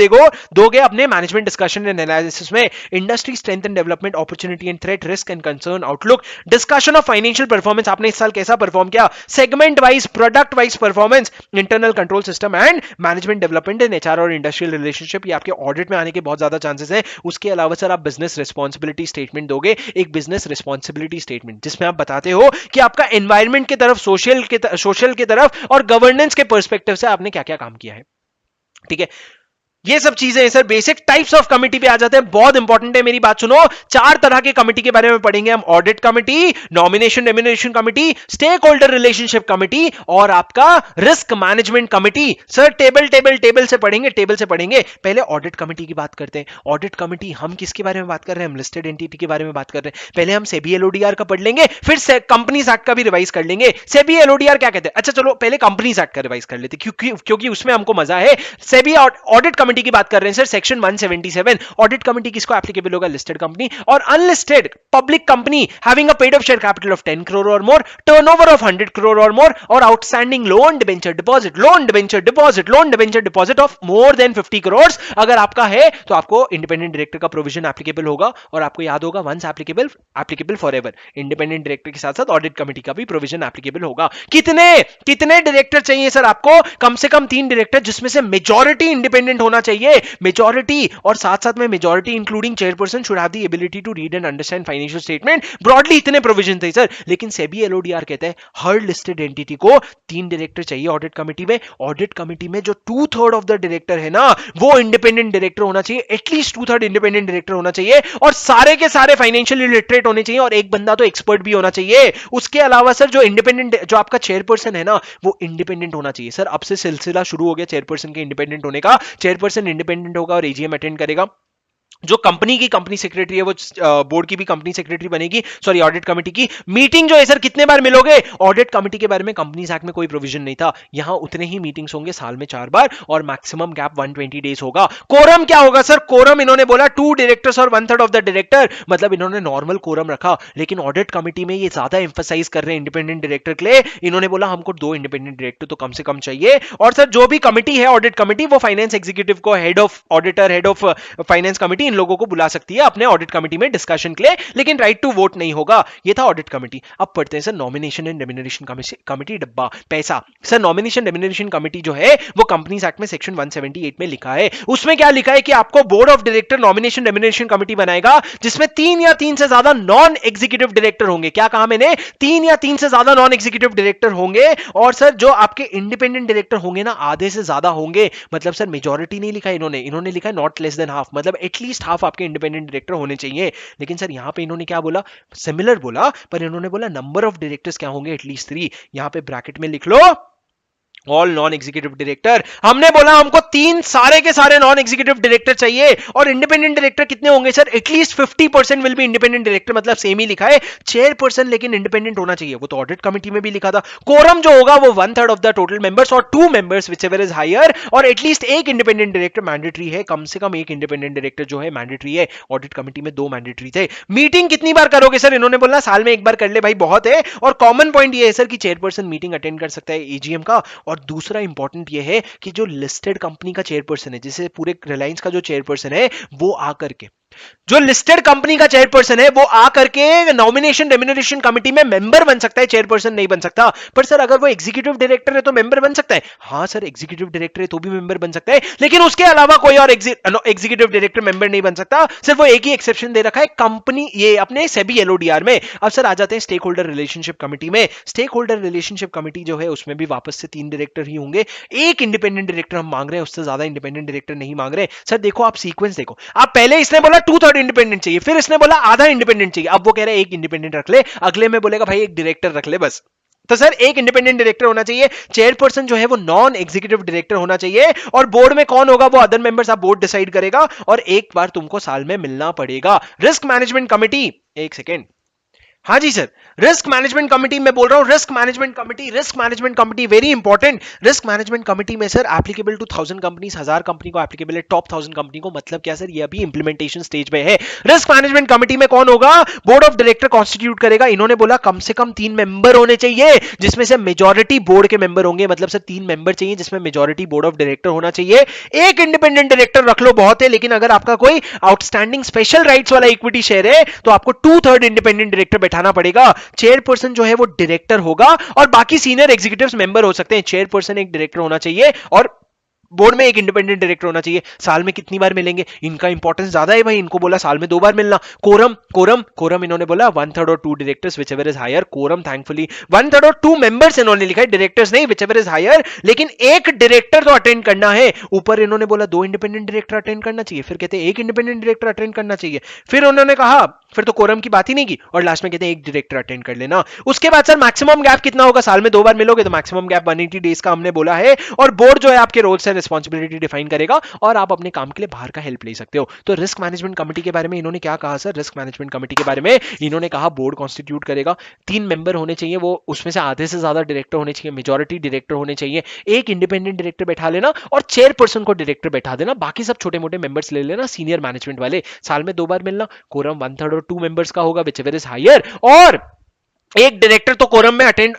दोगे अपने मैनेजमेंट डिस्कशन एंड एनालिसिस में। Industry strength and development, opportunity and threat, risk and concern, outlook, discussion of financial performance, आपने इस साल कैसा परफॉर्म किया, segment wise, product wise performance, internal control system and management development in HR और industrial relationship. ये आपके audit में आने के बहुत ज्यादा चांसेस हैं। उसके अलावा सर आप बिजनेस रिस्पॉन्सिबिलिटी स्टेटमेंट दोगे, एक बिजनेस रिस्पॉन्सिबिलिटी स्टेटमेंट जिसमें आप बताते हो कि आपका एनवायरमेंट की तरफ, सोशल की तरफ और गवर्नेंस के पर्सपेक्टिव से आपने क्या क्या काम किया है। ठीक है, ये सब चीजें sir basic types of committee पे आ जाते हैं, बहुत इंपॉर्टेंट है, मेरी बात सुनो। 4 तरह के कमिटी के बारे में पढ़ेंगे हम, audit committee, nomination remuneration committee, stakeholder relationship committee और आपका risk management committee. Sir table से पढ़ेंगे, टेबल से पढ़ेंगे। पहले ऑडिट कमिटी की बात करते हैं। ऑडिट कमिटी हम किसके बारे में बात कर रहे हैं? हम लिस्टेड एंटिटी के बारे में बात कर रहे हैं। पहले हम सेबी एलओडीआर का पढ़ लेंगे, फिर कंपनीज एक्ट का भी रिवाइज कर लेंगे। सेबी एलओडीआर क्या कहते हैं? अच्छा चलो पहले कंपनीज एक्ट का रिवाइज कर लेते क्योंकि उसमें हमको मजा है। सेबी ऑडिट कमिटी की बात कर रहे हैं सर, सेक्शन 177। ऑडिट कमिटी किसको एप्लीकेबल होगा? लिस्टेड कंपनी और unlisted public company having a paid up share capital of 10 crore और मोर, टर्नओवर ऑफ 100 करोड़ और मोर और outstanding loan debenture deposit of more than 50 crore अगर आपका है तो आपको इंडिपेंडेंट डायरेक्टर का प्रोविजन एप्लीकेबल होगा। और आपको याद होगा once applicable forever. Independent director के साथ साथ ऑडिट कमिटी का भी प्रोविजन एप्लीकेबल होगा। कितने डायरेक्टर चाहिए सर आपको? कम से कम 3 डायरेक्टर, जिसमें से मेजॉरिटी इंडिपेंडेंट होना चाहिए। मेजॉरिटी और साथ में majority including chairperson should have the ability to read and understand financial statement. Broadly इतने प्रोविजन थे सर। लेकिन सेबी एलओडीआर कहता है हर लिस्टेड एंटिटी को 3 डायरेक्टर चाहिए ऑडिट कमिटी में। ऑडिट कमिटी में जो 2/3 ऑफ द डायरेक्टर है ना, वो इंडिपेंडेंट डायरेक्टर होना चाहिए। एटलीस्ट 2/3 इंडिपेंडेंट डायरेक्टर होना चाहिए और सारे के सारे फाइनेंशियल लिटरेट होने चाहिए और एक बंदा तो एक्सपर्ट भी होना चाहिए। उसके अलावा सर जो आपका चेयरपर्सन है ना, वो इंडिपेंडेंट होना चाहिए। सर अब से सिलसिला शुरू हो गया चेयरपर्सन के इंडिपेंडेंट होने का। चेयरपर्सन इंडिपेंडेंट होगा और एजीएम अटेंड करेगा। जो कंपनी की कंपनी सेक्रेटरी है वो बोर्ड की भी कंपनी सेक्रेटरी बनेगी। सॉरी, ऑडिट कमिटी की मीटिंग जो है सर कितने बार मिलोगे? ऑडिट कमिटी के बारे में कंपनीज एक्ट में कोई प्रोविजन नहीं था। यहां उतने ही मीटिंग्स होंगे साल में 4 बार और मैक्सिमम गैप 120 डेज होगा। कोरम क्या होगा सर? कोरम इन्होंने बोला 2 डायरेक्टर्स और 1/3 ऑफ द डायरेक्टर, मतलब इन्होंने नॉर्मल कोरम रखा। लेकिन ऑडिट कमिटी में ये ज्यादा एम्फसाइज कर रहे हैं इंडिपेंडेंट डायरेक्टर के लिए। इन्होंने बोला हमको 2 इंडिपेंडेंट डायरेक्टर तो कम से कम चाहिए। और सर जो भी कमिटी है ऑडिट कमिटी, वो फाइनेंस एग्जीक्यूटिव को, head of auditor, head of finance committee, इन लोगों को बुला सकती है अपने ऑडिट कमिटी में डिस्कशन के लिए, लेकिन राइट टू वोट नहीं होगा। ये था ऑडिट कमिटी। अब पढ़ते हैं sir nomination and remuneration committee. डब्बा पैसा। सर नॉमिनेशन रेम्युनरेशन कमिटी जो है वो कंपनीज एक्ट में सेक्शन 178 में लिखा है। उसमें क्या लिखा है कि आपको board of director nomination remuneration committee बनाएगा जिसमें 3 या 3 से ज्यादा नॉन एग्जीक्यूटिव डायरेक्टर होंगे। क्या कहा मैंने? 3 या 3 से ज्यादा नॉन एग्जीक्यूटिव डायरेक्टर होंगे। और सर जो आपके इंडिपेंडेंट डायरेक्टर होंगे ना, आधे से ज्यादा होंगे। मतलब सर मेजॉरिटी नहीं लिखा इन्होंने लिखा है नॉट लेस देन हाफ, मतलब एटलीस्ट हाफ आपके इंडिपेंडेंट डायरेक्टर होने चाहिए। लेकिन सर यहां पे इन्होंने क्या बोला? सिमिलर बोला, पर इन्होंने बोला नंबर ऑफ डायरेक्टर्स क्या होंगे? एटलीस्ट 3। यहां पे ब्रैकेट में लिख लो ऑल नॉन एग्जीक्यूटिव डायरेक्टर। हमने बोला हमको 3 सारे के सारे नॉन एग्जीक्यूटिव डायरेक्टर चाहिए। और इंडिपेंडेंट डायरेक्टर कितने होंगे sir? At least 50% will be independent director, मतलब सेम ही लिखा है। चेयरपर्सन लेकिन इंडिपेंडेंट होना चाहिए, वो तो ऑडिट कमिटी में भी लिखा था। कोरम जो होगा वो 1/3 ऑफ द टोटल मेंबर्स और 2 मेंबर्स व्हिचएवर इज हायर। और एटलीस्ट एक इंडिपेंडेंट डायरेक्टर मैंडेटरी है, कम से कम एक इंडिपेंडेंट डायरेक्टर जो है मैंडेटरी है। ऑडिट कमिटी में 2 मैंडेटरी थे। मीटिंग कितनी बार करोगे सर? इन्होंने बोला साल में 1 बार कर ले भाई, बहुत है। और कॉमन पॉइंट ये है सर कि चेयरपर्सन मीटिंग अटेंड कर सकता है एजीएम का। और दूसरा इंपॉर्टेंट ये है कि जो लिस्टेड कंपनी का चेयरपर्सन है, जैसे पूरे रिलायंस का जो चेयरपर्सन है, वो आकर के, जो लिस्टेड कंपनी का चेयरपर्सन है वो आकर के नॉमिनेशन रेम्युनरेशन कमिटी में मेंबर बन सकता है, चेयरपर्सन नहीं बन सकता। पर सर अगर वो एग्जीक्यूटिव डायरेक्टर है तो मेंबर बन सकता है। हाँ सर, एग्जीक्यूटिव डायरेक्टर है तो भी मेंबर बन सकता है, लेकिन उसके अलावा कोई और एग्जीक्यूटिव डायरेक्टर मेंबर नहीं बन सकता। सिर्फ वो एक ही एक्सेप्शन दे रखा है कंपनी, ये अपने सेबी एलओडीआर में। अब सर आ जाते हैं स्टेक होल्डर रिलेशनशिप कमिटी में। स्टेक होल्डर रिलेशनशिप कमिटी जो है उसमें भी वापस से 3 डायरेक्टर ही होंगे। एक इंडिपेंडेंट डायरेक्टर हम मांग रहे हैं, उससे ज्यादा इंडिपेंडेंट डायरेक्टर नहीं मांग रहे। सर देखो आप सीक्वेंस देखो, आप पहले इसने बोला 2/3 इंडिपेंडेंट चाहिए, फिर इसने बोला आधा इंडिपेंडेंट चाहिए, अब वो कह रहा है एक इंडिपेंडेंट रख ले, अगले में बोलेगा भाई एक डायरेक्टर रख ले बस। तो सर एक इंडिपेंडेंट डायरेक्टर होना चाहिए। चेयरपर्सन जो है वो नॉन एग्जीक्यूटिव डायरेक्टर होना चाहिए। और बोर्ड में कौन होगा? वो अदर मेंबर्स आप बोर्ड डिसाइड करेगा। और एक बार तुमको साल में मिलना पड़ेगा। रिस्क मैनेजमेंट कमिटी, एक सेकेंड, हाँ जी सर, रिस्क मैनेजमेंट कमिटी में बोल रहा हूं। Risk management committee very important. Risk management committee में sir applicable to 1000 companies, 1000 company को एप्लीकेबल है, टॉप 1000 कंपनी को। मतलब क्या सर? ये अभी इंप्लीमेंटेशन स्टेज पे है। रिस्क मैनेजमेंट कमिटी में कौन होगा? बोर्ड ऑफ डायरेक्टर कॉन्स्टिट्यूट करेगा। इन्होंने बोला कम से कम 3 मेंबर होने चाहिए, जिसमें से मेजोरिटी बोर्ड के मेंबर होंगे। मतलब सर 3 मेंबर चाहिए जिसमें मेजोरिटी बोर्ड ऑफ डायरेक्टर होना चाहिए। एक इंडिपेंडेंट डायरेक्टर रख लो, बहुत है। लेकिन अगर आपका कोई आउटस्टैंडिंग स्पेशल राइट्स वाला इक्विटी शेयर है तो आपको 2/3 इंडिपेंडेंट डायरेक्टर बैठाना पड़ेगा। चेयरपर्सन जो है वो डायरेक्टर होगा और बाकी सीनियर एग्जीक्यूटिव्स मेंबर हो सकते हैं। चेयरपर्सन एक डायरेक्टर होना चाहिए और बोर्ड में एक इंडिपेंडेंट डायरेक्टर होना चाहिए। साल में कितनी बार मिलेंगे, इनका इंपॉर्टेंस ज्यादा है भाई, इनको बोला साल में 2 बार मिलना। कोरम कोरम कोरम इन्होंने बोला 1/3 और 2 directors whichever is higher. Quorum thankfully 1/3 और 2 मेंबर्स इन्होंने लिखा है, डायरेक्टर्स नहीं, व्हिचएवर इज हायर, लेकिन एक डायरेक्टर तो अटेंड करना है। ऊपर इन्होंने बोला 2 इंडिपेंडेंट डायरेक्टर अटेंड करना चाहिए, फिर कहते हैं 1 इंडिपेंडेंट डायरेक्टर अटेंड करना चाहिए, फिर उन्होंने कहा, फिर तो कोरम की बात ही नहीं की, और लास्ट में कहते हैं 1 डायरेक्टर अटेंड कर लेना। उसके बाद सर मैक्सिमम गैप कितना होगा, साल में 2 बार मिलोगे तो मैक्सिमम गैप 180 डेज का हमने बोला है। और बोर्ड जो है आपके रोल्स एंड रिस्पांसिबिलिटी डिफाइन करेगा और आप अपने काम के लिए बाहर का हेल्प ले सकते हो। तो रिस्क मैनेजमेंट कमेटी के बारे में इन्होंने क्या कहा सर, रिस्क मैनेजमेंट कमेटी के बारे में इन्होंने कहा बोर्ड कॉन्स्टिट्यूट करेगा, 3 मेंबर होने चाहिए, वो उसमें से आधे से ज्यादा डायरेक्टर होने चाहिए, मेजॉरिटी डायरेक्टर होने चाहिए, 1 इंडिपेंडेंट डायरेक्टर बैठा लेना और चेयरपर्सन को डायरेक्टर बैठा देना, बाकी सब छोटे मोटे मेंबर्स ले लेना, सीनियर मैनेजमेंट वाले। साल में 2 बार मिलना, कोरम 1/3 और 2 मेंबर्स का होगा व्हिचएवर इज हायर, और एक डायरेक्टर तो कोरम में अटेंड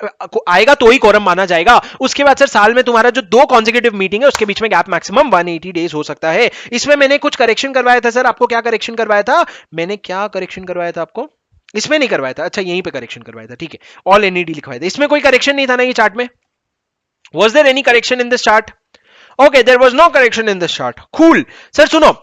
आएगा तो ही कोरम माना जाएगा। उसके बाद सर साल में तुम्हारा जो 2 कॉन्सेक्यूटिव मीटिंग है उसके बीच में गैप मैक्सिमम 180 डेज हो सकता है। इसमें मैंने कुछ करेक्शन करवाया था सर, आपको क्या करेक्शन करवाया था, मैंने क्या करेक्शन करवाया था आपको, इसमें नहीं करवाया था, अच्छा यहीं पे करेक्शन करवाया था, ठीक है, ऑल एनईडी लिखवाया था, इसमें कोई करेक्शन नहीं था ना ये चार्ट में, was there any correction in this chart, okay there was no correction in this chart, cool. Sir सुनो,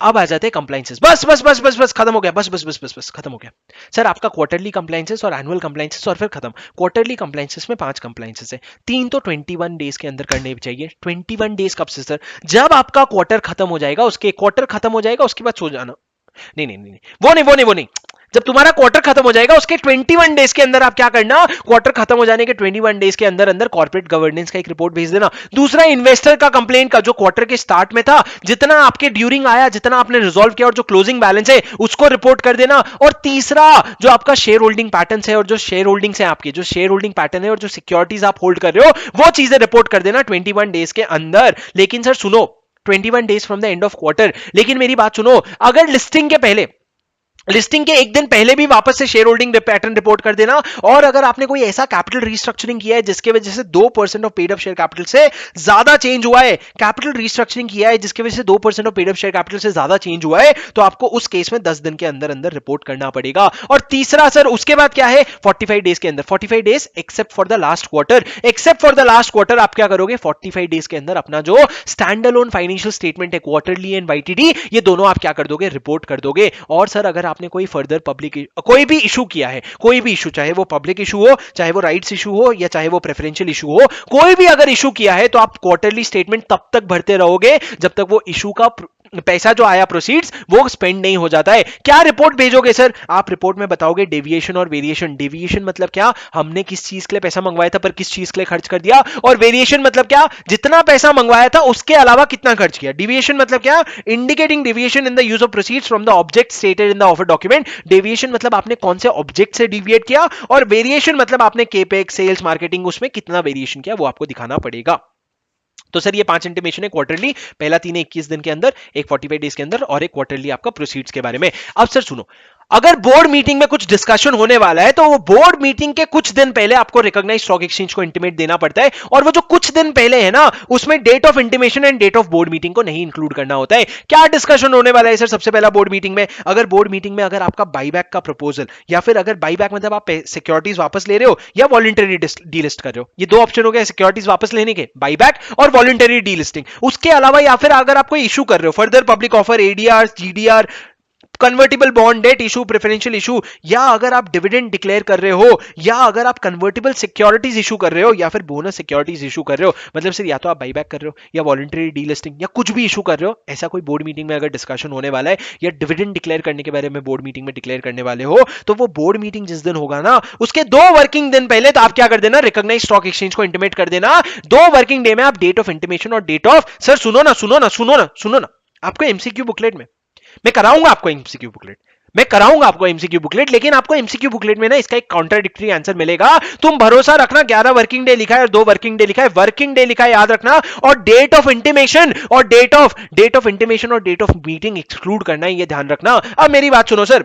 अब आ जाते हैं कंप्लाइंसेस, बस बस बस बस बस खत्म हो गया, बस बस बस बस बस खत्म हो गया सर, आपका क्वार्टरली कंप्लाइंसेस और एनुअल कंप्लाइंसेस और फिर खत्म। क्वार्टरली कंप्लाइंसेस में 5 कंप्लाइंसेस है, 3 तो 21 डेज के अंदर करने चाहिए। 21 डेज कब से सर, जब आपका क्वार्टर खत्म हो जाएगा, उसके क्वार्टर खत्म हो जाएगा उसके बाद सो जाना, नहीं नहीं नहीं वो नहीं, जब तुम्हारा क्वार्टर खत्म हो जाएगा उसके 21 डेज के अंदर आप क्या करना, क्वार्टर खत्म हो जाने के 21 डेज के अंदर अंदर कॉर्पोरेट गवर्नेंस का एक रिपोर्ट भेज देना। दूसरा इन्वेस्टर का कंप्लेंट का जो क्वार्टर के स्टार्ट में था, जितना आपके ड्यूरिंग आया, जितना आपने रिजॉल्व किया और जो क्लोजिंग बैलेंस है उसको रिपोर्ट कर देना। और तीसरा जो आपका शेयर होल्डिंग पैटर्न है और जो शेयर होल्डिंग्स है आपके, जो शेयर होल्डिंग पैटर्न है और जो सिक्योरिटीज आप होल्ड कर रहे हो वो चीजें रिपोर्ट कर देना 21 डेज के अंदर। लेकिन सर सुनो, 21 days from the end of quarter, लेकिन मेरी बात सुनो, अगर लिस्टिंग के पहले, लिस्टिंग के एक दिन पहले भी वापस से शेयर होल्डिंग पैटर्न रिपोर्ट कर देना, और अगर आपने कोई ऐसा कैपिटल रीस्ट्रक्चरिंग किया है जिसके वजह से 2% of paid up share capital से ज्यादा चेंज हुआ है, कैपिटल रीस्ट्रक्चरिंग किया है जिसकी वजह से 2% of paid up share capital से ज्यादा चेंज हुआ है, तो आपको उस केस में 10 दिन के अंदर अंदर रिपोर्ट करना पड़ेगा। और तीसरा सर उसके बाद क्या है, 45 डेज के अंदर, 45 days except for the last quarter, except for the last quarter आप क्या करोगे, 45 डेज के अंदर अपना जो स्टैंड अलोन फाइनेंशियल स्टेटमेंट है, क्वार्टरली एंड वाईटीडी, ये दोनों आप क्या कर दोगे, रिपोर्ट कर दोगे। और सर अगर आपने कोई फर्दर कोई भी इशू किया है, कोई भी इशू, चाहे वो पब्लिक इशू हो, चाहे वो राइट्स इशू हो, या चाहे वो प्रेफरेंशियल इशू हो, कोई भी अगर इशू किया है तो आप क्वार्टरली स्टेटमेंट तब तक भरते रहोगे जब तक वो इशू का पैसा जो आया प्रोसीड्स वो स्पेंड नहीं हो जाता है। क्या रिपोर्ट भेजोगे सर, आप रिपोर्ट में बताओगे डेविएशन और वेरिएशन। डेविएशन मतलब क्या, हमने किस चीज के लिए पैसा मंगवाया था पर किस चीज के लिए खर्च कर दिया, और वेरिएशन मतलब क्या, जितना पैसा मंगवाया था उसके अलावा कितना खर्च किया। डेविएशन मतलब क्या, indicating deviation in the use of proceeds from the object stated in the offer document. Deviation मतलब आपने कौन से ऑब्जेक्ट से डिविएट किया, और वेरिएशन मतलब आपने केपेक्स, सेल्स, मार्केटिंग, उसमें कितना वेरिएशन किया वो आपको दिखाना पड़ेगा। तो सर ये 5 इंटीमेशन है क्वार्टरली, पहला 3 है 21 दिन के अंदर, एक 45 डेज के अंदर, और एक क्वार्टरली आपका प्रोसीड्स के बारे में। अब सर सुनो, अगर बोर्ड मीटिंग में कुछ डिस्कशन होने वाला है तो वो बोर्ड मीटिंग के कुछ दिन पहले आपको रिकॉग्नाइज्ड स्टॉक एक्सचेंज को इंटीमेट देना पड़ता है, और वो जो कुछ दिन पहले है ना उसमें date of intimation and date of board meeting को नहीं इंक्लूड करना होता है। क्या डिस्कशन होने वाला है सर, सबसे पहला बोर्ड मीटिंग में, अगर बोर्ड मीटिंग में अगर आपका बाईबैक का प्रपोजल, या फिर अगर बाईबैक मतलब आप सिक्योरिटीज वापस ले रहे हो या वॉलंटरी डीलिस्ट कर रहे हो, ये 2 ऑप्शन हो गए सिक्योरिटीज वापस लेने के, बाईबैक और वॉलंटरी डीलिस्टिंग। उसके अलावा या फिर अगर आप कोई इशू कर रहे हो, further public offer, ADR, GDR, convertible bond, debt issue, preferential issue, या अगर आप डिविडेंड डिक्लेयर कर रहे हो, या अगर आप कन्वर्टिबल सिक्योरिटीज इशू कर रहे हो, या फिर बोनस सिक्योरिटीज इशू कर रहे हो, मतलब सिर्फ या तो आप बाईबैक कर रहे हो या वॉलंटरी डीलिस्टिंग या कुछ भी इशू कर रहे हो, ऐसा कोई बोर्ड मीटिंग में अगर डिस्कशन होने वाला है या डिविडेंड डिक्लेयर करने के बारे में बोर्ड मीटिंग में डिक्लेयर करने वाले हो, तो वो बोर्ड मीटिंग जिस दिन होगा ना उसके 2 वर्किंग दिन पहले तो आप क्या कर देना, रिकॉग्नाइज्ड स्टॉक एक्सचेंज को इंटीमेट कर देना। 2 वर्किंग डे में आप डेट ऑफ इंटीमेशन और डेट ऑफ, सर सुनो ना, आपको एमसीक्यू बुकलेट में मैं कराऊंगा, आपको एमसीक्यू बुकलेट मैं कराऊंगा, आपको एमसीक्यू बुकलेट, लेकिन आपको एमसीक्यू बुकलेट में ना इसका एक कॉन्ट्राडिक्टरी आंसर मिलेगा। तुम भरोसा रखना 11 वर्किंग डे लिखा है और 2 वर्किंग डे लिखा है, वर्किंग डे लिखा है याद रखना, और डेट ऑफ इंटीमेशन और डेट ऑफ इंटीमेशन और डेट ऑफ मीटिंग एक्सक्लूड करना है, ये ध्यान रखना। अब मेरी बात सुनो सर,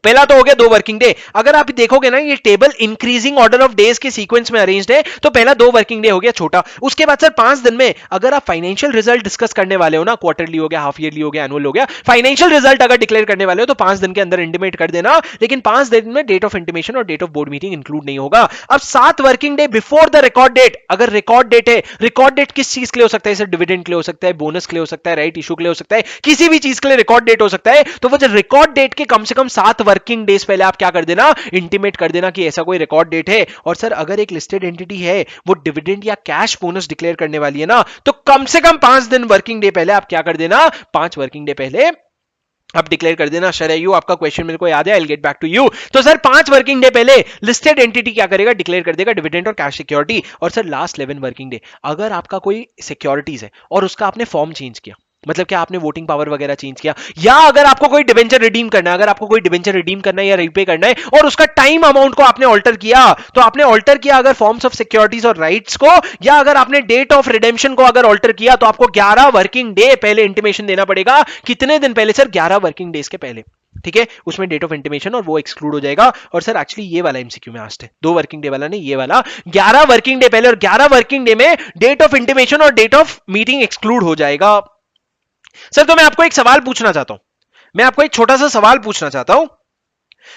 पहला तो हो गया 2 वर्किंग डे। अगर आप देखोगे ना ये table increasing order of days के सीक्वेंस में अरेंज्ड है, तो पहला 2 वर्किंग डे हो गया छोटा। उसके बाद सर 5 दिन में अगर आप फाइनेंशियल रिजल्ट डिस्कस करने वाले हो ना, क्वार्टरली हो गया, हाफ ईयरली हो गया, एनुअल हो गया, फाइनेंशियल रिजल्ट अगर डिक्लेयर करने वाले हो तो 5 दिन के अंदर इंटीमेट कर देना, लेकिन 5 दिन में डेट ऑफ इंटीमेशन और date of board meeting include नहीं होगा। अब 7 working day before the record date, अगर रिकॉर्ड डेट है, रिकॉर्ड डेट किस चीज के लिए हो सकता है सर? डिविडेंड के लिए हो सकता है, बोनस के लिए हो सकता है, राइट इशू के लिए हो सकता है, किसी भी चीज के लिए रिकॉर्ड डेट हो सकता है। तो वो जो रिकॉर्ड डेट के कम से कम 7 वर्किंग डेज पहले आप क्या कर देना, इंटीमेट कर देना कि ऐसा कोई रिकॉर्ड डेट है। और सर अगर एक लिस्टेड एंटिटी है वो डिविडेंड या कैश बोनस डिक्लेयर करने वाली है ना, तो कम से कम 5 दिन वर्किंग डे पहले आप क्या कर देना, 5 वर्किंग डे पहले अब डिक्लेयर कर देना। शरयू आपका क्वेश्चन मेरे को याद है, I will get back to you. तो सर 5 वर्किंग डे पहले लिस्टेड एंटिटी क्या करेगा, डिक्लेयर कर देगा डिविडेंड और कैश सिक्योरिटी। और सर लास्ट 11 वर्किंग डे अगर आपका कोई सिक्योरिटीज है और उसका आपने फॉर्म चेंज किया, मतलब क्या आपने वोटिंग पावर वगैरह चेंज किया, या अगर आपको कोई डिवेंचर रिडीम करना है, अगर आपको कोई डिवेंचर रिडीम करना है या रीपे करना है और उसका टाइम अमाउंट को आपने ऑल्टर किया, तो आपने ऑल्टर किया अगर फॉर्म्स ऑफ सिक्योरिटीज और राइट्स को, या अगर आपने डेट ऑफ रिडेम्पशन को अगर ऑल्टर किया, तो आपको 11 वर्किंग डे पहले इंटीमेशन देना पड़ेगा। कितने दिन पहले सर? 11 वर्किंग डेज के पहले। ठीक है, उसमें डेट ऑफ इंटीमेशन और वो एक्सक्लूड हो जाएगा। और सर एक्चुअली ये वाला एमसीक्यू में आस्ट है, 2 वर्किंग डे वाला नहीं, ये वाला 11 वर्किंग डे पहले, और 11 वर्किंग डे में डेट ऑफ इंटीमेशन और डेट ऑफ मीटिंग एक्सक्लूड हो जाएगा। सर तो मैं आपको एक सवाल पूछना चाहता हूं, मैं आपको एक छोटा सा सवाल पूछना चाहता हूं।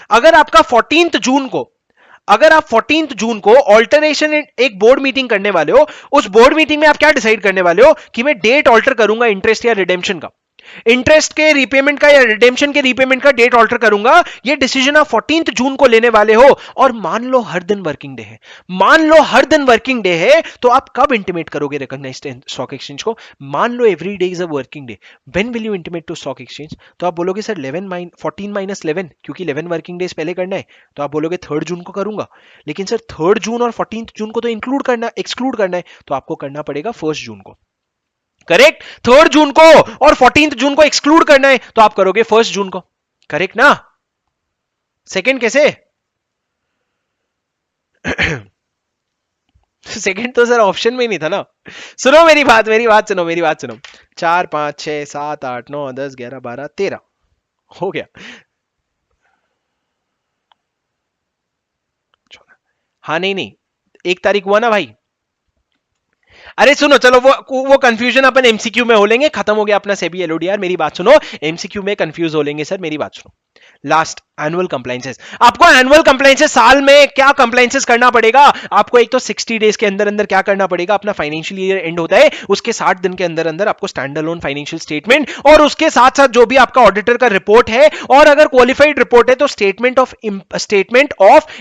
अगर आपका 14 जून को, अगर आप 14 जून को ऑल्टरेशन एक बोर्ड मीटिंग करने वाले हो, उस बोर्ड मीटिंग में आप क्या डिसाइड करने वाले हो कि मैं डेट ऑल्टर करूंगा इंटरेस्ट या रिडेम्पशन का, इंटरेस्ट के रीपेमेंट का या रिडेम्पशन के रीपेमेंट का डेट ऑल्टर करूंगा, ये डिसीजन आप 14 जून को लेने वाले हो। और मान लो हर दिन वर्किंग डे है, मान लो हर दिन वर्किंग डे है, तो आप कब इंटीमेट करोगे रिकॉग्नाइज्ड स्टॉक एक्सचेंज को? मान लो every day is a working day, when will you intimate to stock exchange? तो आप बोलोगे सर 14 माइनस 11, क्योंकि 11 वर्किंग डेज पहले करना है, तो आप बोलोगे 3 जून को करूंगा। लेकिन सर 3 जून और 14 जून को तो इंक्लूड करना, एक्सक्लूड करना है, तो आपको करना पड़ेगा 1 जून को। करेक्ट, 3 जून को और 14 जून को एक्सक्लूड करना है, तो आप करोगे 1 जून को। करेक्ट ना? सेकंड कैसे? सेकंड तो सर ऑप्शन में ही नहीं था ना। सुनो मेरी बात, मेरी बात सुनो, मेरी बात सुनो। 4 5 6 7 8 9 10 11 12 13 हो गया। हाँ नहीं नहीं, 1 तारीख हुआ ना भाई। अरे सुनो, चलो वो कंफ्यूजन अपन एमसीक्यू में हो लेंगे, खत्म हो गया अपना सेबी एलओडीआर। मेरी बात सुनो, एमसीक्यू में कंफ्यूज हो लेंगे सर, मेरी बात सुनो। लास्ट एनुअल कंप्लायंसेस, आपको एनुअल कंप्लायंसेस साल में क्या कंप्लायंसेस करना पड़ेगा? आपको एक तो 60 डेज के अंदर अंदर क्या करना पड़ेगा, अपना फाइनेंशियल ईयर एंड होता है उसके 60 दिन के अंदर अंदर आपको स्टैंड अलोन फाइनेंशियल स्टेटमेंट, और उसके साथ साथ जो भी आपका ऑडिटर का रिपोर्ट है, और अगर क्वालिफाइड रिपोर्ट है तो statement of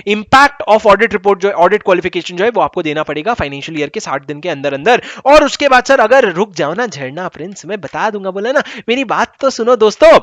impact of audit report, जो ऑडिट क्वालिफिकेशन जो है वो आपको देना पड़ेगा फाइनेंशियल ईयर के 60 दिन के अंदर अंदर। और उसके बाद सर अगर रुक जाओ ना झरना प्रिंस, मैं बता दूंगा, बोला ना, मेरी बात तो सुनो दोस्तों।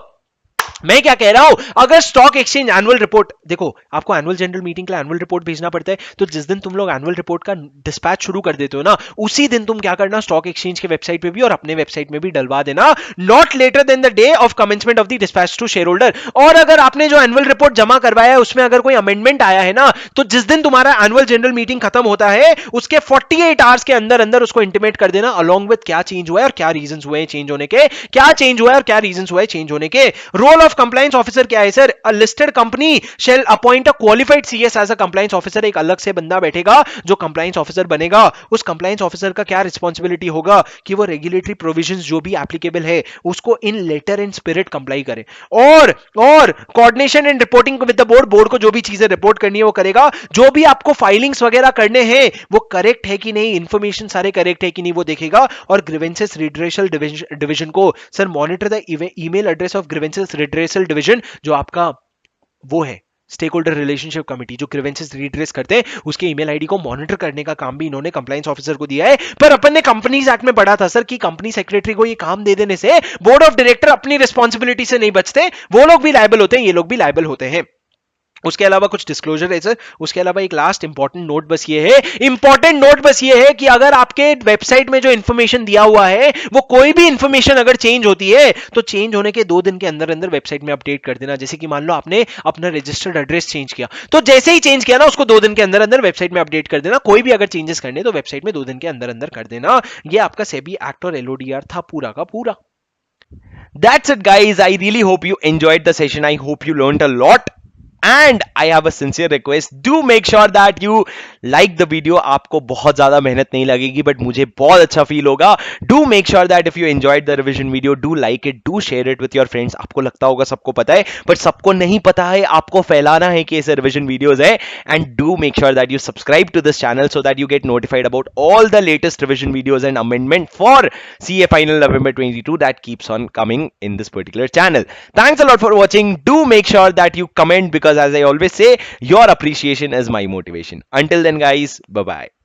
मैं क्या कह रहा हूं, अगर स्टॉक एक्सचेंज एनुअल रिपोर्ट, देखो आपको एनुअल जनरल मीटिंग के लिए एनुअल रिपोर्ट भेजना पड़ता है, तो जिस दिन तुम लोग एनुअल रिपोर्ट का डिस्पैच शुरू कर देते हो ना, उसी दिन तुम क्या करना, स्टॉक एक्सचेंज के वेबसाइट पे भी और अपने वेबसाइट में भी डलवा देना, not later than the day of commencement of the dispatch to shareholder. और अगर आपने जो एनुअल रिपोर्ट जमा करवाया है उसमें अगर कोई अमेंडमेंट आया है ना, तो जिस दिन तुम्हारा एनुअल जनरल मीटिंग खत्म होता है उसके 48 आवर्स के अंदर अंदर उसको इंटीमेट कर देना, अलॉन्ग विद क्या चेंज हुआ है और क्या रीजंस हुए चेंज होने के, क्या चेंज हुआ है और क्या रीजंस हुए चेंज होने के। रोल ऑफ कंप्लायंस ऑफिसर क्या है sir? A listed company shall appoint a qualified CS as a compliance officer. एक अलग से बंदा बैठेगा जो कंप्लायंस ऑफिसर बनेगा। उस कंप्लायंस ऑफिसर का क्या रिस्पांसिबिलिटी होगा कि वो रेगुलेटरी प्रोविजंस जो भी एप्लीकेबल है उसको इन लेटर एंड स्पिरिट कंप्लाई करे, और coordination and reporting with the board, board को जो भी चीजें रिपोर्ट करनी है वो करेगा। जो भी आपको फाइलिंग्स वगैरह करने हैं वो करेक्ट है कि नहीं, इंफॉर्मेशन सारे करेक्ट है कि नहीं वो देखेगा। और ग्रीवेंसेस रिड्रेसल डिवीजन को sir monitor the email address of grievances redressal division, जो आपका वो है स्टेक होल्डर रिलेशनशिप कमिटी, जो ग्रीवेंसेस रिड्रेस करते हैं उसके ईमेल आईडी को मॉनिटर करने का काम भी इन्होंने कंप्लायंस ऑफिसर को दिया है। पर अपन ने कंपनीज एक्ट में पढ़ा था सर कि कंपनी सेक्रेटरी को ये काम दे देने से बोर्ड ऑफ डायरेक्टर अपनी रिस्पांसिबिलिटी से नहीं बचते, वो लोग भी लायबल होते हैं, ये लोग भी लायबल होते हैं। उसके अलावा कुछ डिस्क्लोजर है सर, उसके अलावा एक लास्ट इंपॉर्टेंट नोट बस ये है, इंपॉर्टेंट नोट बस ये है कि अगर आपके वेबसाइट में जो इंफॉर्मेशन दिया हुआ है वो कोई भी इंफॉर्मेशन अगर चेंज होती है तो चेंज होने के 2 दिन के अंदर अंदर वेबसाइट में अपडेट कर देना। जैसे कि मान लो आपने अपना रजिस्टर्ड एड्रेस चेंज किया, तो जैसे ही चेंज किया ना उसको 2 दिन के अंदर अंदर वेबसाइट में अपडेट कर देना। कोई भी अगर चेंजेस करने तो वेबसाइट में 2 दिन के अंदर अंदर कर देना। ये आपका सेबी एक्ट और एलओडीआर था पूरा का पूरा। That's it guys, I really hope you enjoyed the session, I hope you learned a lot. And I have a sincere request, do make sure that you like the video. आपको बहुत ज्यादा मेहनत नहीं लगेगी बट मुझे बहुत अच्छा feel होगा. Do make sure that if you enjoyed the revision video, do like it, do share it with your friends. आपको लगता होगा सबको पता है बट सबको नहीं पता है. आपको फैलाना है कि ऐसे रिवीजन वीडियोस है. And do make sure that you subscribe to this channel so that you get notified about all the latest revision videos and amendment for CA Final November 22 that keeps on coming in this particular channel. Thanks a lot for watching. Do make sure that you comment because as I always say, your appreciation is my motivation. Until then guys, bye bye.